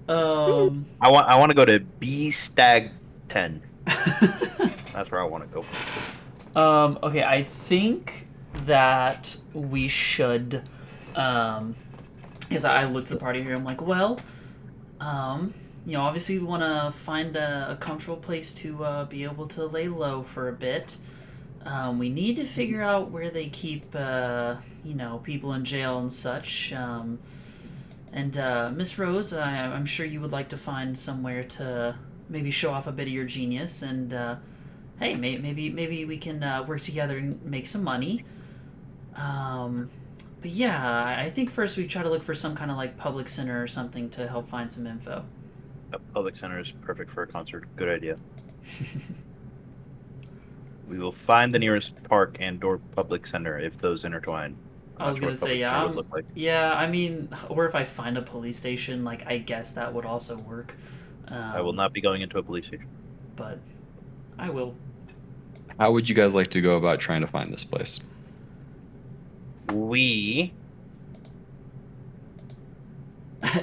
I want to go to B Stag 10. That's where I want to go. Okay, I think that we should, because I looked at the party here, I'm like, well, obviously we want to find a comfortable place to be able to lay low for a bit. We need to figure out where they keep, people in jail and such. And Miss Rose, I'm sure you would like to find somewhere to maybe show off a bit of your genius, and hey, maybe we can work together and make some money. But yeah, I think first we try to look for some kind of like public center or something to help find some info. A public center is perfect for a concert. Good idea. We will find the nearest park and/or public center if those intertwine. I was gonna say, yeah, Would look like. yeah. I mean, or if I find a police station, like I guess that would also work. I will not be going into a police station. But I will. How would you guys like to go about trying to find this place? We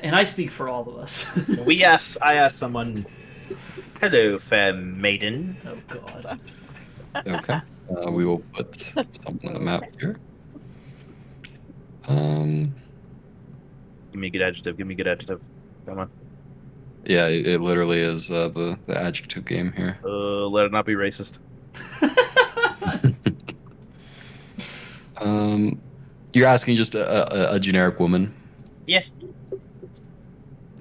And I speak for all of us. I asked someone. Hello, fair maiden. Oh God. Okay. We will put something on the map here. Um, Give me a good adjective. Give me a good adjective. Come on. yeah, it literally is the adjective game here. Let it not be racist. You're asking just a generic woman? Yeah.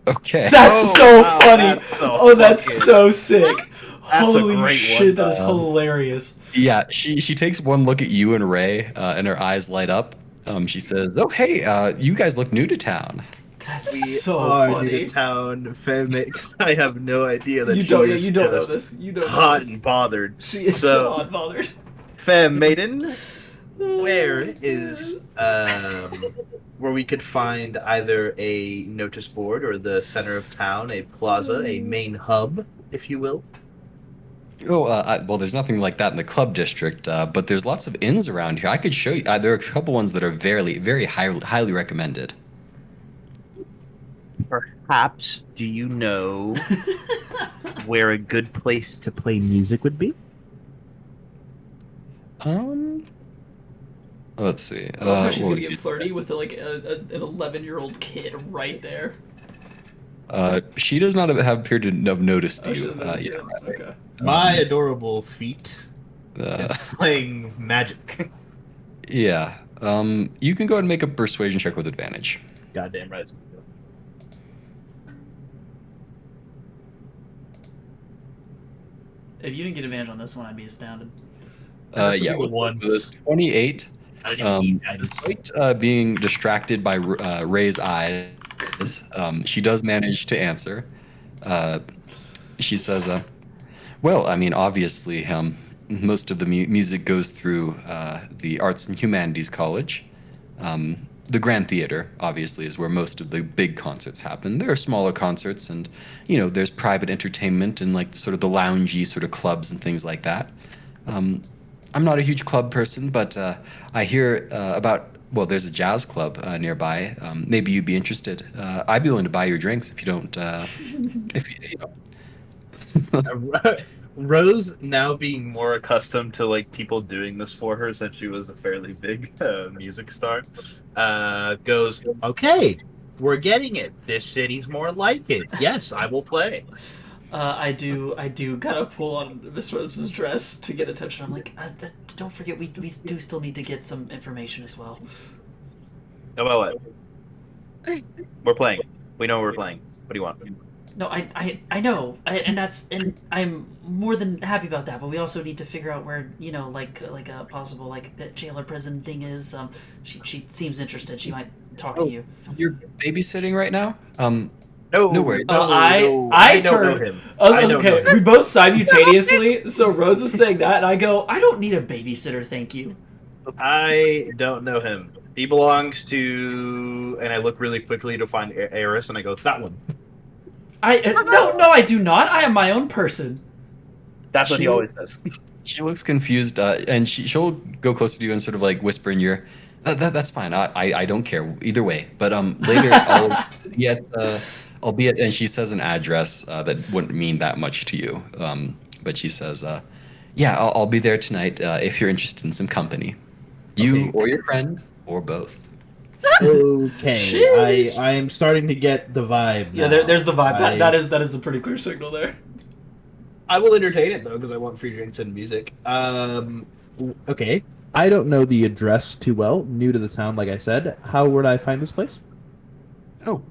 Okay. That's so wow, funny. that's so Oh, that's fucking- so sick. That's a Holy great shit, one. that is hilarious. Yeah, she takes one look at you and Ray, and her eyes light up. She says, "Oh, hey, you guys look new to town." That's We so are funny. new to town, femme, because I have no idea that You she don't. is You don't know just this. You don't know hot this. and bothered. She is So- so unbothered. Fair maiden, where is where we could find either a notice board or the center of town, a plaza, a main hub, if you will? Oh, well, there's nothing like that in the club district, but there's lots of inns around here. I could show you. There are a couple ones that are very highly recommended. Perhaps, do you know Where a good place to play music would be? Let's see. I love how she's what gonna would get you- flirty with like an 11-year-old kid right there. She does not appear to have noticed Oh, she you. doesn't notice Yeah. it. Okay. My adorable feet is Uh, playing magic. yeah. You can go ahead and make a persuasion check with advantage. Goddamn right. If you didn't get advantage on this one, I'd be astounded. This will Yeah. be the one. With 28. I didn't need guidance. Despite being distracted by Ray's eyes, she does manage to answer. She says, well, I mean, obviously, most of the music goes through the Arts and Humanities College. The Grand Theater, obviously, is where most of the big concerts happen. There are smaller concerts, and, there's private entertainment and, like, sort of the loungy sort of clubs and things like that. I'm not a huge club person, but I hear well, there's a jazz club nearby. Maybe you'd be interested. I'd be willing to buy your drinks if you don't. If you know. Rose, now being more accustomed to like people doing this for her since she was a fairly big music star, goes, "Okay, we're getting it. This city's more like it. Yes, I will play." I do gotta pull on Miss Rose's dress to get attention. I'm like, don't forget, we do still need to get some information as well. About what? We're playing. We know we're playing. What do you want? No, I know, and I'm more than happy about that. But we also need to figure out where like a possible that jail or prison thing is. She seems interested. She might talk to you. You're babysitting right now? No, No worries. I don't know turn. him. I was don't okay. know him. We both simultaneously. So Rose is saying that, and I go, I don't need a babysitter, thank you. I don't know him. He belongs to, and I look really quickly to find Eris, and I go, "That one." No, I do not. I am my own person. That's what he She- always says. She looks confused, and she'll go closer to you and sort of like whisper in your. That's fine. I don't care either way. But later I'll be at, and she says an address that wouldn't mean that much to you. But she says, yeah, I'll be there tonight if you're interested in some company. You Okay. or your friend or both. Okay, Sheesh. I am starting to get the vibe. Yeah, now. there's the vibe. I- That is a pretty clear signal there. I will entertain it though because I want free drinks and music. Okay. I don't know the address too well. New to the town, like I said. How would I find this place? Oh,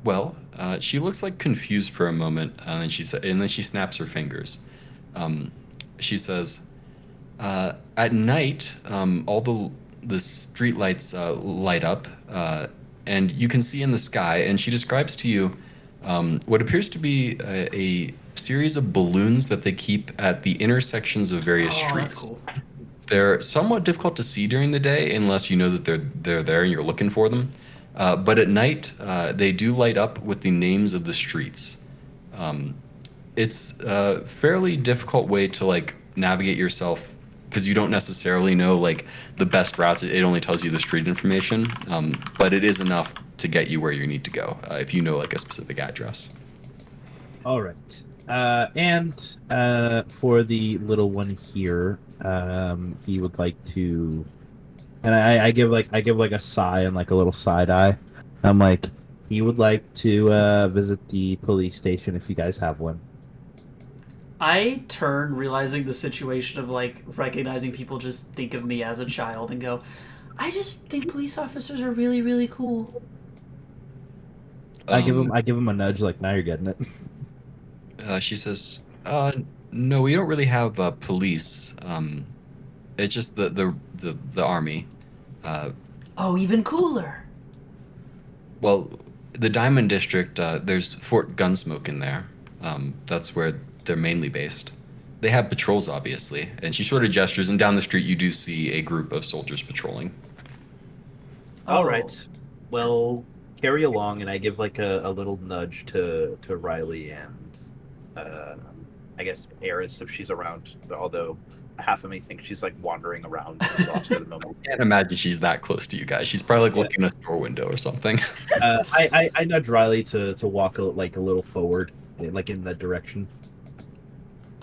well, she looks like confused for a moment, and then she snaps her fingers. She says, "At night, all the the street lights light up, and you can see in the sky. And she describes to you what appears to be a series of balloons that they keep at the intersections of various Oh, streets. that's cool. They're somewhat difficult to see during the day unless you know that they're there and you're looking for them. But at night, they do light up with the names of the streets. It's a fairly difficult way to like navigate yourself because you don't necessarily know like the best routes. It only tells you the street information, but it is enough to get you where you need to go if you know like a specific address. All right. And for the little one here, he would like to, and I give like a sigh and like a little side eye. I'm like, he would like to visit the police station if you guys have one. I turn, realizing the situation of like recognizing people just think of me as a child and go, I just think police officers are really, really cool. I give him a nudge, like now you're getting it. She says, "No, we don't really have police. It's just the army. Oh, even cooler. Well, the Diamond District. There's Fort Gunsmoke in there. That's where they're mainly based. They have patrols, obviously." And she sort of gestures, and down the street you do see a group of soldiers patrolling. All right. Well, carry along, and I give like a little nudge to Riley and I guess Eris if she's around. Although half of me thinks she's like wandering around lost for the moment. I can't imagine she's that close to you guys. She's probably like looking in a store window or something. I nudge Riley to walk a little forward, like in that direction.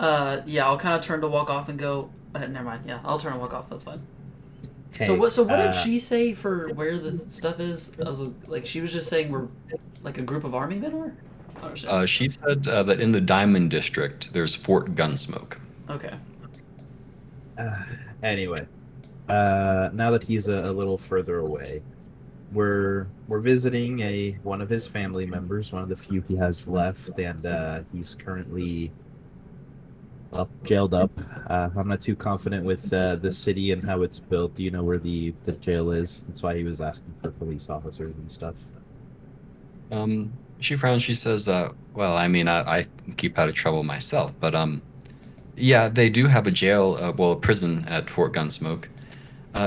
Yeah, I'll kind of turn to walk off and go. Never mind. Yeah, I'll turn and walk off. That's fine. Okay, So what did she say for where the stuff is? I was like, she was just saying we're like a group of army men, or? I don't understand. She said that in the Diamond District there's Fort Gunsmoke. Okay. Anyway, now that he's a little further away, we're visiting one of his family members, one of the few he has left, and he's currently jailed up. I'm not too confident with the city and how it's built. Do you know where the jail is? That's why he was asking for police officers and stuff. She frowns. She says, "Well, I mean, I keep out of trouble myself, but yeah, they do have a jail, a prison at Fort Gunsmoke.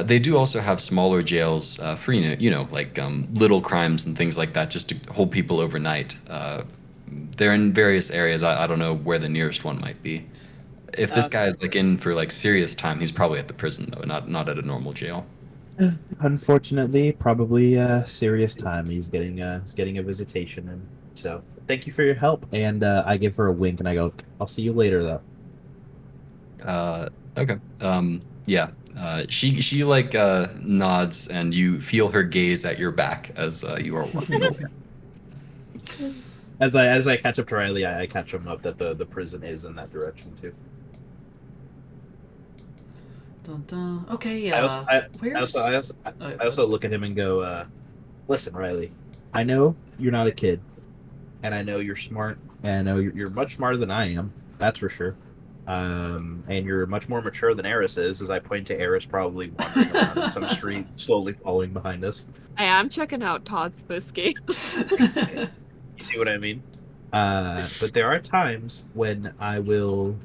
They do also have smaller jails for like little crimes and things like that, just to hold people overnight. They're in various areas. I don't know where the nearest one might be. If this guy is like in for like serious time, he's probably at the prison though, not at a normal jail." Unfortunately, probably serious time. He's getting a visitation, and so thank you for your help. And I give her a wink, and I go, "I'll see you later, though." Okay. Yeah. She like nods, and you feel her gaze at your back as you are walking away. As I catch up to Riley, I catch him up that the prison is in that direction too. Dun, dun. Okay. I where's? also look at him and go, "Listen, Riley, I know you're not a kid, and I know you're smart, and I know you're much smarter than I am. That's for sure. And you're much more mature than Eris is." As I point to Eris, probably wandering around in some street, slowly following behind us. I am checking out Todd's whiskey. You see what I mean? But there are times when I will,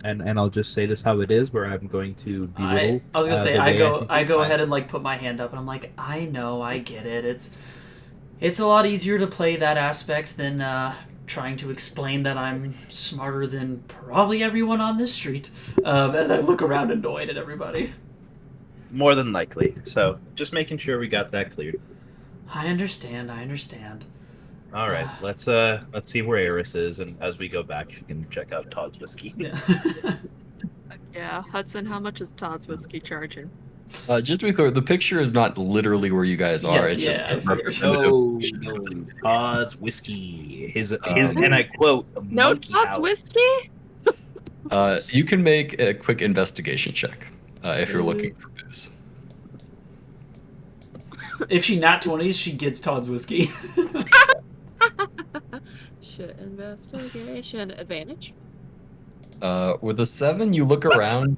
and I'll just say this how it is, where I'm going to belittle. I was gonna say the way I go I- ahead and like put my hand up, and I'm like, I know, I get it. It's a lot easier to play that aspect than trying to explain that I'm smarter than probably everyone on this street. As I look around annoyed at everybody. More than likely. So just making sure we got that cleared. I understand. All right, let's see where Eris is, and as we go back, she can check out Todd's whiskey. Yeah. Yeah, Hudson, how much is Todd's whiskey charging? Just to be clear, the picture is not literally where you guys are. Yes, It's yeah, just I a figured. representation. No, Todd's whiskey. His, and I quote, No monkey Todd's house. whiskey? You can make a quick investigation check if you're looking for booze. If she nat 20s, she gets Todd's whiskey. Shit, investigation. Advantage? With a 7, you look around.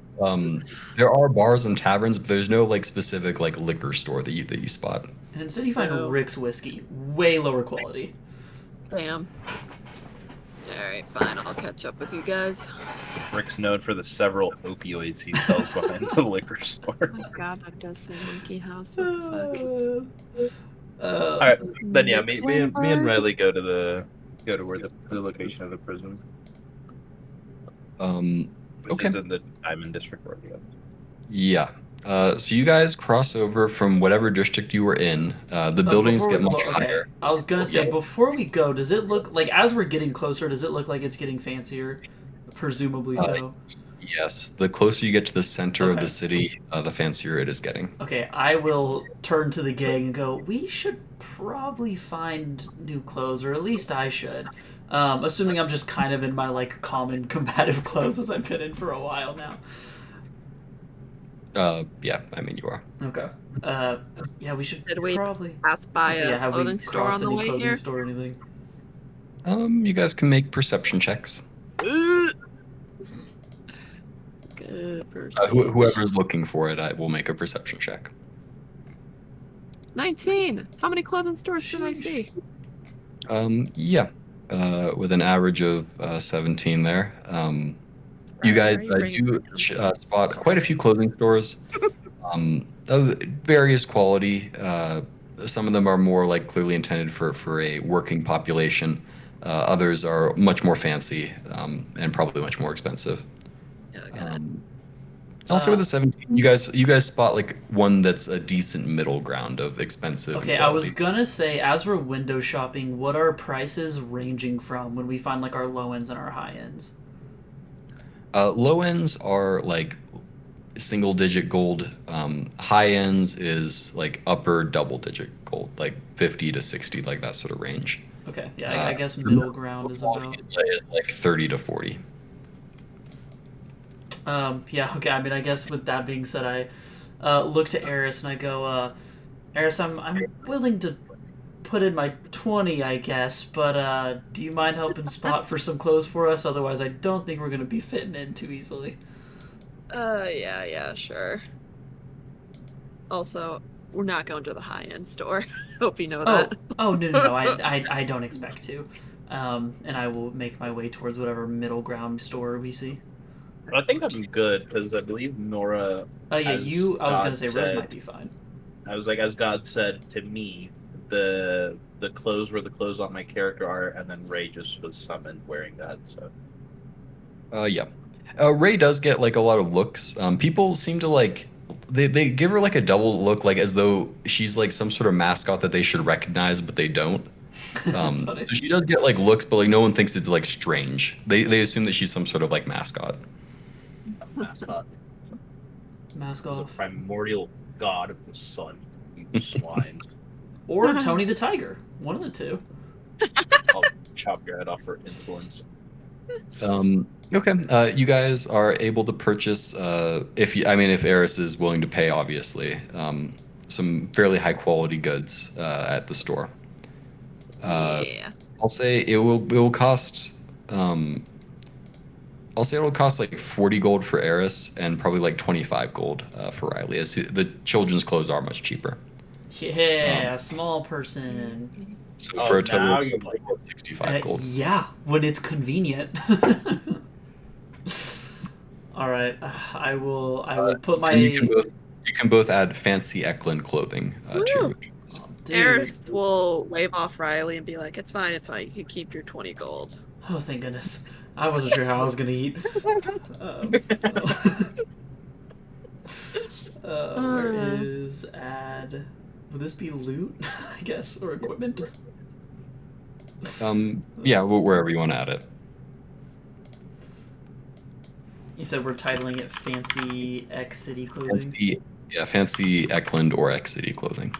There are bars and taverns, but there's no like specific like liquor store that you spot. And instead you find Oh. Rick's whiskey, way lower quality. Damn. Alright, fine. I'll catch up with you guys. Rick's known for the several opioids he sells behind the liquor store. Oh my god, that does say monkey house. What the fuck? All right, then yeah, me and Riley go to where the location of the prison. Which Okay. is in the Diamond District where we go. Yeah. So you guys cross over from whatever district you were in. The buildings Before get we- much okay. higher. I was gonna say, Yeah. before we go, does it look like, as we're getting closer, does it look like it's getting fancier? Presumably so. Yes. The closer you get to the center of Okay. the city, the fancier it is getting. Okay, I will turn to the gang and go, we should probably find new clothes, or at least I should. Assuming I'm just kind of in my, like, common combative clothes as I've been in for a while now. Yeah. I mean, you are. Okay. Yeah, we should Did we probably... pass by So, yeah, a have we clothing store crossed on the any way clothing here? store or anything? You guys can make perception checks. Good person. Whoever's looking for it, I will make a perception check. 19! How many clothing stores did I see? Yeah. With an average of 17 there. You guys do spot quite a few clothing stores of various quality. Some of them are more like clearly intended for a working population. Others are much more fancy and probably much more expensive. Oh, God. Also with the 17, you guys spot like one that's a decent middle ground of expensive. Okay, and I was quality. gonna say, as we're window shopping, what are prices ranging from when we find, like, our low ends and our high ends? Low ends are like single digit gold. High ends is like upper double digit gold, like 50 to 60, like that sort of range. Okay, yeah, I guess for middle ground is about... Is like 30 to 40. Yeah, okay, I mean, I guess with that being said, I look to Eris and I go, Eris, I'm willing to put in my 20, I guess, but do you mind helping spot for some clothes for us? Otherwise, I don't think we're going to be fitting in too easily. Yeah, sure. Also, we're not going to the high-end store. Hope you know that. No, I don't expect to. And I will make my way towards whatever middle ground store we see. I think I'm good because I believe Nora. Oh, yeah, as I was God going to say Rose said- might be fine. I was like, as God said to me, the clothes were the clothes on my character are, and then Ray just was summoned wearing that. So Yeah. Ray does get like a lot of looks. People seem to like they give her like a double look, like as though she's like some sort of mascot that they should recognize, but they don't. That's funny. So she does get like looks, but like no one thinks it's like strange. They assume that she's some sort of like mascot. mascot, Mask the off. primordial god of the sun, you swines. Or Tony the Tiger. One of the two. I'll chop your head off for insolence. Okay. You guys are able to purchase if Eris is willing to pay, obviously, some fairly high quality goods at the store. Yeah. I'll say it will cost. I'll say it'll cost like 40 gold for Eris and probably like 25 gold for Riley. As the children's clothes are much cheaper. Yeah, small person. So Oh, for a total now of you like 65 gold. Yeah, when it's convenient. All right, I will put my. And you can both add fancy Eklund clothing to your. Dude. Eris will wave off Riley and be like, it's fine, you can keep your 20 gold. Oh, thank goodness. I wasn't sure how I was gonna eat. Where is add? Would this be loot? I guess, or equipment? Yeah, wherever you want to add it. You said we're titling it Fancy X City Clothing. Fancy Eklund or X City clothing.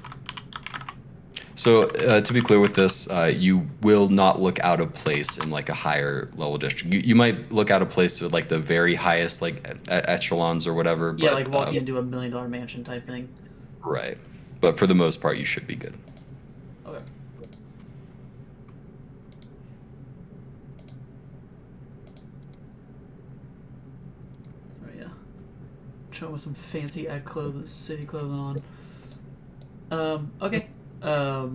So to be clear with this, you will not look out of place in like a higher level district. You might look out of place with like the very highest like echelons or whatever. Yeah, but, like walking into a $1 million mansion type thing. Right, but for the most part, you should be good. Okay. Show him with some fancy egg clothes, city clothing on. Okay. I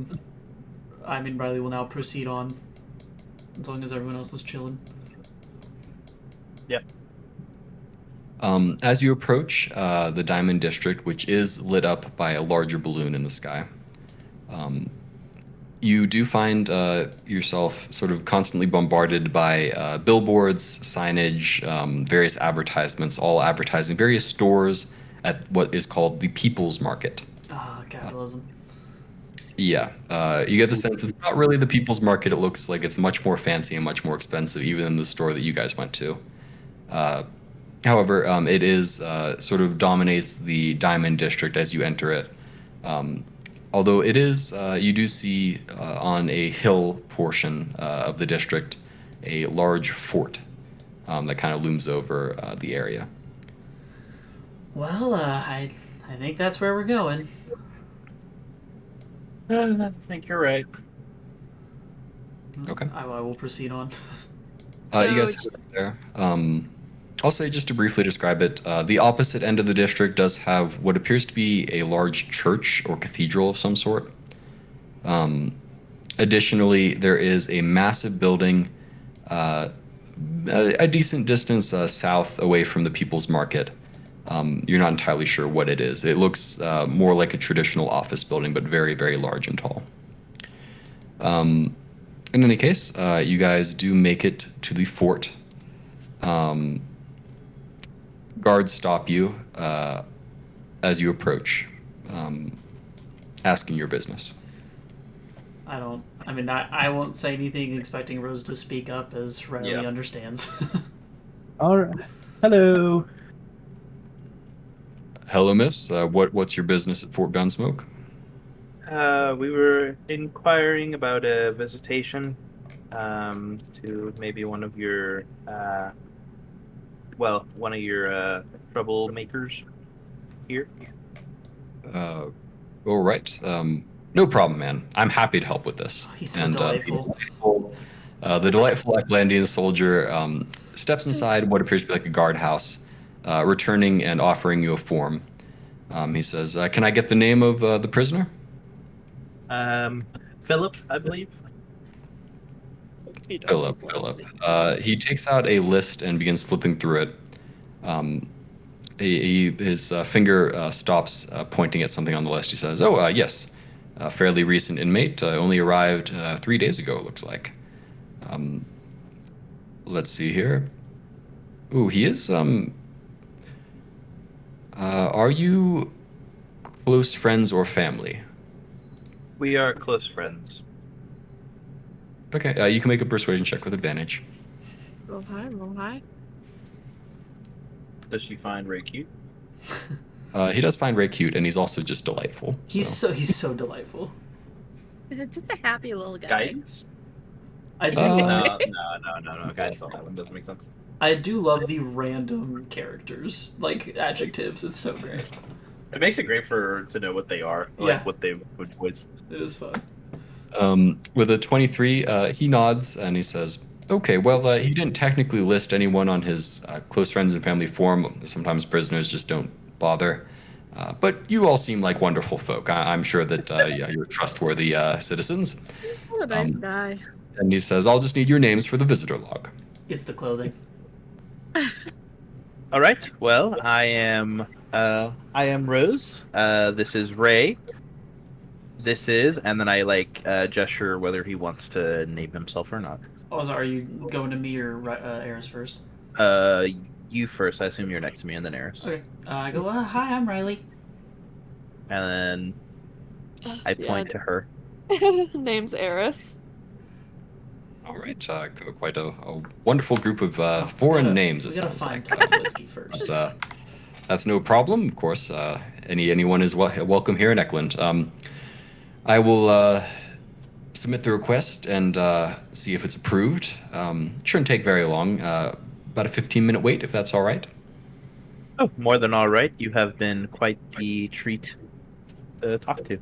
mean, Riley will now proceed on, as long as everyone else is chilling. Yep. As you approach the Diamond District, which is lit up by a larger balloon in the sky, you do find yourself sort of constantly bombarded by billboards, signage, various advertisements, all advertising various stores at what is called the People's Market. Ah, capitalism. Yeah, you get the sense it's not really the People's Market. It looks like it's much more fancy and much more expensive, even in the store that you guys went to. However, it is sort of dominates the Diamond District as you enter it. Although it is, you do see on a hill portion of the district a large fort that kind of looms over the area. Well, I think that's where we're going. I think you're right. Okay. I will proceed on. You guys head up there. I'll say, just to briefly describe it, the opposite end of the district does have what appears to be a large church or cathedral of some sort. Additionally, there is a massive building a decent distance south away from the People's Market. You're not entirely sure what it is. It looks more like a traditional office building, but very, very large and tall. In any case, you guys do make it to the fort. Guards stop you as you approach, asking your business. I won't say anything expecting Rose to speak up, as Riley Yeah. understands. All right. Hello. Hello, miss. What's your business at Fort Gunsmoke? We were inquiring about a visitation to maybe one of your troublemakers here. All right. No problem, man. I'm happy to help with this. He's so delightful. The delightful Icelandian soldier steps inside what appears to be like a guardhouse, returning and offering you a form. He says, "Can I get the name of the prisoner?" Philip, I believe. Philip. He takes out a list and begins flipping through it. His finger stops pointing at something on the list. He says, "Oh, yes, a fairly recent inmate. Only arrived 3 days ago, it looks like. Let's see here. Ooh, he is. Are you close friends or family?" We are close friends. Okay, you can make a persuasion check with advantage. Roll high, roll high. Does she find Ray cute? He does find Ray cute, and he's also just delightful. He's so delightful. Just a happy little guy. Guidance? I do. No. Guidance on that one doesn't make sense. I do love the random characters, like adjectives. It's so great. It makes it great to know what they are, like Yeah. what they would voice. It is fun. With a 23, he nods and he says, "Okay, well, he didn't technically list anyone on his close friends and family form. Sometimes prisoners just don't bother. But you all seem like wonderful folk. I'm sure that you're trustworthy citizens." What a nice guy. And he says, "I'll just need your names for the visitor log." It's the clothing. All right. Well, I am Rose. This is Ray. This is, and then I gesture whether he wants to name himself or not. Oh, so are you going to me or Eris first? You first. I assume you're next to me, and then Eris. Okay. I go, "Hi, I'm Riley." And then I point to her. Name's Eris. All right, quite a wonderful group of foreign names, it We gotta sounds find like. Todd's whiskey first. But that's no problem, of course. Anyone is welcome here in Eklund. I will submit the request and see if it's approved. Shouldn't take very long. About a 15-minute wait, if that's all right. Oh, more than all right. You have been quite the treat to talk to.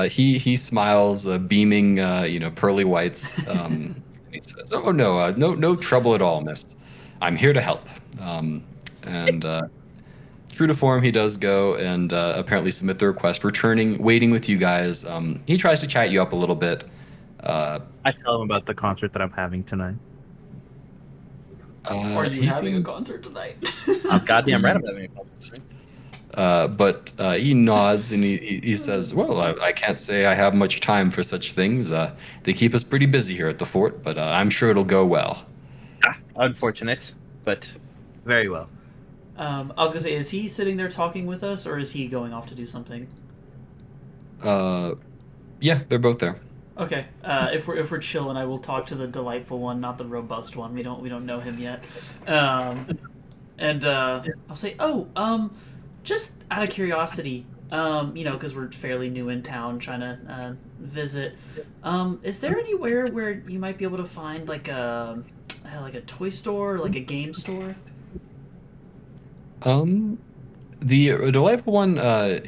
He smiles, beaming, pearly whites. He says, "Oh no, no trouble at all, miss. I'm here to help." And true to form, he does go and apparently submit the request, returning, waiting with you guys. He tries to chat you up a little bit. I tell him about the concert that I'm having tonight. Are you he having a seems- concert tonight? I'm goddamn right I'm having a concert tonight. but he nods and he says, "Well, I can't say I have much time for such things. They keep us pretty busy here at the fort, but I'm sure it'll go well." Unfortunate, but very well. I was gonna say, is he sitting there talking with us, or is he going off to do something? Yeah, they're both there. Okay. If we're chilling, I will talk to the delightful one, not the robust one. We don't know him yet. I'll say, just out of curiosity, because we're fairly new in town, trying to visit. Is there anywhere where you might be able to find like a toy store, or like a game store? The delightful one, I'm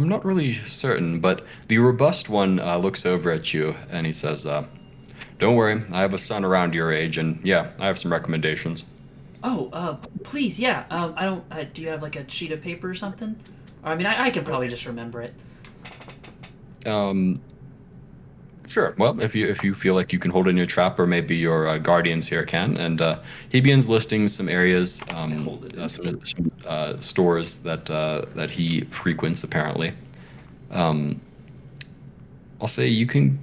not really certain, but the robust one looks over at you and he says, "Don't worry, I have a son around your age, and yeah, I have some recommendations." Oh, please, yeah. I don't. Do you have like a sheet of paper or something? Or, I mean, I can probably just remember it. Sure. Well, if you feel like you can hold it in your trap, or maybe your guardians here can, and he begins listing some areas, some stores that he frequents apparently. I'll say you can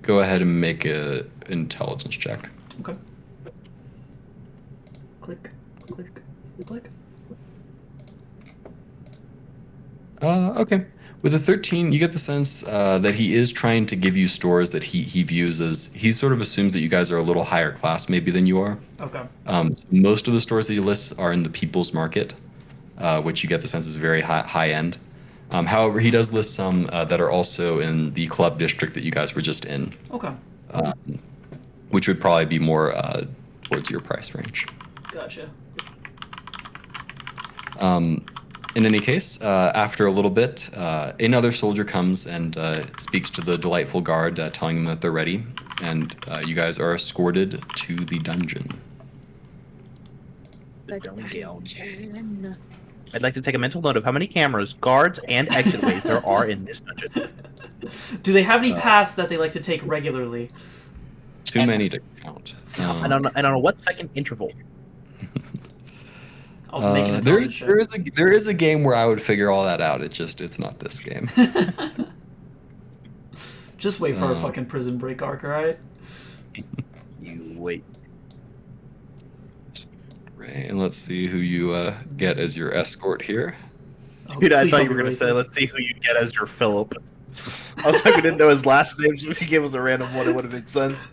go ahead and make a intelligence check. Okay. Click, click, click. Okay. With a 13, you get the sense that he is trying to give you stores that he views as, he sort of assumes that you guys are a little higher class maybe than you are. Okay. Most of the stores that he lists are in the People's Market, which you get the sense is very high end. However, he does list some that are also in the club district that you guys were just in. Okay. Which would probably be more towards your price range. Gotcha. In any case, after a little bit, another soldier comes and speaks to the delightful guard, telling them that they're ready, and you guys are escorted to the dungeon. I'd like to take a mental note of how many cameras, guards, and exit ways there are in this dungeon. Do they have any paths that they like to take regularly? Too many to count. I don't know what second interval. I'll make an intelligence check. There is a game where I would figure all that out. It's not this game. Just wait for a fucking prison break arc, alright? You wait. Right, and let's see who you get as your escort here. Oh, Dude, I please thought don't you were be going to say, racist. let's see who you get as your Philip. I was like, we didn't know his last name, so if you gave us a random one, it would have made sense.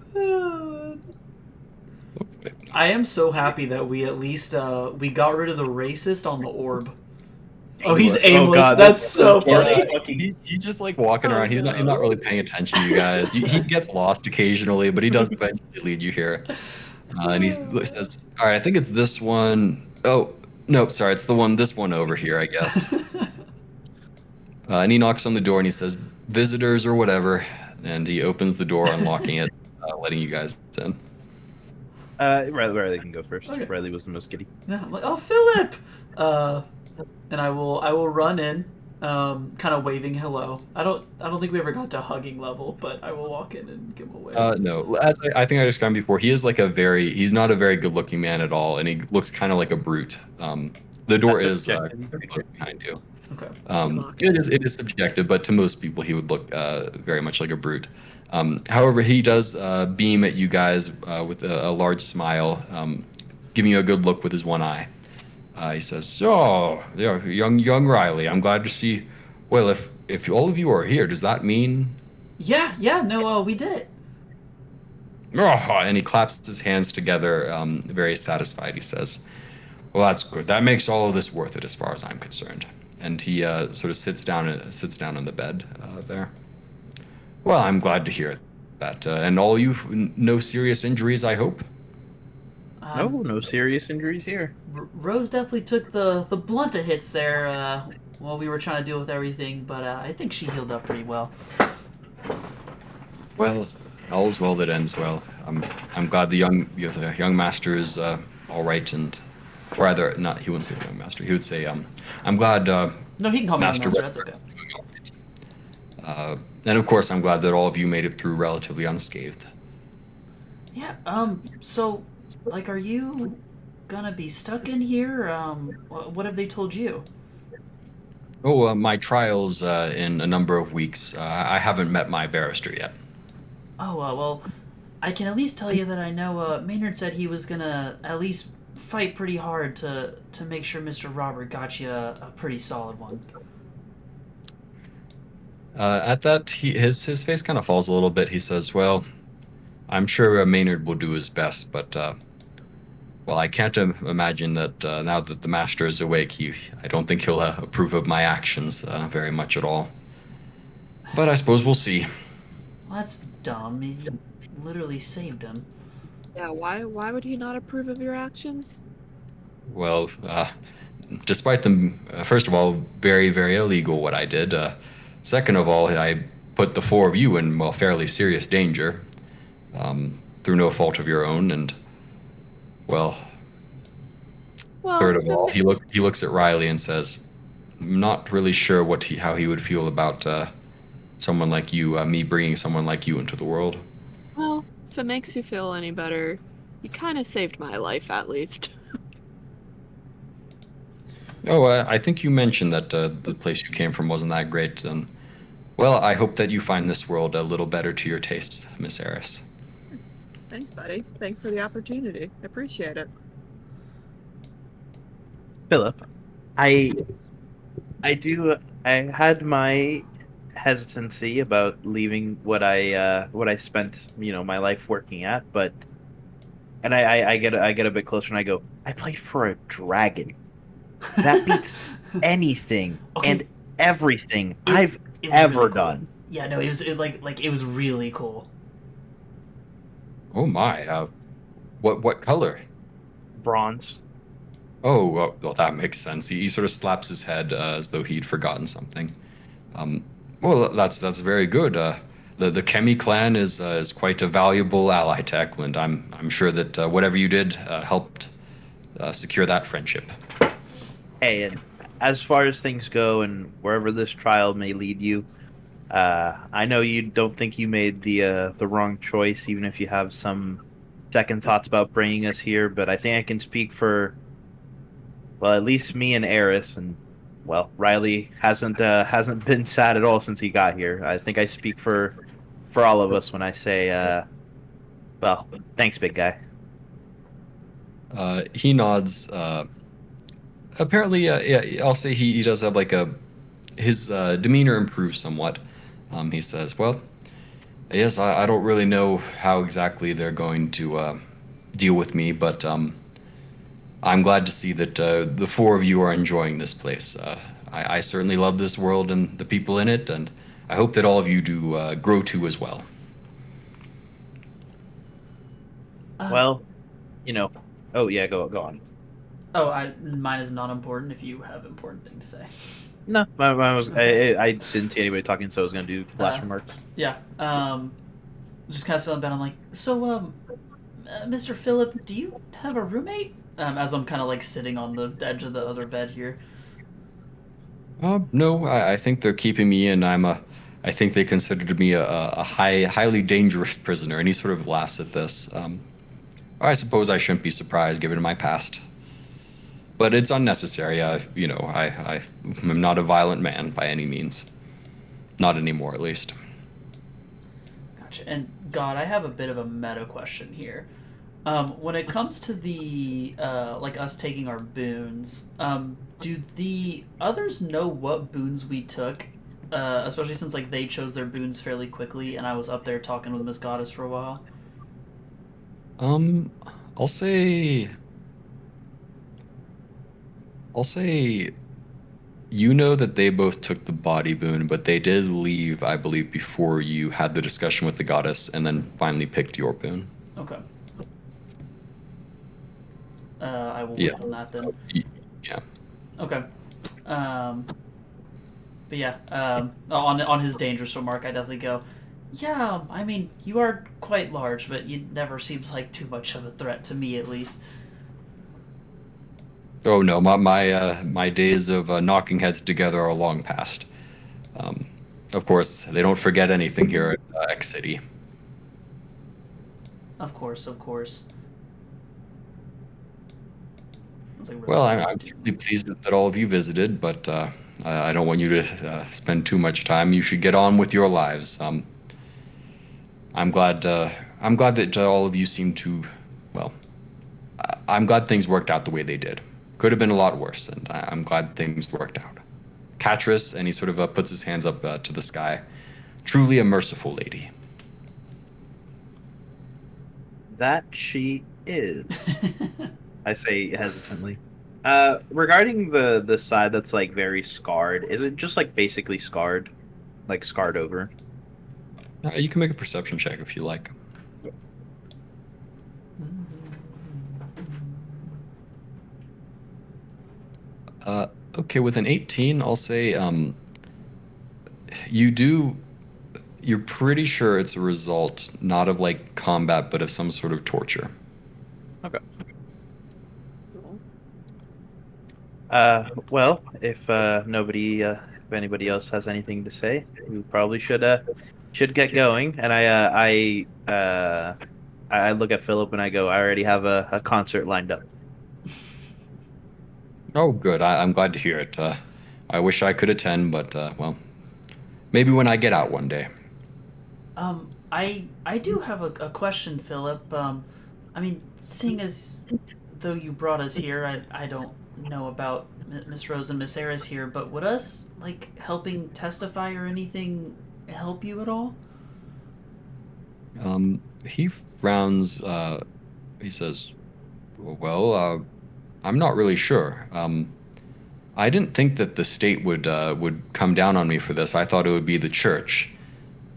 I am so happy that we at least we got rid of the racist on the orb. Oh, he's Aimless. aimless. Oh, God, that's so yeah. funny. He's just like walking around. He's not really paying attention to you guys. He gets lost occasionally, but he does eventually lead you here. And he says, "All right, I think it's this one. Oh, no, sorry, it's this one over here, I guess." And he knocks on the door and he says, "Visitors or whatever," and he opens the door, unlocking it, letting you guys in. Riley can go first. Okay. Riley was the most giddy. Yeah, I'm like, oh, Philip! And I will run in, kind of waving hello. I don't think we ever got to hugging level, but I will walk in and give him a wave. No, as I think I described before, he's not a very good looking man at all, and he looks kind of like a brute. The door is behind you. Okay. It is subjective, but to most people he would look very much like a brute. However, he does beam at you guys with a large smile, giving you a good look with his one eye. He says, "So, yeah, young Riley, I'm glad to see. Well, if all of you are here, does that mean?" Yeah, no, we did it. Oh, and he claps his hands together, very satisfied. He says, "Well, that's good. That makes all of this worth it, as far as I'm concerned." And he sort of sits down on the bed there. "Well, I'm glad to hear that. And all you, no serious injuries, I hope?" No serious injuries here. Rose definitely took the blunt of hits there while we were trying to deal with everything, but I think she healed up pretty well. Well, all's well that ends well. I'm glad the young master is all right, and or rather, not he wouldn't say young master. He would say, I'm glad No, he can call me Master Master. That's okay. and of course, I'm glad that all of you made it through relatively unscathed. Yeah. So, like, are you gonna be stuck in here? What have they told you? Oh, my trial's in a number of weeks. I haven't met my barrister yet. Oh, well, I can at least tell you that I know Maynard said he was gonna at least fight pretty hard to make sure Mr. Robert got you a pretty solid one. At that, his face kind of falls a little bit. He says, "Well, I'm sure Maynard will do his best, but well, I can't imagine that now that the master is awake, I don't think he'll approve of my actions very much at all. But I suppose we'll see." Well, that's dumb. You literally saved him. Yeah, why would he not approve of your actions? Well, despite them, first of all, very, very illegal what I did. Second of all, I put the four of you in, well, fairly serious danger through no fault of your own. And, well, Well, third of all, he looks at Riley and says, "I'm not really sure how he would feel about someone like you, me bringing someone like you into the world." well, if it makes you feel any better, you kind of saved my life at least. Oh, I think you mentioned that the place you came from wasn't that great. And, well, I hope that you find this world a little better to your taste, Miss Eris. Thanks, buddy. Thanks for the opportunity. I appreciate it. Philip, I had my hesitancy about leaving what I spent my life working at, but I get a bit closer and I go, I played for a dragon. That beats anything Okay. and everything It- I've it was ever really cool. done. Yeah, no, it was really cool. Oh my, what color? Bronze. Oh, well, that makes sense. He sort of slaps his head as though he'd forgotten something. Well, that's very good. The Kemi clan is quite a valuable ally to Eklund. I'm sure that whatever you did helped secure that friendship. Hey, and as far as things go, and wherever this trial may lead you, I know you don't think you made the wrong choice, even if you have some second thoughts about bringing us here. But I think I can speak for, well, at least me and Eris, and well, Riley hasn't been sad at all since he got here. I think I speak for all of us when I say, well, thanks, big guy. He nods. Apparently, yeah, I'll say he does have like his demeanor improves somewhat. He says, "Well, yes, I don't really know how exactly they're going to deal with me, but I'm glad to see that the four of you are enjoying this place. I certainly love this world and the people in it, and I hope that all of you do grow too as well." Well, oh yeah, go on. Mine is not important if you have important thing to say. No, I didn't see anybody talking, so I was gonna do last remarks. Yeah. Just kind of settling down. I'm like, so, Mr. Phillip, do you have a roommate? As I'm kind of like sitting on the edge of the other bed here. No, I think they're keeping me in. I think they considered me a highly dangerous prisoner, and he sort of laughs at this. I suppose I shouldn't be surprised given my past. But it's unnecessary. I'm not a violent man by any means. Not anymore, at least. Gotcha. And God, I have a bit of a meta question here. When it comes to the like us taking our boons, do the others know what boons we took? Especially since like they chose their boons fairly quickly, and I was up there talking with Miss Goddess for a while. I'll say you know that they both took the body boon, but they did leave, I believe, before you had the discussion with the goddess and then finally picked your boon. Okay. I will Yeah. wait on that then. Yeah. Okay. But yeah, on his dangerous remark, I definitely go, yeah, I mean, you are quite large, but you never seems like too much of a threat to me, at least. Oh no, my days of knocking heads together are long past. Um, of course, they don't forget anything here at X City. Of course, of course. It's like Well, Rose. I'm certainly pleased that all of you visited, but I don't want you to spend too much time. You should get on with your lives. I'm glad. I'm glad that all of you seem to. Well, I'm glad things worked out the way they did. Could have been a lot worse, and I'm glad things worked out. Catress, and he sort of puts his hands up to the sky. Truly a merciful lady. That she is. I say hesitantly. Regarding the side that's like very scarred, is it just like basically scarred, like scarred over? You can make a perception check if you like. Okay, with an 18, I'll say you're pretty sure it's a result not of like combat, but of some sort of torture. Okay. Well, if if anybody else has anything to say, we probably should get going. And I look at Philip and I go, I already have a concert lined up. Oh, good. I'm glad to hear it. I wish I could attend, but well, maybe when I get out one day. I do have a question, Philip. I mean, seeing as though you brought us here, I don't know about Miss Rose and Miss Eris here, but would us like helping testify or anything help you at all? He frowns. He says, "Well, I'm not really sure. I didn't think that the state would come down on me for this. I thought it would be the church,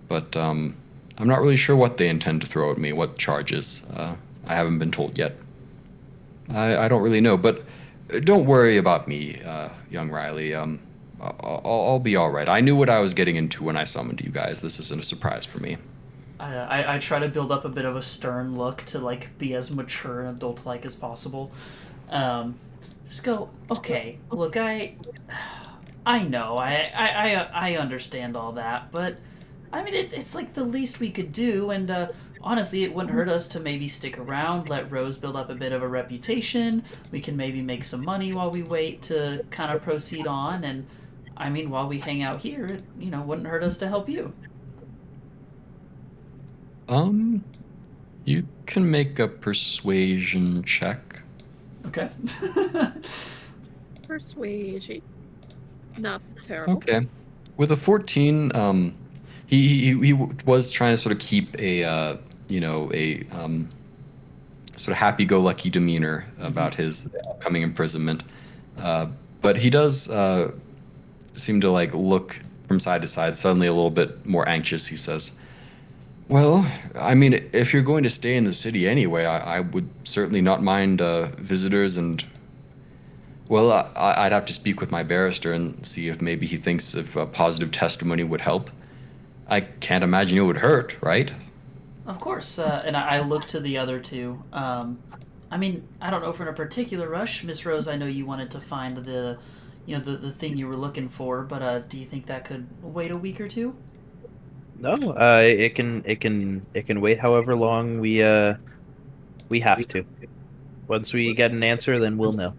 but I'm not really sure what they intend to throw at me. What charges? I haven't been told yet. I don't really know. But don't worry about me, young Riley. I'll be all right. I knew what I was getting into when I summoned you guys. This isn't a surprise for me." I try to build up a bit of a stern look to like be as mature and adult-like as possible. Just go, okay, look, I know, I understand all that, but I mean, it's like the least we could do, and honestly, it wouldn't hurt us to maybe stick around, let Rose build up a bit of a reputation. We can maybe make some money while we wait to kind of proceed on, and I mean, while we hang out here, it, wouldn't hurt us to help you. You can make a persuasion check. Okay. Persuasion. Not terrible. Okay. With a 14, he was trying to sort of keep a sort of happy-go-lucky demeanor about his upcoming imprisonment, but he does seem to like look from side to side, suddenly a little bit more anxious. He says, "Well, I mean, if you're going to stay in the city anyway, I would certainly not mind visitors and, well, I'd have to speak with my barrister and see if maybe he thinks if a positive testimony would help. I can't imagine it would hurt, right?" Of course, and I look to the other two. I mean, I don't know if we're in a particular rush. Miss Rose, I know you wanted to find the thing you were looking for, but do you think that could wait a week or two? No, it can wait however long we have to. Once we get an answer, then we'll know.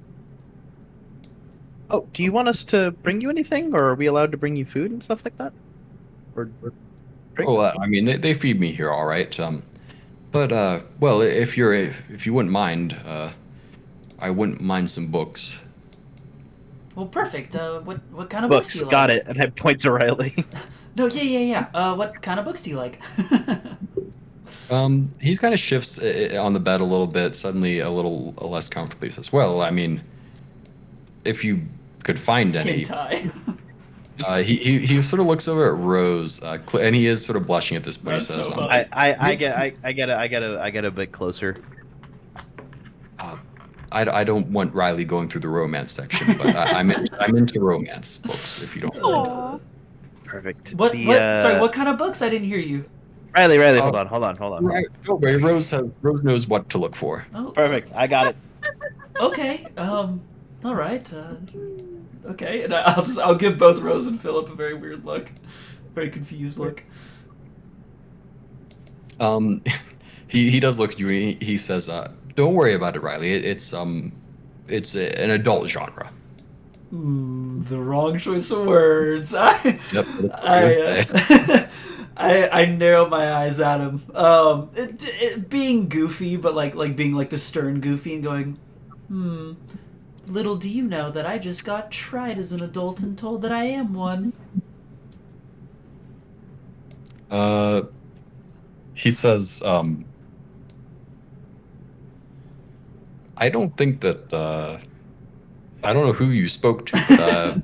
Oh, do you want us to bring you anything, or are we allowed to bring you food and stuff like that? Or drink? Oh, I mean, they feed me here, all right. But well, if you wouldn't mind, I wouldn't mind some books. Well, perfect. What kind of books Books, do you like? got it. And I point to Riley. No, yeah. What kind of books do you like? He's kind of shifts on the bed a little bit, suddenly a little less comfortably. He says, "Well, I mean, if you could find any." Hentai. He sort of looks over at Rose, and he is sort of blushing at this point. That's He says, so funny. I get a bit closer. I don't want Riley going through the romance section, but I'm into romance books, if you don't mind. Perfect. What? Sorry, what kind of books? I didn't hear you. Riley, hold on. Right, don't worry, Rose knows what to look for. Oh, Perfect. I got it. okay. All right. Okay, and I'll give both Rose and Philip a very weird look, very confused look. He does look at you. He says, "Don't worry about it, Riley. It's an adult genre." The wrong choice of words. Yep. That's what I say. I narrow my eyes at him. Being goofy, but like being like the stern goofy and going, little do you know that I just got tried as an adult and told that I am one. He says, I don't think that, I don't know who you spoke to,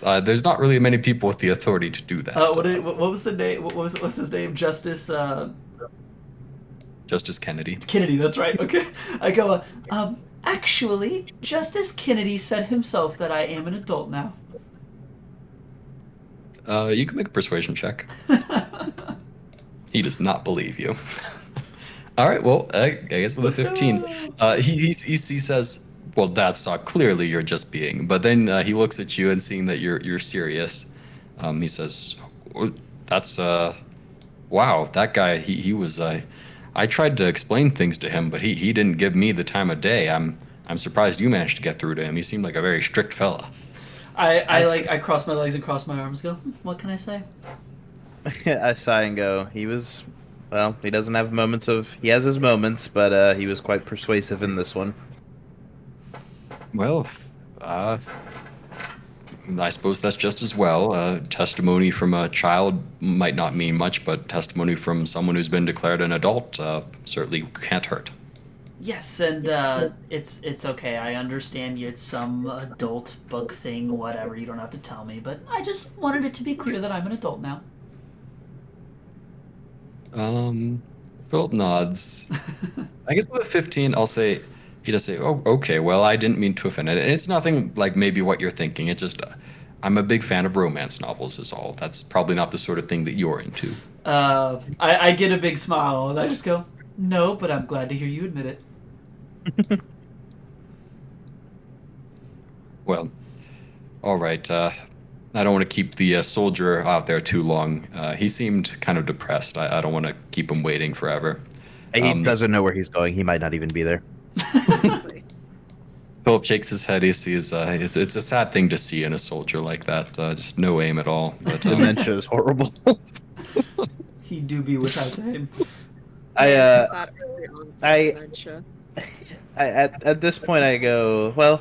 but there's not really many people with the authority to do that. What was the name? What's his name? Justice Kennedy. Kennedy, that's right. Okay. I go, actually, Justice Kennedy said himself that I am an adult now. You can make a persuasion check. He does not believe you. All right, well, I guess with a 15, he says, well, that's clearly you're just being. But then he looks at you and seeing that you're serious, he says, that's, wow, that guy, he was, I tried to explain things to him, but he didn't give me the time of day. I'm surprised you managed to get through to him. He seemed like a very strict fella. I cross my legs and cross my arms and go, what can I say? I sigh and go, he doesn't have moments he has his moments, but he was quite persuasive in this one. Well, I suppose that's just as well. Testimony from a child might not mean much, but testimony from someone who's been declared an adult certainly can't hurt. Yes, and it's okay. I understand it's some adult book thing, whatever. You don't have to tell me, but I just wanted it to be clear that I'm an adult now. Philip nods. I guess with a 15, I'll say, he does say, oh, okay, well, I didn't mean to offend it. And it's nothing like maybe what you're thinking. It's just, I'm a big fan of romance novels is all. That's probably not the sort of thing that you're into. I get a big smile, and I just go, no, but I'm glad to hear you admit it. Well, all right. I don't want to keep the soldier out there too long. He seemed kind of depressed. I don't want to keep him waiting forever. He doesn't know where he's going. He might not even be there. Philip shakes his head. He sees it's a sad thing to see in a soldier like that. Just no aim at all. But, dementia is horrible. He do be without aim. At this point I go, well,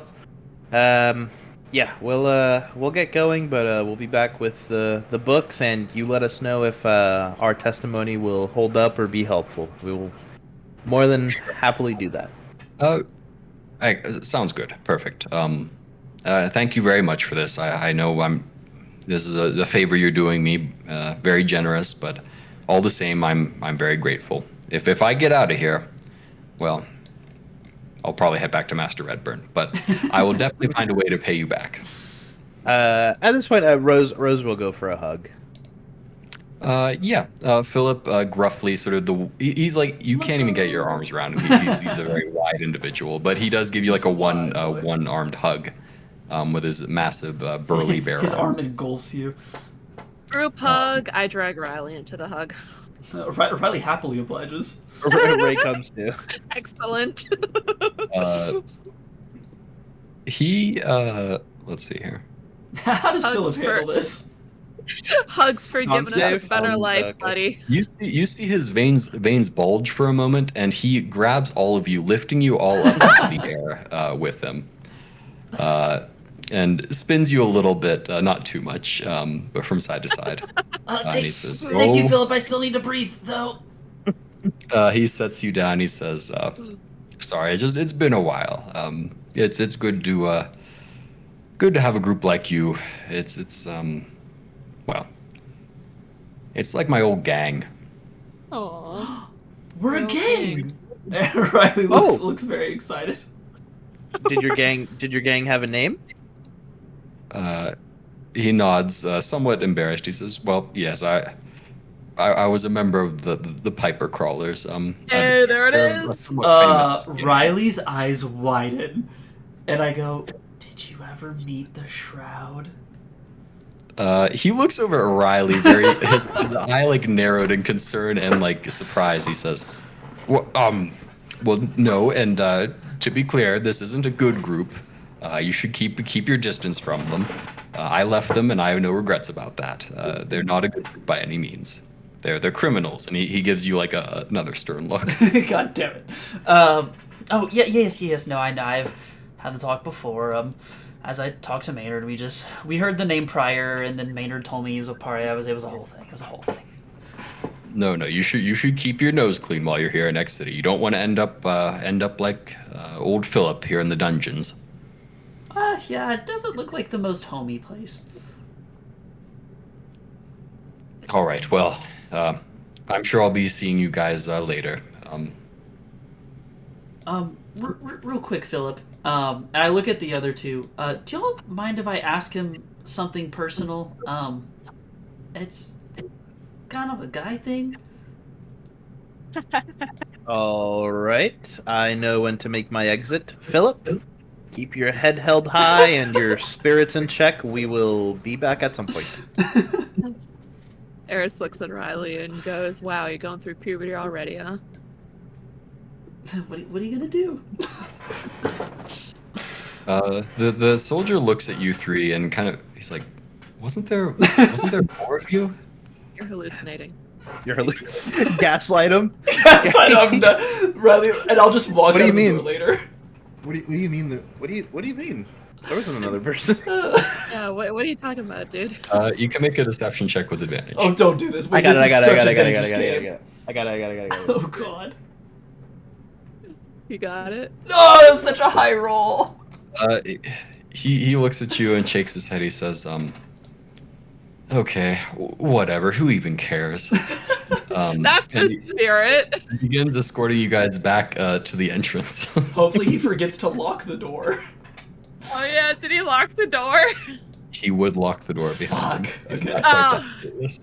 yeah, we'll get going, but we'll be back with the books, and you let us know if our testimony will hold up or be helpful. We will more than happily do that. Sounds good. Perfect. Thank you very much for this. I know this is a favor you're doing me. Very generous, but all the same, I'm very grateful. If I get out of here, well, I'll probably head back to Master Redburn, but I will definitely find a way to pay you back. At this point, Rose will go for a hug. Yeah. Philip, gruffly, sort of he's like, you can't even get your arms around him. He's a very wide individual, but he does give you like a one-armed hug, with his massive burly barrel. His arm engulfs you. Group hug. I drag Riley into the hug. Riley happily obliges. Ray comes too. Excellent. Let's see here. How does Hugs Philip handle this? Hugs for giving us a better life, buddy. You see his veins bulge for a moment, and he grabs all of you, lifting you all up into the air with him, and spins you a little bit, not too much, but from side to side. And he says, Thank you, Philip. I still need to breathe, though. He sets you down. He says, "Sorry, it's been a while. It's good to have a group like you. It's well, it's like my old gang." Aww. We're a gang. And Riley looks very excited. Did your gang have a name? He nods, somewhat embarrassed. He says, "Well, yes, I was a member of the Piper Crawlers. Hey, there it is. Somewhat famous, Riley's eyes widen. And I go, did you ever meet the Shroud? He looks over at Riley, very his eye like narrowed in concern and like surprise. He says, well, no. And to be clear, this isn't a good group. You should keep your distance from them. I left them, and I have no regrets about that. They're not a good group by any means. They're criminals." And he gives you like another stern look. God damn it. Oh yeah, yes. No, I know. I've had the talk before. As I talked to Maynard, we heard the name prior, and then Maynard told me he was a part. It was a whole thing. It was a whole thing. No, you should keep your nose clean while you're here in X City. You don't want to end up like old Philip here in the dungeons. Yeah, it doesn't look like the most homey place. All right, well, I'm sure I'll be seeing you guys later. Real quick, Philip. And I look at the other two. Do y'all mind if I ask him something personal? It's kind of a guy thing. All right. I know when to make my exit. Philip, keep your head held high and your spirits in check. We will be back at some point. Eris looks at Riley and goes, "Wow, you're going through puberty already, huh?" What are you gonna do? The soldier looks at you three and he's like, wasn't there more of you? You're hallucinating. You're gaslight him. Gaslight him, Riley, and I'll just walk What do out you the door mean? later. What do you mean? What do you mean? There wasn't another person. Yeah, what are you talking about, dude? You can make a deception check with advantage. Oh, don't do this. Wait, I got it. this is such a dangerous I game. got it. Oh god. You got it? Oh, it was such a high roll. He looks at you and shakes his head. He says, okay, whatever. Who even cares? That's the spirit. He begins escorting you guys back to the entrance. Hopefully he forgets to lock the door. Oh yeah, did he lock the door? He would lock the door behind him. Fuck, He's okay. not quite that fearless.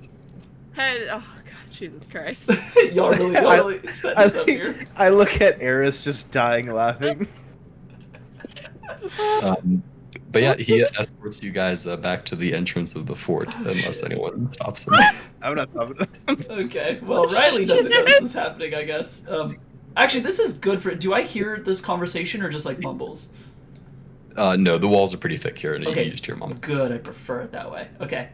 Hey, oh god, Jesus Christ. y'all really set this up here. I look at Eris just dying laughing. But yeah, he escorts you guys back to the entrance of the fort, unless anyone stops him. I'm not stopping. Okay, well, Riley doesn't know this is happening, I guess. Actually, this is good for... Do I hear this conversation or just, like, mumbles? No, the walls are pretty thick here, and Okay. you just hear mum. Good, I prefer it that way. Okay,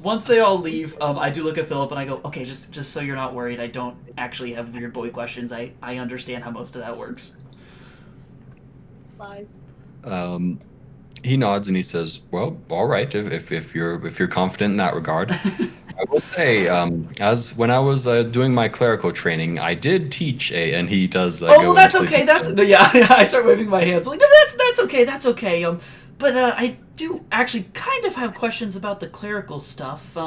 once they all leave, I do look at Philip and I go, okay, just so you're not worried, I don't actually have weird boy questions. I understand how most of that works. Lies. He nods and he says, "Well, all right. If you're confident in that regard, I will say, as when I was doing my clerical training, I did teach and he does. Oh, well, that's okay. I start waving my hands like, no, that's okay. That's okay. But I do actually kind of have questions about the clerical stuff.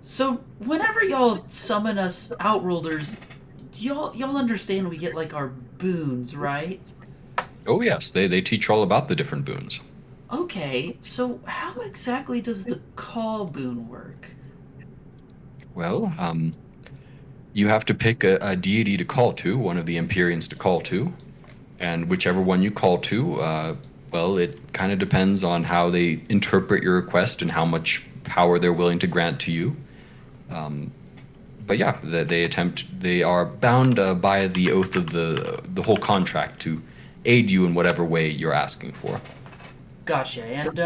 So whenever y'all summon us Outrulers, do y'all understand we get like our boons, right? Oh yes, they teach all about the different boons. Okay, so how exactly does the call boon work? Well, you have to pick a deity to call to, one of the Empyreans to call to, and whichever one you call to, well, it kind of depends on how they interpret your request and how much power they're willing to grant to you. But yeah, they are bound by the oath of the whole contract to aid you in whatever way you're asking for. Gotcha. And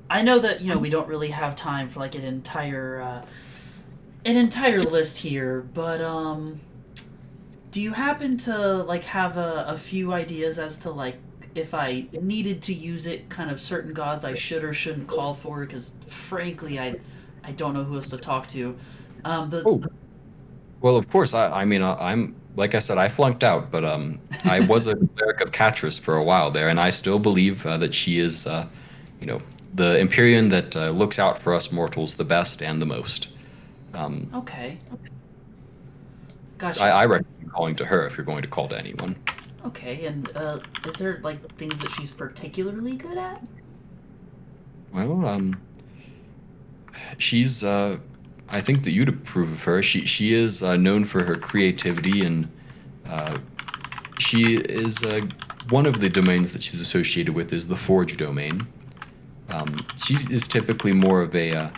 I know that we don't really have time for like an entire list here, but do you happen to like have a few ideas as to like if I needed to use it, kind of certain gods I should or shouldn't call for? Because frankly, I don't know who else to talk to. Well, of course. I'm like I said, I flunked out, but I was a cleric of Catris for a while there, and I still believe that she is, the Empyrean that looks out for us mortals the best and the most. Okay. Gotcha. I recommend calling to her if you're going to call to anyone. Okay, and is there like things that she's particularly good at? Well, she's. I think that you'd approve of her. She is known for her creativity, and she is one of the domains that she's associated with is the Forge domain. She is typically more of a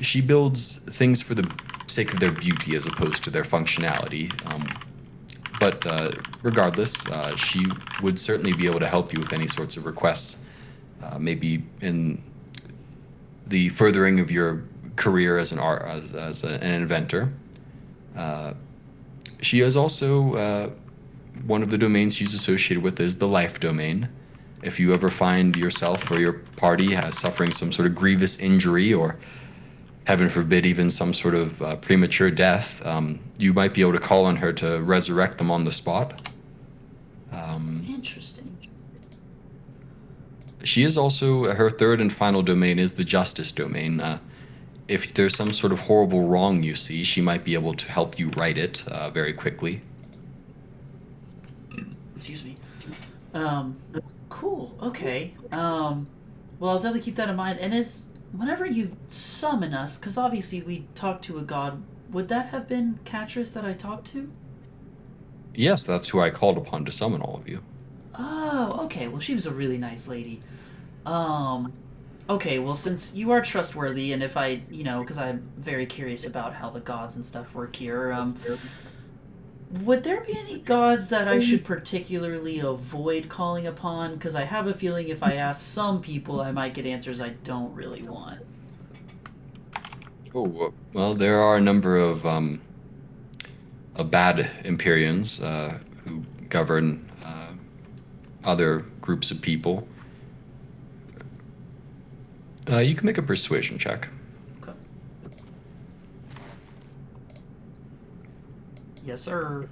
she builds things for the sake of their beauty as opposed to their functionality. But regardless, she would certainly be able to help you with any sorts of requests, maybe in the furthering of your career as an inventor. She is also one of the domains she's associated with is the life domain. If you ever find yourself or your party suffering some sort of grievous injury, or heaven forbid, even some sort of premature death, you might be able to call on her to resurrect them on the spot. Interesting. She is also, her third and final domain is the justice domain. If there's some sort of horrible wrong you see, she might be able to help you right it very quickly. Excuse me. Cool. Okay. Well, I'll definitely keep that in mind. And whenever you summon us, because obviously we talked to a god, would that have been Catrice that I talked to? Yes, that's who I called upon to summon all of you. Oh, okay. Well, she was a really nice lady. Okay, well, since you are trustworthy, and if I, because I'm very curious about how the gods and stuff work here, would there be any gods that I should particularly avoid calling upon? Because I have a feeling if I ask some people, I might get answers I don't really want. Oh, well, there are a number of bad Empyreans who govern other groups of people. You can make a persuasion check. Okay. Yes, sir.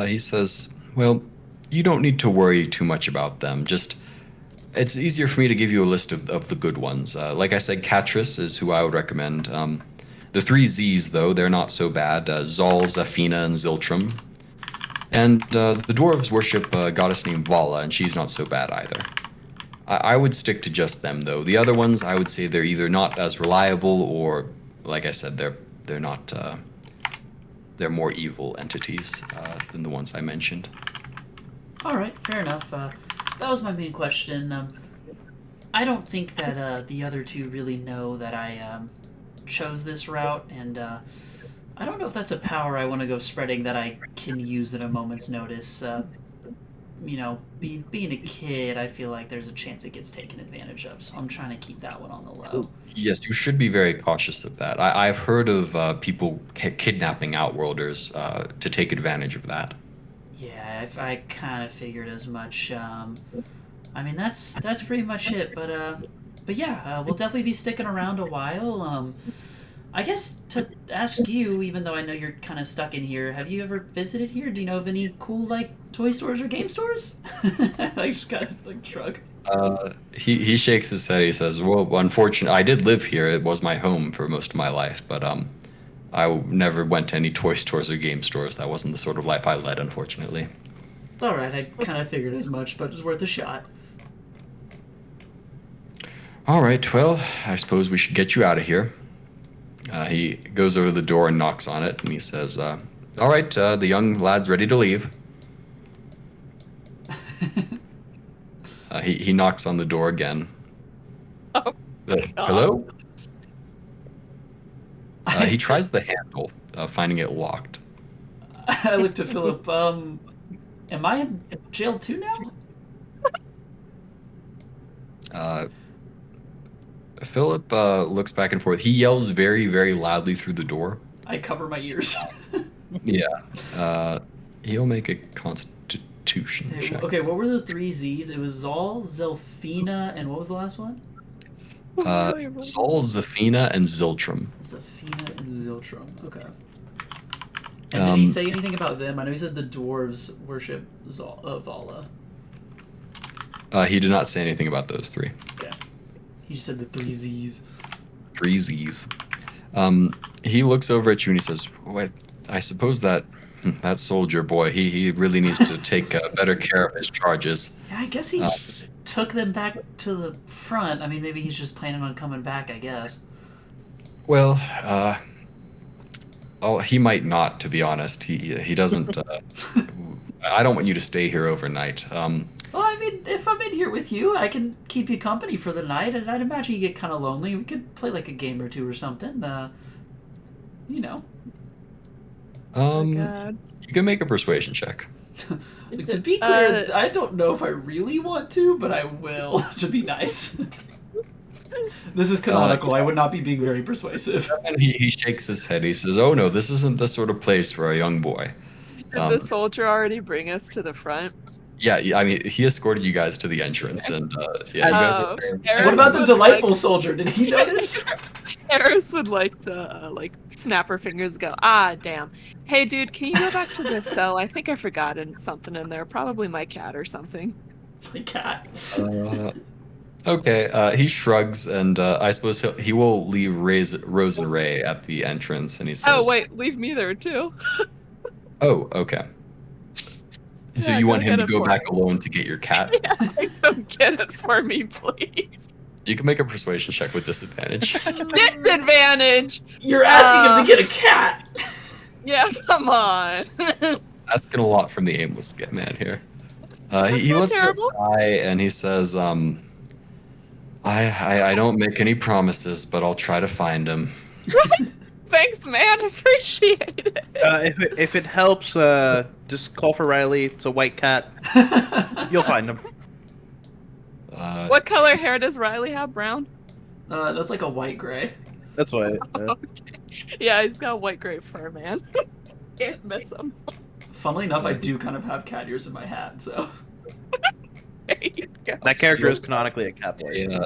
He says, well, you don't need to worry too much about them. It's easier for me to give you a list of the good ones. Like I said, Catrice is who I would recommend. The three Z's, though, they're not so bad. Zal, Zafina, and Ziltrum. And the dwarves worship a goddess named Vala, and she's not so bad either. I would stick to just them, though. The other ones, I would say they're either not as reliable, or, like I said, they're not. They're more evil entities than the ones I mentioned. All right, fair enough. That was my main question. I don't think that the other two really know that I chose this route, and I don't know if that's a power I want to go spreading that I can use at a moment's notice. Being a kid, I feel like there's a chance it gets taken advantage of, so I'm trying to keep that one on the low. Yes, you should be very cautious of that. I've heard of people kidnapping Outworlders to take advantage of that. Yeah, I kind of figured as much. I mean, that's pretty much it. But yeah, we'll definitely be sticking around a while. I guess to ask you, even though I know you're kind of stuck in here, have you ever visited here? Do you know of any cool toy stores or game stores? I just kind of shrug. He shakes his head. He says, "Well, unfortunately, I did live here. It was my home for most of my life, but I never went to any toy stores or game stores. That wasn't the sort of life I led, unfortunately." All right, I kind of figured as much, but it's worth a shot. All right, well, I suppose we should get you out of here. He goes over to the door and knocks on it, and he says, "All right, the young lad's ready to leave." He knocks on the door again. Oh, hello? He tries the handle, finding it locked. I look to Philip. Am I in jail too now? Philip looks back and forth. He yells very, very loudly through the door. I cover my ears. Yeah. He'll make a constitution check. Okay, what were the three Z's? It was Zal, Zelfina, and what was the last one? Zal, Zafina, and Ziltrum. Zafina and Ziltrum. Okay. And did he say anything about them? I know he said the dwarves worship Vala. He did not say anything about those three. Okay. He just said the three Z's. Three Z's. He looks over at you and he says, "Wait, I suppose that soldier boy, he really needs to take better care of his charges." Yeah, I guess he took them back to the front. I mean, maybe he's just planning on coming back, I guess. Well, he might not, to be honest. He doesn't. I don't want you to stay here overnight. Well, I mean, if I'm in here with you, I can keep you company for the night, and I'd imagine you get kind of lonely. We could play like a game or two or something. You know. Oh my God. You can make a persuasion check. To be clear, I don't know if I really want to, but I will to be nice. This is canonical. I would not be being very persuasive. And he shakes his head. He says, "Oh no, this isn't the sort of place for a young boy." Did the soldier already bring us to the front? Yeah, I mean, he escorted you guys to the entrance, and yeah, you guys are. What about the delightful soldier? Did he notice? Eris would like to snap her fingers and go, ah, damn. Hey, dude, can you go back to the cell? I think I forgot something in there. Probably my cat or something. My cat. Okay, he shrugs, and I suppose he will leave Rose and Ray at the entrance, and he says, Oh, wait, leave me there, too. Oh, okay. So Yeah, you go want him get to it go for back me. alone to get your cat? Yeah, go get it for me, please. You can make a persuasion check with disadvantage. Disadvantage! You're asking him to get a cat. Yeah, come on. Asking a lot from the aimless man here. He not looks at terrible. Sky and he says, I don't make any promises, but I'll try to find him. Thanks, man. Appreciate it. If it helps, just call for Riley. It's a white cat. You'll find him. What color hair does Riley have? Brown? That's like a white gray. That's why. Okay. Yeah, he's got white gray fur, man. Can't miss him. Funnily enough, I do kind of have cat ears in my hat, so. There you go. That character is canonically a cat boy. Yeah.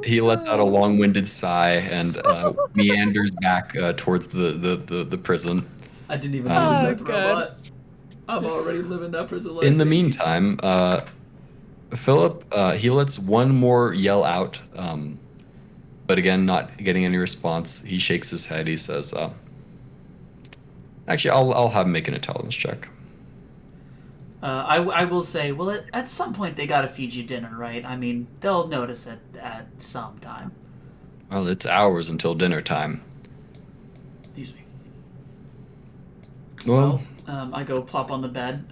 He lets out a long-winded sigh and meanders back towards the prison. I didn't even Oh, know that good. robot. I'm already living that prison life. In the meantime, Philip, he lets one more yell out, but again, not getting any response. He shakes his head. He says, actually, I'll have him make an intelligence check. I will say, well, at some point they gotta feed you dinner, right? I mean, they'll notice it at some time. Well, it's hours until dinner time. Excuse me. Well, I go plop on the bed.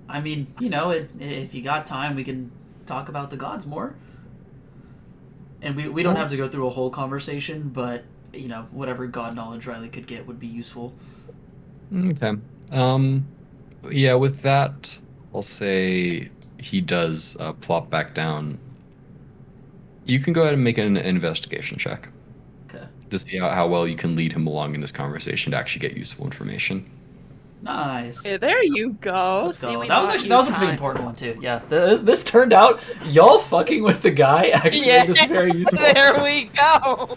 I mean, you know, if you got time, we can talk about the gods more. And we don't have to go through a whole conversation, but, you know, whatever god knowledge Riley could get would be useful. okay. Yeah, with that, I'll say he does plop back down. You can go ahead and make an investigation check Okay. to see how well you can lead him along in this conversation to actually get useful information. Nice. Hey, there you go. Let's See, go. we That was bought actually you a pretty time. important one too. Yeah, this turned out y'all fucking with the guy actually made this very useful. There we go.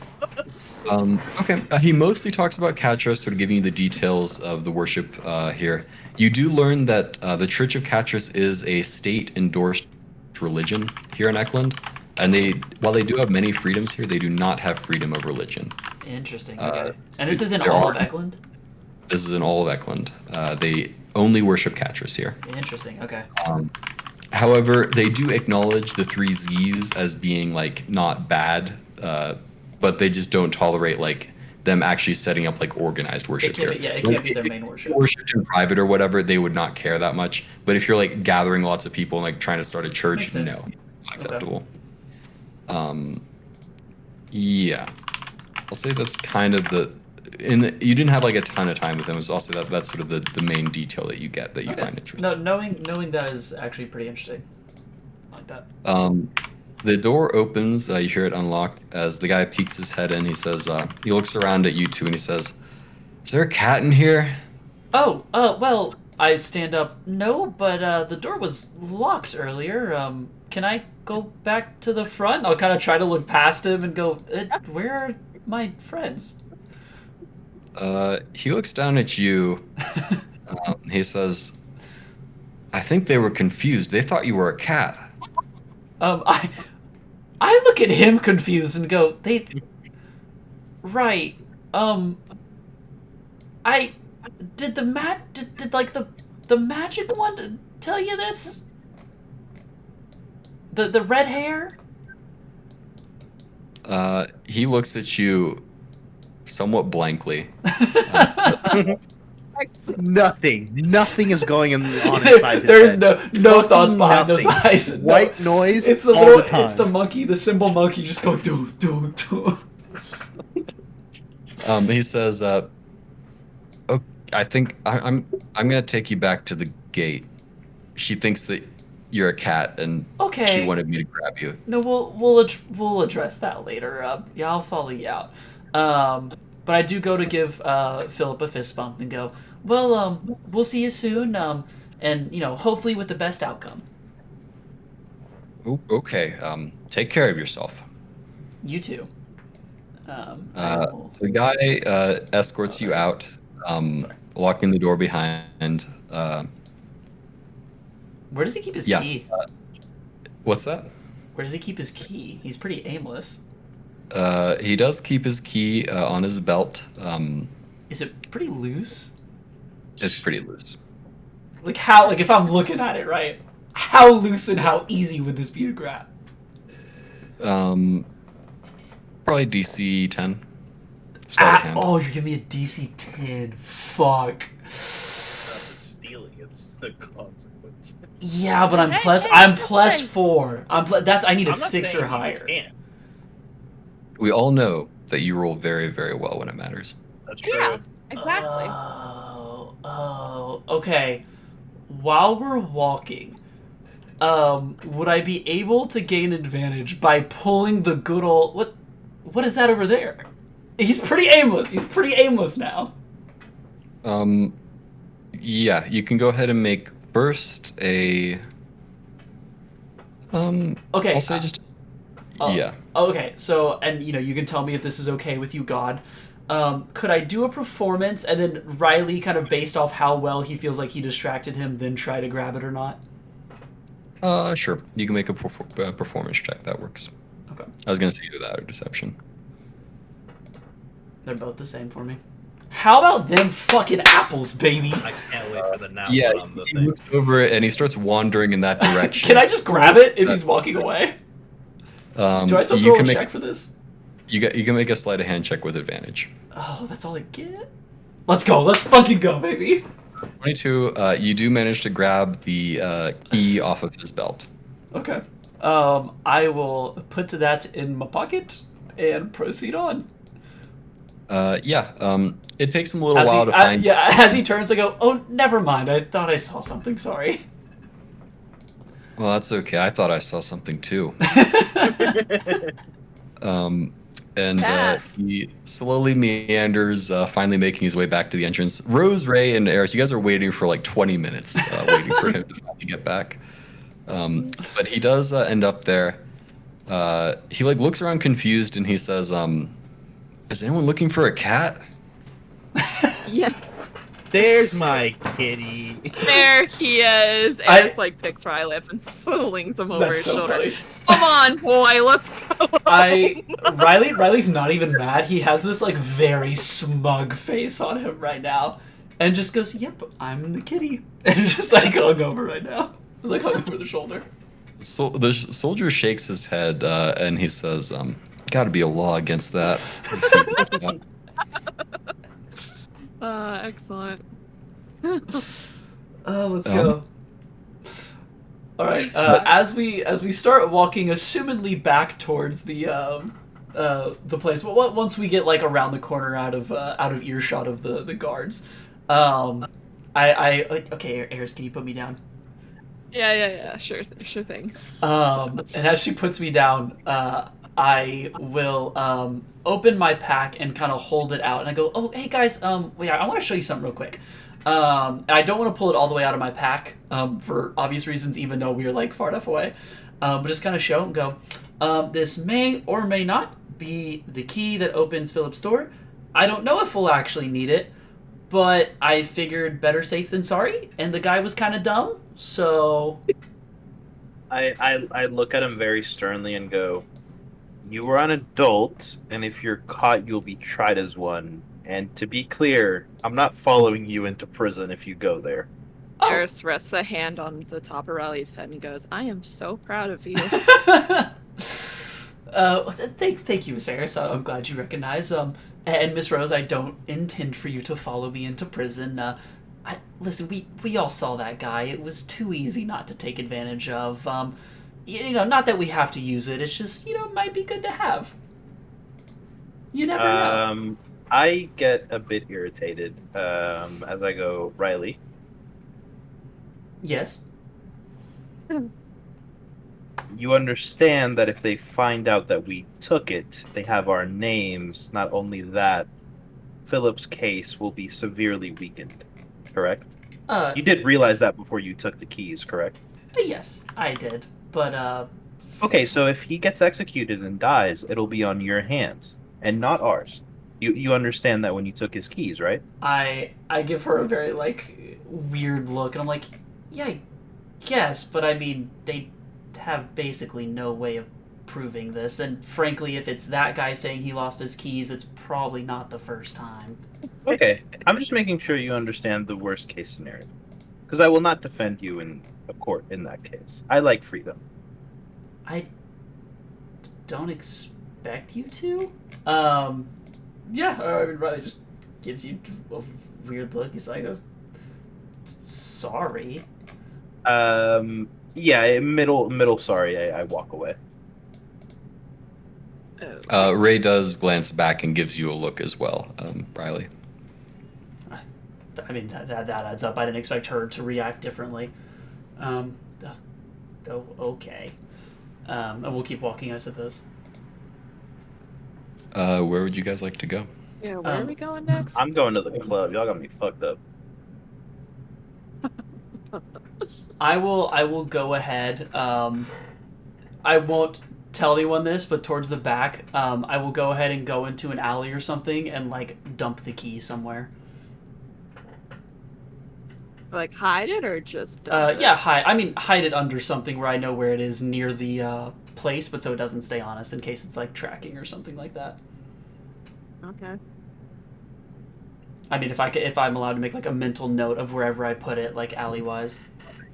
Okay. He mostly talks about Katros, sort of giving you the details of the worship here. You do learn that the Church of Katros is a state-endorsed religion here in Eklund, and while they do have many freedoms here, they do not have freedom of religion. Interesting. Okay. And this is in there all are- of Eklund? This is in all of Eklund. They only worship Katros here. Interesting. Okay. However, they do acknowledge the three Z's as being like not bad, but they just don't tolerate like them actually setting up like organized worship here. It can't be their main worship. Worshipped in private or whatever, they would not care that much. But if you're like gathering lots of people and like trying to start a church, Makes no, sense. not acceptable. Yeah, I'll say that's kind of you didn't have like a ton of time with them. I'll say that's sort of the main detail that you get that you Okay. find interesting. No, knowing that is actually pretty interesting. I like that. The door opens. You hear it unlock as the guy peeks his head in. He says, he looks around at you two and he says, "Is there a cat in here?" Oh, well, I stand up. No, but the door was locked earlier. Can I go back to the front? I'll kind of try to look past him and go, where are my friends? He looks down at you. He says, "I think they were confused. They thought you were a cat." I look at him confused and go, right, I did did like the magic one tell you this? The red hair? He looks at you somewhat blankly. Nothing is going on inside his There's head. no Fucking thoughts behind those nothing. eyes. No. White noise. It's the all little, the time. it's the monkey, the symbol monkey, just going do do do. He says, "Oh, I think I'm gonna take you back to the gate. She thinks that you're a cat, and Okay. she wanted me to grab you." No, we'll address that later. Yeah, I'll follow you out. But I do go to give Philip a fist bump and go, well, we'll see you soon. And hopefully with the best outcome. Oh, okay. Take care of yourself. You too. The guy escorts you out, locking the door behind. Where does he keep his Yeah. key? What's that? Where does he keep his key? He's pretty aimless. He does keep his key on his belt. Is it pretty loose? It's pretty loose. Like how? Like if I'm looking at it right, how loose and how easy would this be to grab? Probably DC 10. Sleight of hand. Oh, you're giving me a DC 10. Fuck. Stealing, it's the consequence. Yeah, but I'm Hey, plus. hey, I'm hey. plus 4. That's. I need a I'm not 6 saying or you higher. can't. We all know that you roll very, very well when it matters. That's true. Yeah, exactly. Oh, okay. While we're walking, would I be able to gain advantage by pulling the good old what is that over there? He's pretty aimless. He's pretty aimless now. Yeah, you can go ahead and make first a. Okay. I'll say just. Oh, Yeah. Okay, so, and you can tell me if this is okay with you, God. Could I do a performance and then Riley, kind of based off how well he feels like he distracted him, then try to grab it or not? Sure. You can make a performance check. That works. Okay. I was gonna say either that or deception. They're both the same for me. How about them fucking apples, baby? I can't wait for the now Yeah, on the he thing. looks over it and he starts wandering in that direction. Can I just grab it if he's walking away? Do I still you throw can a make check for this? you can make a sleight of hand check with advantage. Oh, that's all I get? Let's go. Let's fucking go, baby. 22. You do manage to grab the key off of his belt. Okay. I will put that in my pocket and proceed on. Yeah. It takes him a little while to find. Yeah, as he turns, I go, oh, never mind. I thought I saw something. Sorry. Well, that's okay. I thought I saw something too. And he slowly meanders, finally making his way back to the entrance. Rose, Ray, and Eris, you guys are waiting for like 20 minutes, waiting for him to finally get back. But he does end up there. He like looks around confused and he says, "Is anyone looking for a cat?" Yeah, There's my kitty. there he is. And just like picks Riley up and slings him over That's his so shoulder. funny. Come on, boy, let's go. Riley's not even mad. He has this like very smug face on him right now, and just goes, "Yep, I'm the kitty," and just like hung over right now, like hung over the shoulder. So the soldier shakes his head and he says, "Got to be a law against that." Excellent. Let's go. All right. As we start walking, assumedly back towards the place. Well, once we get like around the corner out of earshot of the guards, okay, Eris, can you put me down? Yeah. Sure thing. And as she puts me down, I will open my pack and kind of hold it out, and I go, "Oh, hey guys, wait, I want to show you something real quick." And I don't want to pull it all the way out of my pack for obvious reasons, even though we are like far enough away. But just kind of show and go, "This may or may not be the key that opens Philip's door. I don't know if we'll actually need it, but I figured better safe than sorry." And the guy was kind of dumb, so I look at him very sternly and go, "You are an adult, and if you're caught, you'll be tried as one. And to be clear, I'm not following you into prison if you go there." Oh. Eris rests a hand on the top of Riley's head and goes, "I am so proud of you." Thank you, Miss Eris. I'm glad you recognize. And Miss Rose, I don't intend for you to follow me into prison. Listen, we all saw that guy. It was too easy not to take advantage of. Not that we have to use it. It's just, it might be good to have. You never know. I get a bit irritated as I go, Riley. Yes. You understand that if they find out that we took it, they have our names. Not only that, Philip's case will be severely weakened. Correct? You did realize that before you took the keys, correct? Yes, I did. But, Okay, so if he gets executed and dies, it'll be on your hands, and not ours. You understand that when you took his keys, right? I give her a very, weird look, and I'm like, yeah, I guess, but I mean, they have basically no way of proving this, and frankly, if it's that guy saying he lost his keys, it's probably not the first time. Okay, I'm just making sure you understand the worst case scenario. Because I will not defend you in a court in that case. I like freedom. I don't expect you to. Yeah, I mean, Riley just gives you a weird look. He's like, sorry. Yeah, middle sorry, I walk away. Ray does glance back and gives you a look as well, Riley. I mean, that adds up. I didn't expect her to react differently. Okay. And we'll keep walking, I suppose. Where would you guys like to go? Yeah, where are we going next? I'm going to the club. Y'all got me fucked up. I will go ahead. I won't tell anyone this, but towards the back, I will go ahead and go into an alley or something and dump the key somewhere. Hide it or just? Yeah, hide. I mean, hide it under something where I know where it is near the place, but so it doesn't stay on us in case it's tracking or something like that. Okay. I mean, if I'm allowed to make a mental note of wherever I put it, alley wise.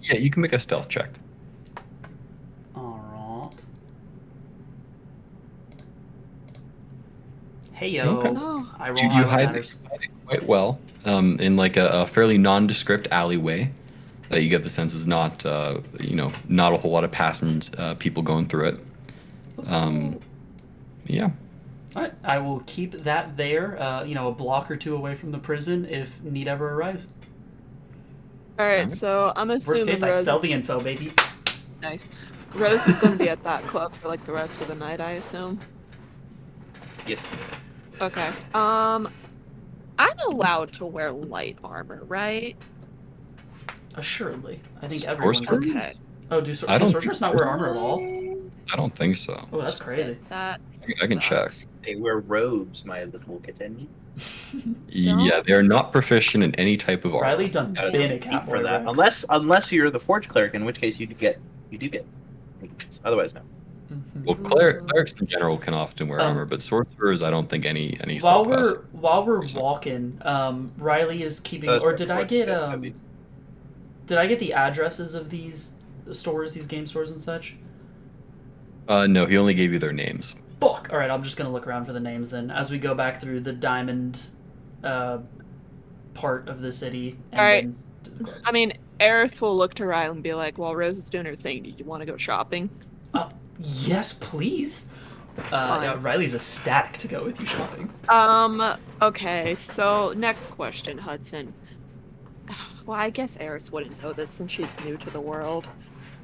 Yeah, you can make a stealth check. Alright. Hey yo, Okay. Oh. I roll You high hide matters. it quite well in a fairly nondescript alleyway that you get the sense is not not a whole lot of passengers, people going through it. Let's go. Yeah. All right, I will keep that there, a block or two away from the prison if need ever arise. All right, so I'm assuming Worst case, I Rose. sell the info, baby. Nice. Rose is going to be at that club for the rest of the night, I assume. Yes. Okay. I'm allowed to wear light armor, right? Assuredly, I think everyone Sorcerers? does. Okay. Oh, do I don't sorcerers not wear armor at all? I don't think so. Oh, that's crazy. That. I can check. They wear robes, my little kitten. Yeah, they're not proficient in any type of armor. Riley done Gotta been a compete cat for that. Unless you're the forge cleric, in which case you do get. Otherwise, no. Well, clerics in general can often wear armor, but sorcerers, I don't think any subclass. While we're walking, Riley is keeping. Or did I get the addresses of these stores, these game stores and such? No, he only gave you their names. Fuck! Alright, I'm just gonna look around for the names then as we go back through the diamond part of the city. And Alright. then I mean, Eris will look to Riley and be like, while Rose is doing her thing, do you want to go shopping? Yes, please. Riley's ecstatic to go with you shopping. Okay, so next question, Hudson. Well, I guess Eris wouldn't know this since she's new to the world.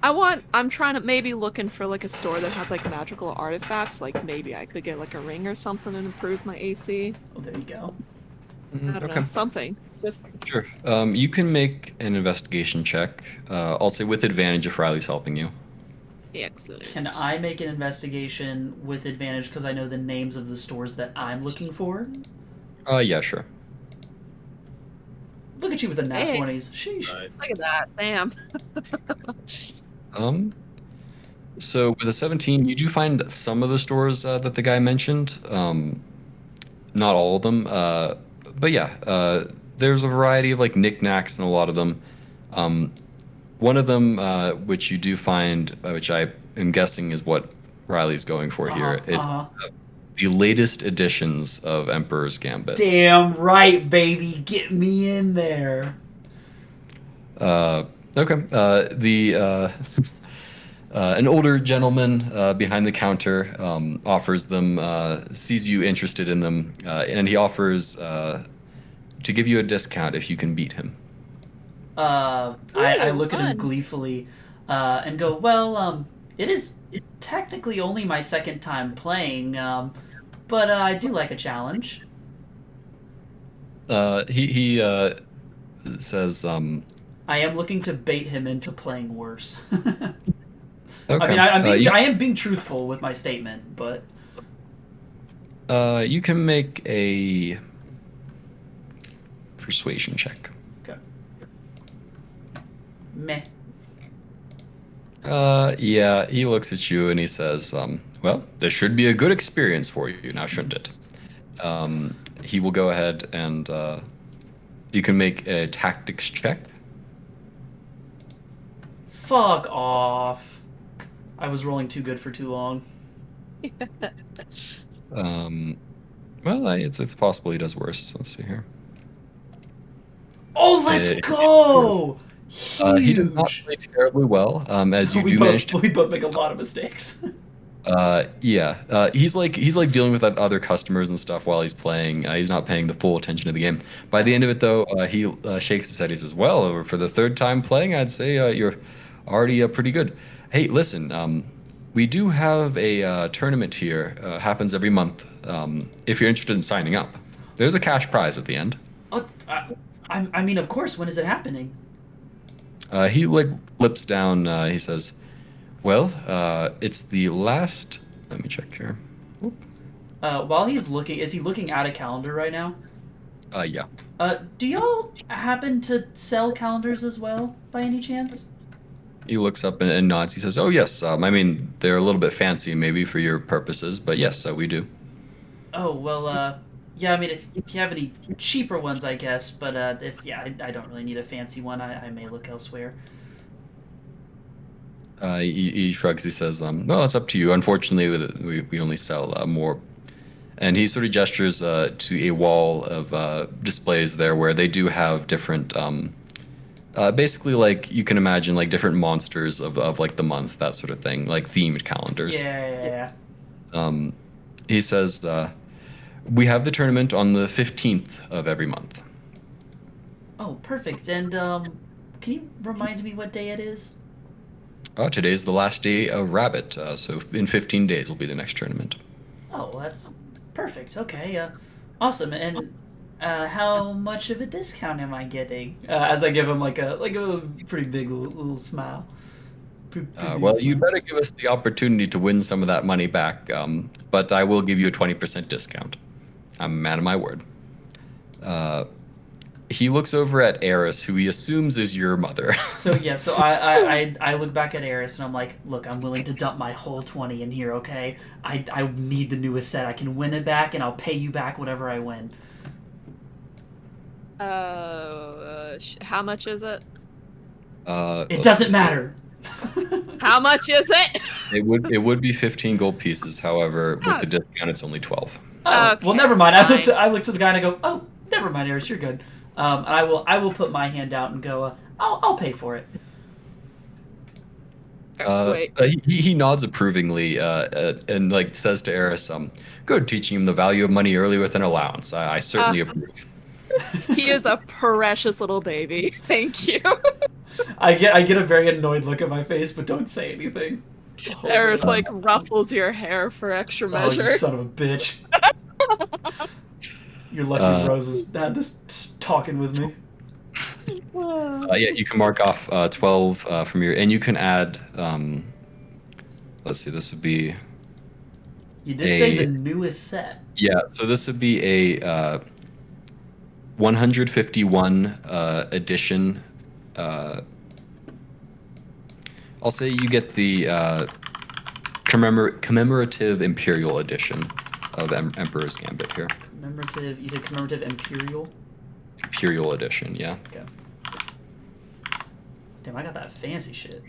I'm trying to maybe looking for a store that has magical artifacts. Maybe I could get a ring or something that improves my AC. Oh, there you go. I don't know, something. Just Sure. You can make an investigation check. I'll say with advantage if Riley's helping you. excellent. Can I make an investigation with advantage because I know the names of the stores that I'm looking for? Yeah, sure. Look at you with the nat Hey. 20s. Sheesh. Look at that, damn. So with a 17, you do find some of the stores that the guy mentioned. Not all of them, but yeah, there's a variety of knickknacks in a lot of them. One of them, which you do find, which I am guessing is what Riley's going for here. the latest editions of Emperor's Gambit. Damn right, baby. Get me in there. Okay. An older gentleman behind the counter offers them, sees you interested in them, and he offers to give you a discount if you can beat him. I look at him fun. gleefully and go, well, it is technically only my second time playing, but I do like a challenge. He says, I am looking to bait him into playing worse. okay. I mean, I am being truthful with my statement, but you can make a persuasion check. meh. Yeah, he looks at you and he says, well, this should be a good experience for you now, shouldn't it? He will go ahead and you can make a tactics check. Fuck off. I was rolling too good for too long. Well, it's possible he does worse. Let's see here. Oh, let's go! He does not play terribly well, as you we do manage to. we both make a lot of mistakes. Yeah. He's like dealing with other customers and stuff while he's playing. He's not paying the full attention to the game. By the end of it, though, he shakes his head. He says, "Well, for the third time playing, I'd say you're already pretty good. Hey, listen, we do have a tournament here. Happens every month. If you're interested in signing up, there's a cash prize at the end." Oh, I mean, of course. When is it happening? He flips down. He says, "Well, it's the last." Let me check here. While he's looking, is he looking at a calendar right now? Yeah. Do y'all happen to sell calendars as well, by any chance? He looks up and nods. He says, "Oh yes. I mean, they're a little bit fancy, maybe for your purposes, but yes, we do." Oh well, yeah. I mean, if you have any cheaper ones, I guess. But I don't really need a fancy one. I may look elsewhere. He shrugs. He says, "Well, it's up to you. Unfortunately, we only sell more." And he sort of gestures to a wall of displays there where they do have different, basically like you can imagine like different monsters of like the month, that sort of thing, like themed calendars. Yeah. He says, "We have the tournament on the 15th of every month." Oh, perfect. And can you remind me what day it is? Today's the last day of Rabbit, so in 15 days will be the next tournament. Oh, that's perfect. Okay, awesome. And how much of a discount am I getting? As I give him like a pretty big little smile. Pretty Well, big you smile. better give us the opportunity to win some of that money back, but I will give you a 20% discount. I'm a man of my word. He looks over at Eris, who he assumes is your mother. So I look back at Eris and I'm like, look, I'm willing to dump my whole 20 in here, okay? I need the newest set. I can win it back and I'll pay you back whatever I win. How much is it? It doesn't matter. How much is it? It would be 15 gold pieces. However, with the discount, it's only 12. Oh, Okay, well, never mind. fine. I look to the guy and I go, oh, never mind, Eris, you're good. And I will put my hand out and go, I'll pay for it. Wait. He nods approvingly and like says to Eris, "Good, teaching him the value of money early with an allowance. I certainly approve." He is a precious little baby. Thank you. I get a very annoyed look at my face, but don't say anything. There's like ruffles your hair for extra Oh, measure. you son of a bitch. You're lucky Rose has had this talking with me. Yeah, you can mark off 12 from your, and you can add. Let's see, this would be. You did say the newest set. Yeah, so this would be a 151 edition. I'll say you get the commemorative Imperial edition of Emperor's Gambit here. Commemorative. You said commemorative Imperial. Imperial edition, yeah. Okay. Damn, I got that fancy shit.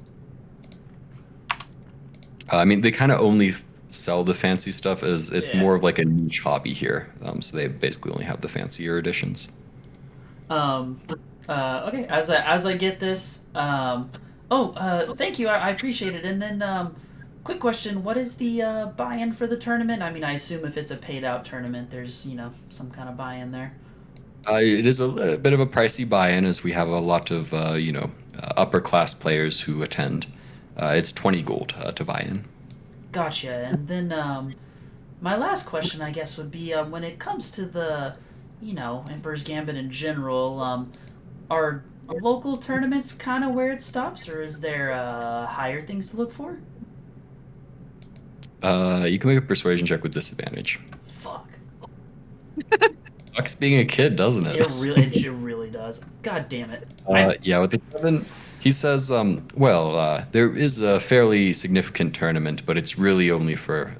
I mean, they kind of only sell the fancy stuff, as it's Yeah. more of like a niche hobby here. So they basically only have the fancier editions. Um, okay, as I get this, thank you, I appreciate it. And then, quick question: what is the buy-in for the tournament? I mean, I assume if it's a paid-out tournament, there's some kind of buy-in there. It is a bit of a pricey buy-in, as we have a lot of upper class players who attend. It's 20 gold to buy in. Gotcha. And then, my last question, I guess, would be when it comes to the, Emperor's Gambit in general, are local tournaments kind of where it stops, or is there higher things to look for? You can make a persuasion check with disadvantage. Fuck. Sucks being a kid, doesn't it? It really does. God damn it. Yeah, with the 7, he says, there is a fairly significant tournament, but it's really only for,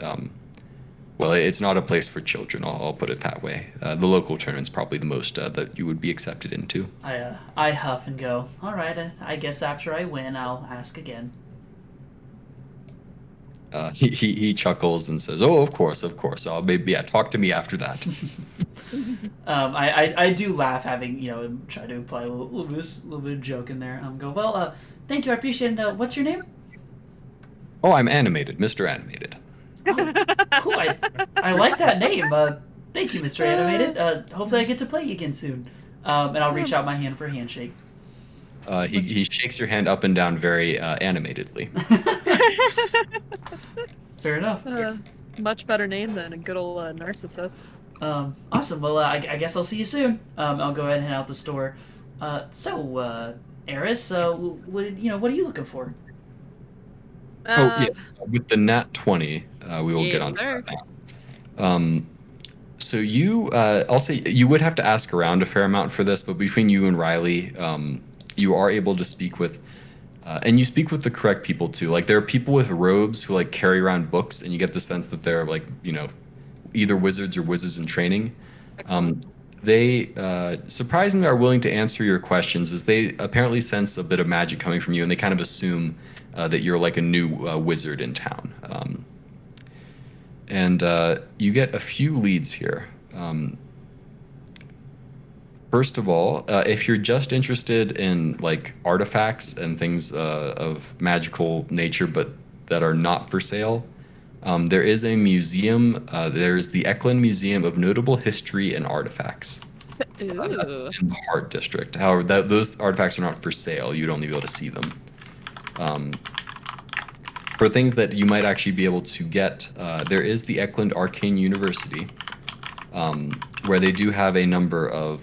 it's not a place for children, I'll put it that way. The local tournament's probably the most that you would be accepted into. I huff and go, all right, I guess after I win, I'll ask again. He chuckles and says, "Oh, of course. Talk to me after that." I do laugh, having try to imply a little bit of joke in there. Go, well, thank you, I appreciate it. What's your name? Oh, I'm Animated, Mr. Animated. Oh, cool. I like that name. Thank you, Mr. Animated. Hopefully, I get to play you again soon. And I'll reach out my hand for a handshake. He shakes your hand up and down very animatedly. Fair enough. Much better name than a good old narcissist. Awesome. Well, I guess I'll see you soon. I'll go ahead and head out the store. Eris, what are you looking for? With the nat 20, we will get on to that now. So I'll say you would have to ask around a fair amount for this, but between you and Riley, you are able to speak with, and you speak with the correct people too. Like, there are people with robes who carry around books, and you get the sense that they're either wizards or wizards in training. They surprisingly are willing to answer your questions, as they apparently sense a bit of magic coming from you, and they kind of assume that you're like a new wizard in town. And you get a few leads here. First of all, if you're just interested in artifacts and things of magical nature but that are not for sale, there is a museum. There's the Eklund Museum of Notable History and Artifacts. That's in the Heart District. However, those artifacts are not for sale. You'd only be able to see them. For things that you might actually be able to get, there is the Eklund Arcane University, where they do have a number of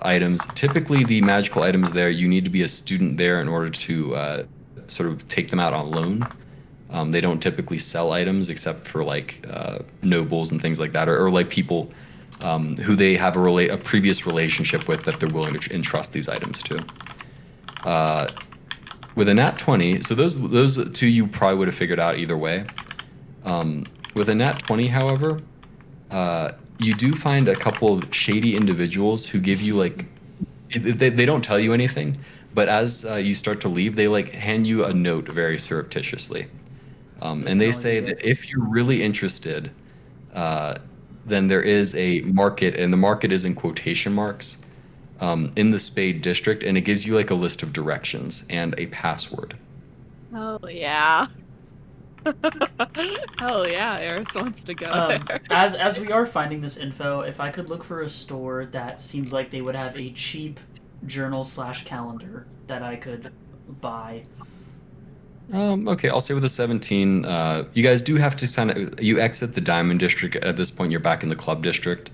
items. Typically, the magical items there, you need to be a student there in order to sort of take them out on loan. They don't typically sell items except for nobles and things like that, or people who they have a previous relationship with that they're willing to entrust these items to. With a nat 20, so those two you probably would have figured out either way. With a nat 20, however, you do find a couple of shady individuals who give you they don't tell you anything, but as you start to leave, they hand you a note very surreptitiously. And they say that if you're really interested, then there is a market, and the market is in quotation marks, in the Spade District, and it gives you a list of directions and a password. Oh yeah. Hell yeah, Eris wants to go there. As we are finding this info, if I could look for a store that seems like they would have a cheap journal/calendar that I could buy. Okay, I'll say with a 17, you guys do have to you exit the Diamond District. At this point, you're back in the Club District.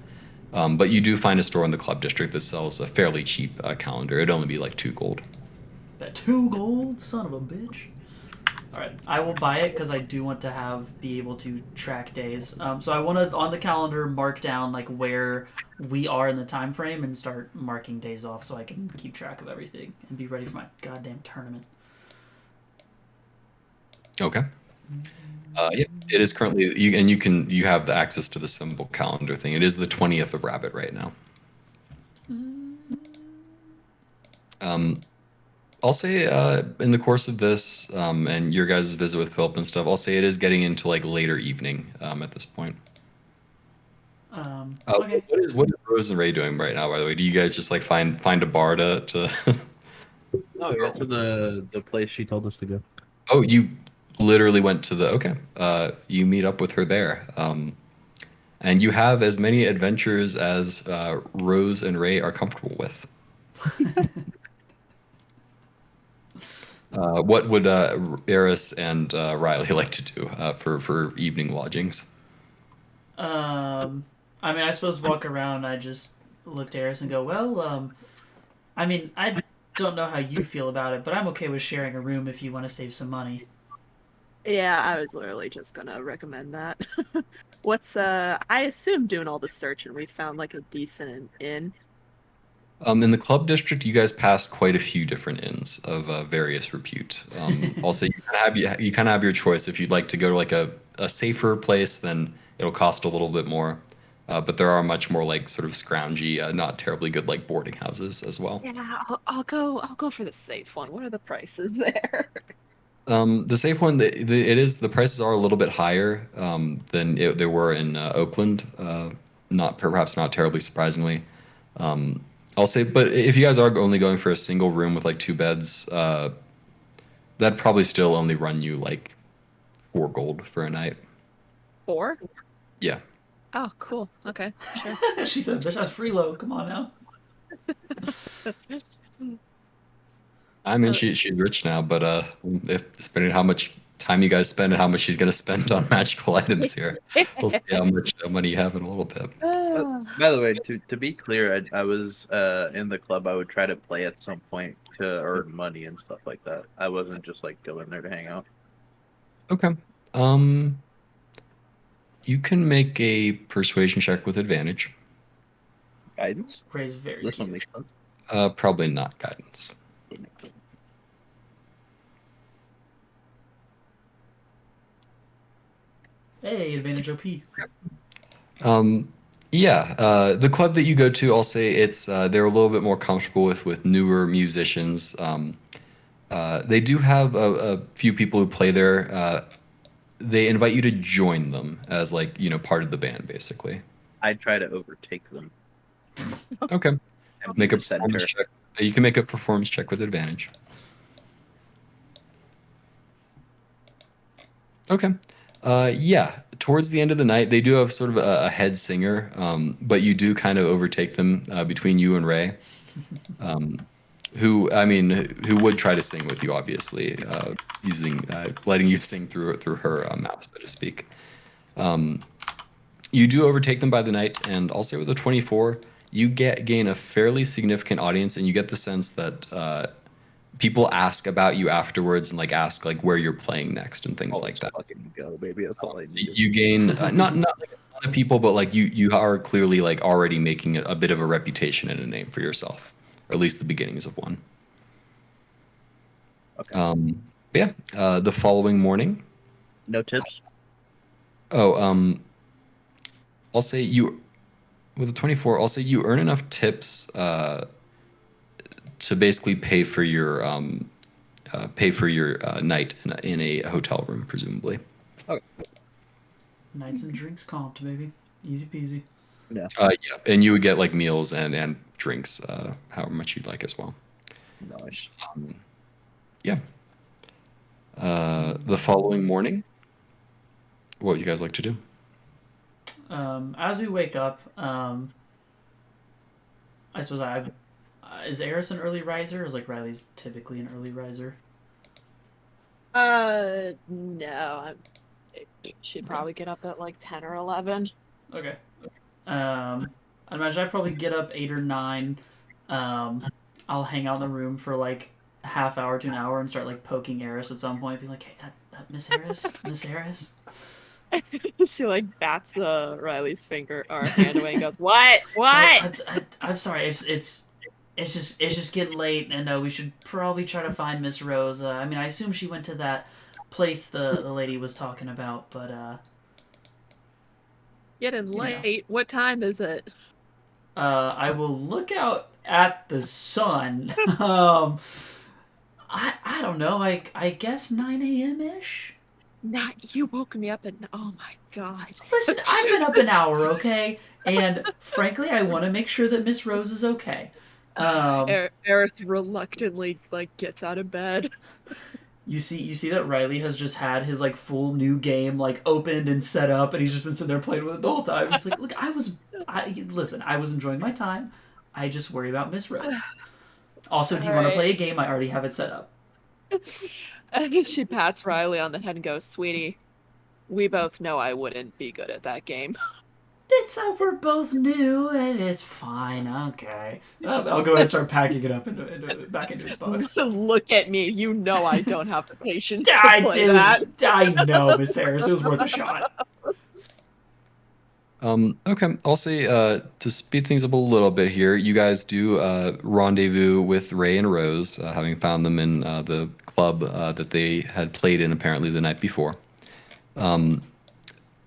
But you do find a store in the Club District that sells a fairly cheap calendar. It'd only be 2 gold. That 2 gold? Son of a bitch. Alright, I will buy it because I do want to be able to track days. So I want to, on the calendar, mark down where we are in the time frame and start marking days off so I can keep track of everything and be ready for my goddamn tournament. Okay. Yeah, it is currently, you have the access to the symbol calendar thing. It is the 20th of Rabbit right now. I'll say in the course of this and your guys' visit with Philip and stuff, I'll say it is getting into like later evening at this point. Okay. What is Rose and Ray doing right now? By the way, do you guys just like find a bar to? No, we went to the place she told us to go. Oh, you literally went to the okay. You meet up with her there, and you have as many adventures as Rose and Ray are comfortable with. What would Eris and Riley like to do for evening lodgings? I mean, I suppose walk around. I just look to Eris and go, well, I mean, I don't know how you feel about it, but I'm okay with sharing a room if you want to save some money. Yeah, I was literally just gonna recommend that. What's I assume doing all the search and we found like a decent inn. In the club district, you guys passed quite a few different inns of various repute. Also, you kind of have your choice. If you'd like to go to like a safer place, then it'll cost a little bit more. But there are much more like sort of scroungy, not terribly good like boarding houses as well. Yeah, I'll go for the safe one. What are the prices there? The safe one, the prices are a little bit higher than they were in Oakland. Perhaps not terribly surprisingly. I'll say, but if you guys are only going for a single room with like 2 beds, that'd probably still only run you like 4 gold for a night. 4? Yeah. Oh, cool. Okay, sure. She said, "Bitch, that's freeload. Come on now." I mean, she's rich now, but if depending on how much time you guys spend and how much she's gonna spend on magical items here, we'll see how much money you have in a little bit. By the way, to be clear, I was in the club. I would try to play at some point to earn money and stuff like that. I wasn't just like going there to hang out. Okay. You can make a persuasion check with advantage. Guidance? Ray's very This one cute. makes sense. Probably not guidance. Hey, advantage OP. Yeah, the club that you go to, I'll say it's they're a little bit more comfortable with newer musicians. They do have a few people who play there. They invite you to join them as like part of the band, basically. I try to overtake them. Okay. And Make be a the center. performance check. You can make a performance check with advantage. Okay. Yeah. Towards the end of the night, they do have sort of a head singer, but you do kind of overtake them between you and Ray, who would try to sing with you, obviously, letting you sing through her mouth, so to speak. You do overtake them by the night, and I'll say with a 24, you gain a fairly significant audience, and you get the sense that people ask about you afterwards and like ask like where you're playing next and things like that. Fucking go, baby. That's all I need. You gain not like a ton of people, but like you are clearly like already making a bit of a reputation and a name for yourself, or at least the beginnings of one. Okay. The following morning. No tips. Oh, I'll say you with a 24. I'll say you earn enough tips to basically pay for your night in a hotel room, presumably. Nights and drinks comped, baby. Easy peasy. Yeah. Yeah, and you would get like meals and drinks, however much you'd like as well. Nice. Yeah. The following morning, what would you guys like to do? As we wake up, I suppose is Eris an early riser, or is like Riley's typically an early riser? No. She'd probably get up at like 10 or 11. Okay. I imagine I'd probably get up 8 or 9. I'll hang out in the room for like a half hour to an hour and start like poking Eris at some point, be like, "Hey, Miss Eris, Miss Eris." She like bats Riley's finger or hand away and goes, "What? What?" I'm sorry. It's just getting late, and we should probably try to find Miss Rose. I mean, I assume she went to that place the lady was talking about, but Getting late. What time is it? I will look out at the sun. I don't know. I guess 9 a.m. ish. Not you woke me up and oh my god. Listen, I've been up an hour, okay, and frankly, I want to make sure that Miss Rose is okay. Aerith reluctantly like gets out of bed. You see that Riley has just had his like full new game like opened and set up, and he's just been sitting there playing with it the whole time. It's like, look, I was enjoying my time. I just worry about Miss Rose. Also, do you want to play a game? I already have it set up. And she pats Riley on the head and goes, "Sweetie, we both know I wouldn't be good at that game." It's we're both new, and it's fine. Okay, I'll go ahead and start packing it up back into its box. So look at me. You know I don't have the patience to I play do. that. I know, Miss Harris. It was worth a shot. Okay, I'll say to speed things up a little bit here, you guys do rendezvous with Ray and Rose, having found them in the club that they had played in apparently the night before.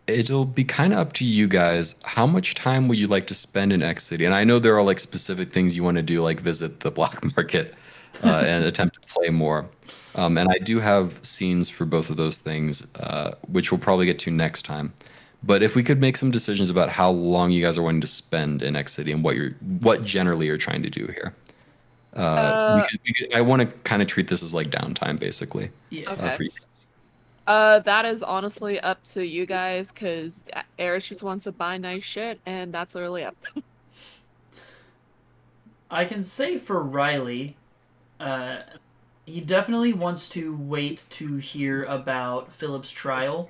It'll be kind of up to you guys. How much time would you like to spend in X City? And I know there are like specific things you want to do, like visit the black market and attempt to play more. And I do have scenes for both of those things, which we'll probably get to next time. But if we could make some decisions about how long you guys are wanting to spend in X City and what generally you're trying to do here. I want to kind of treat this as like downtime, basically. Yeah. Okay. For you. That is honestly up to you guys, because Eris just wants to buy nice shit, and that's literally up to I can say for Riley, he definitely wants to wait to hear about Philip's trial.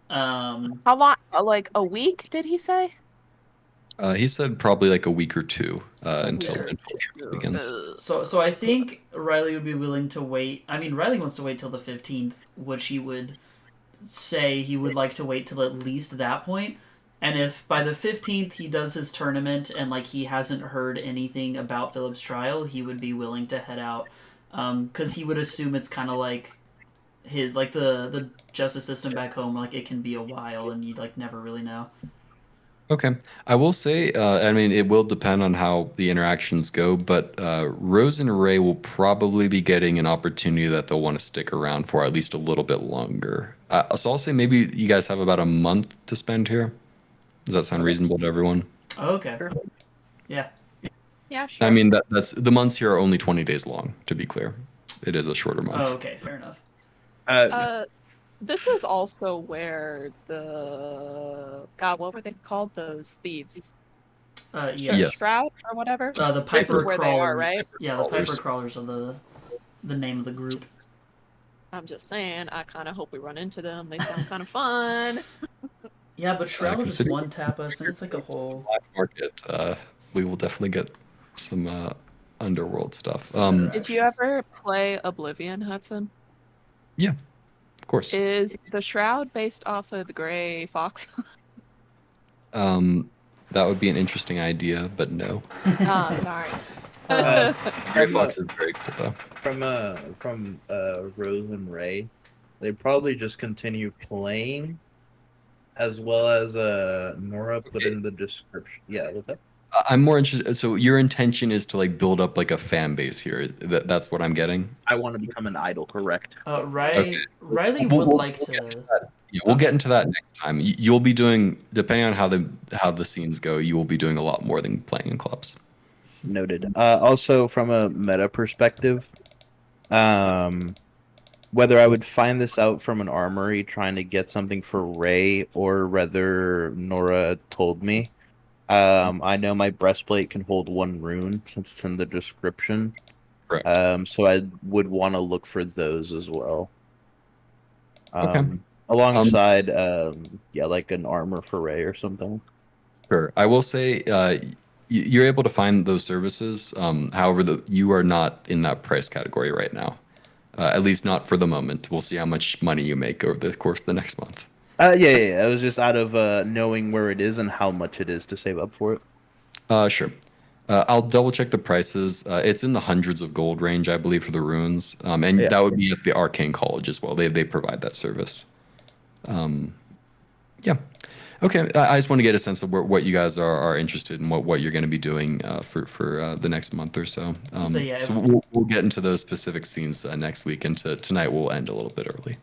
How long? Like a week, did he say? He said probably like a week or two until it begins. So I think Riley would be willing to wait. I mean, Riley wants to wait till the 15th, which he would say he would like to wait till at least that point. And if by the 15th he does his tournament and like he hasn't heard anything about Philip's trial, he would be willing to head out. Because he would assume it's kind of like his like the justice system back home. Like it can be a while, and you like never really know. Okay. I will say, I mean, it will depend on how the interactions go, but Rose and Ray will probably be getting an opportunity that they'll want to stick around for at least a little bit longer. So I'll say maybe you guys have about a month to spend here. Does that sound reasonable to everyone? Okay. Sure. Yeah. Yeah, sure. I mean, that's the months here are only 20 days long, to be clear. It is a shorter month. Oh, okay. Fair enough. This was also where God, what were they called? Those thieves. Yes. Shroud or whatever. The This Piper is where Crawlers. they are, right? Yeah, the Piper Crawlers are the name of the group. I'm just saying, I kind of hope we run into them. They sound kind of fun. Yeah, but Shroud will just consider- one tap us, and it's like a whole. Black market, we will definitely get some underworld stuff. Did you ever play Oblivion, Hudson? Yeah, of course. Is the Shroud based off of the Gray Fox? That would be an interesting idea, but no. Oh, sorry. Gray Fox is very cool, though. From Rose and Ray, they probably just continue playing, as well as Nora put in the description. Yeah, what's that? I'm more interested. So your intention is to like build up like a fan base here. That's what I'm getting. I want to become an idol, correct? Riley would We'll like get to. that. Yeah, we'll get into that next time. You'll be doing, depending on how the scenes go, you will be doing a lot more than playing in clubs. Noted. Also, from a meta perspective, whether I would find this out from an armory trying to get something for Ray, or whether Nora told me. I know my breastplate can hold one rune since it's in the description. Correct. So I would want to look for those as well. Okay. Alongside, like an armor for Ray or something. Sure. I will say you're able to find those services. However, you are not in that price category right now. At least not for the moment. We'll see how much money you make over the course of the next month. Yeah. I was just out of knowing where it is and how much it is to save up for it. Sure. I'll double check the prices. It's in the hundreds of gold range, I believe, for the runes. And that would be at the Arcane College as well. They provide that service. Yeah. Okay, I just want to get a sense of what you guys are interested in, what you're going to be doing for the next month or so. So, yeah, so we'll get into those specific scenes next week, and tonight we'll end a little bit early.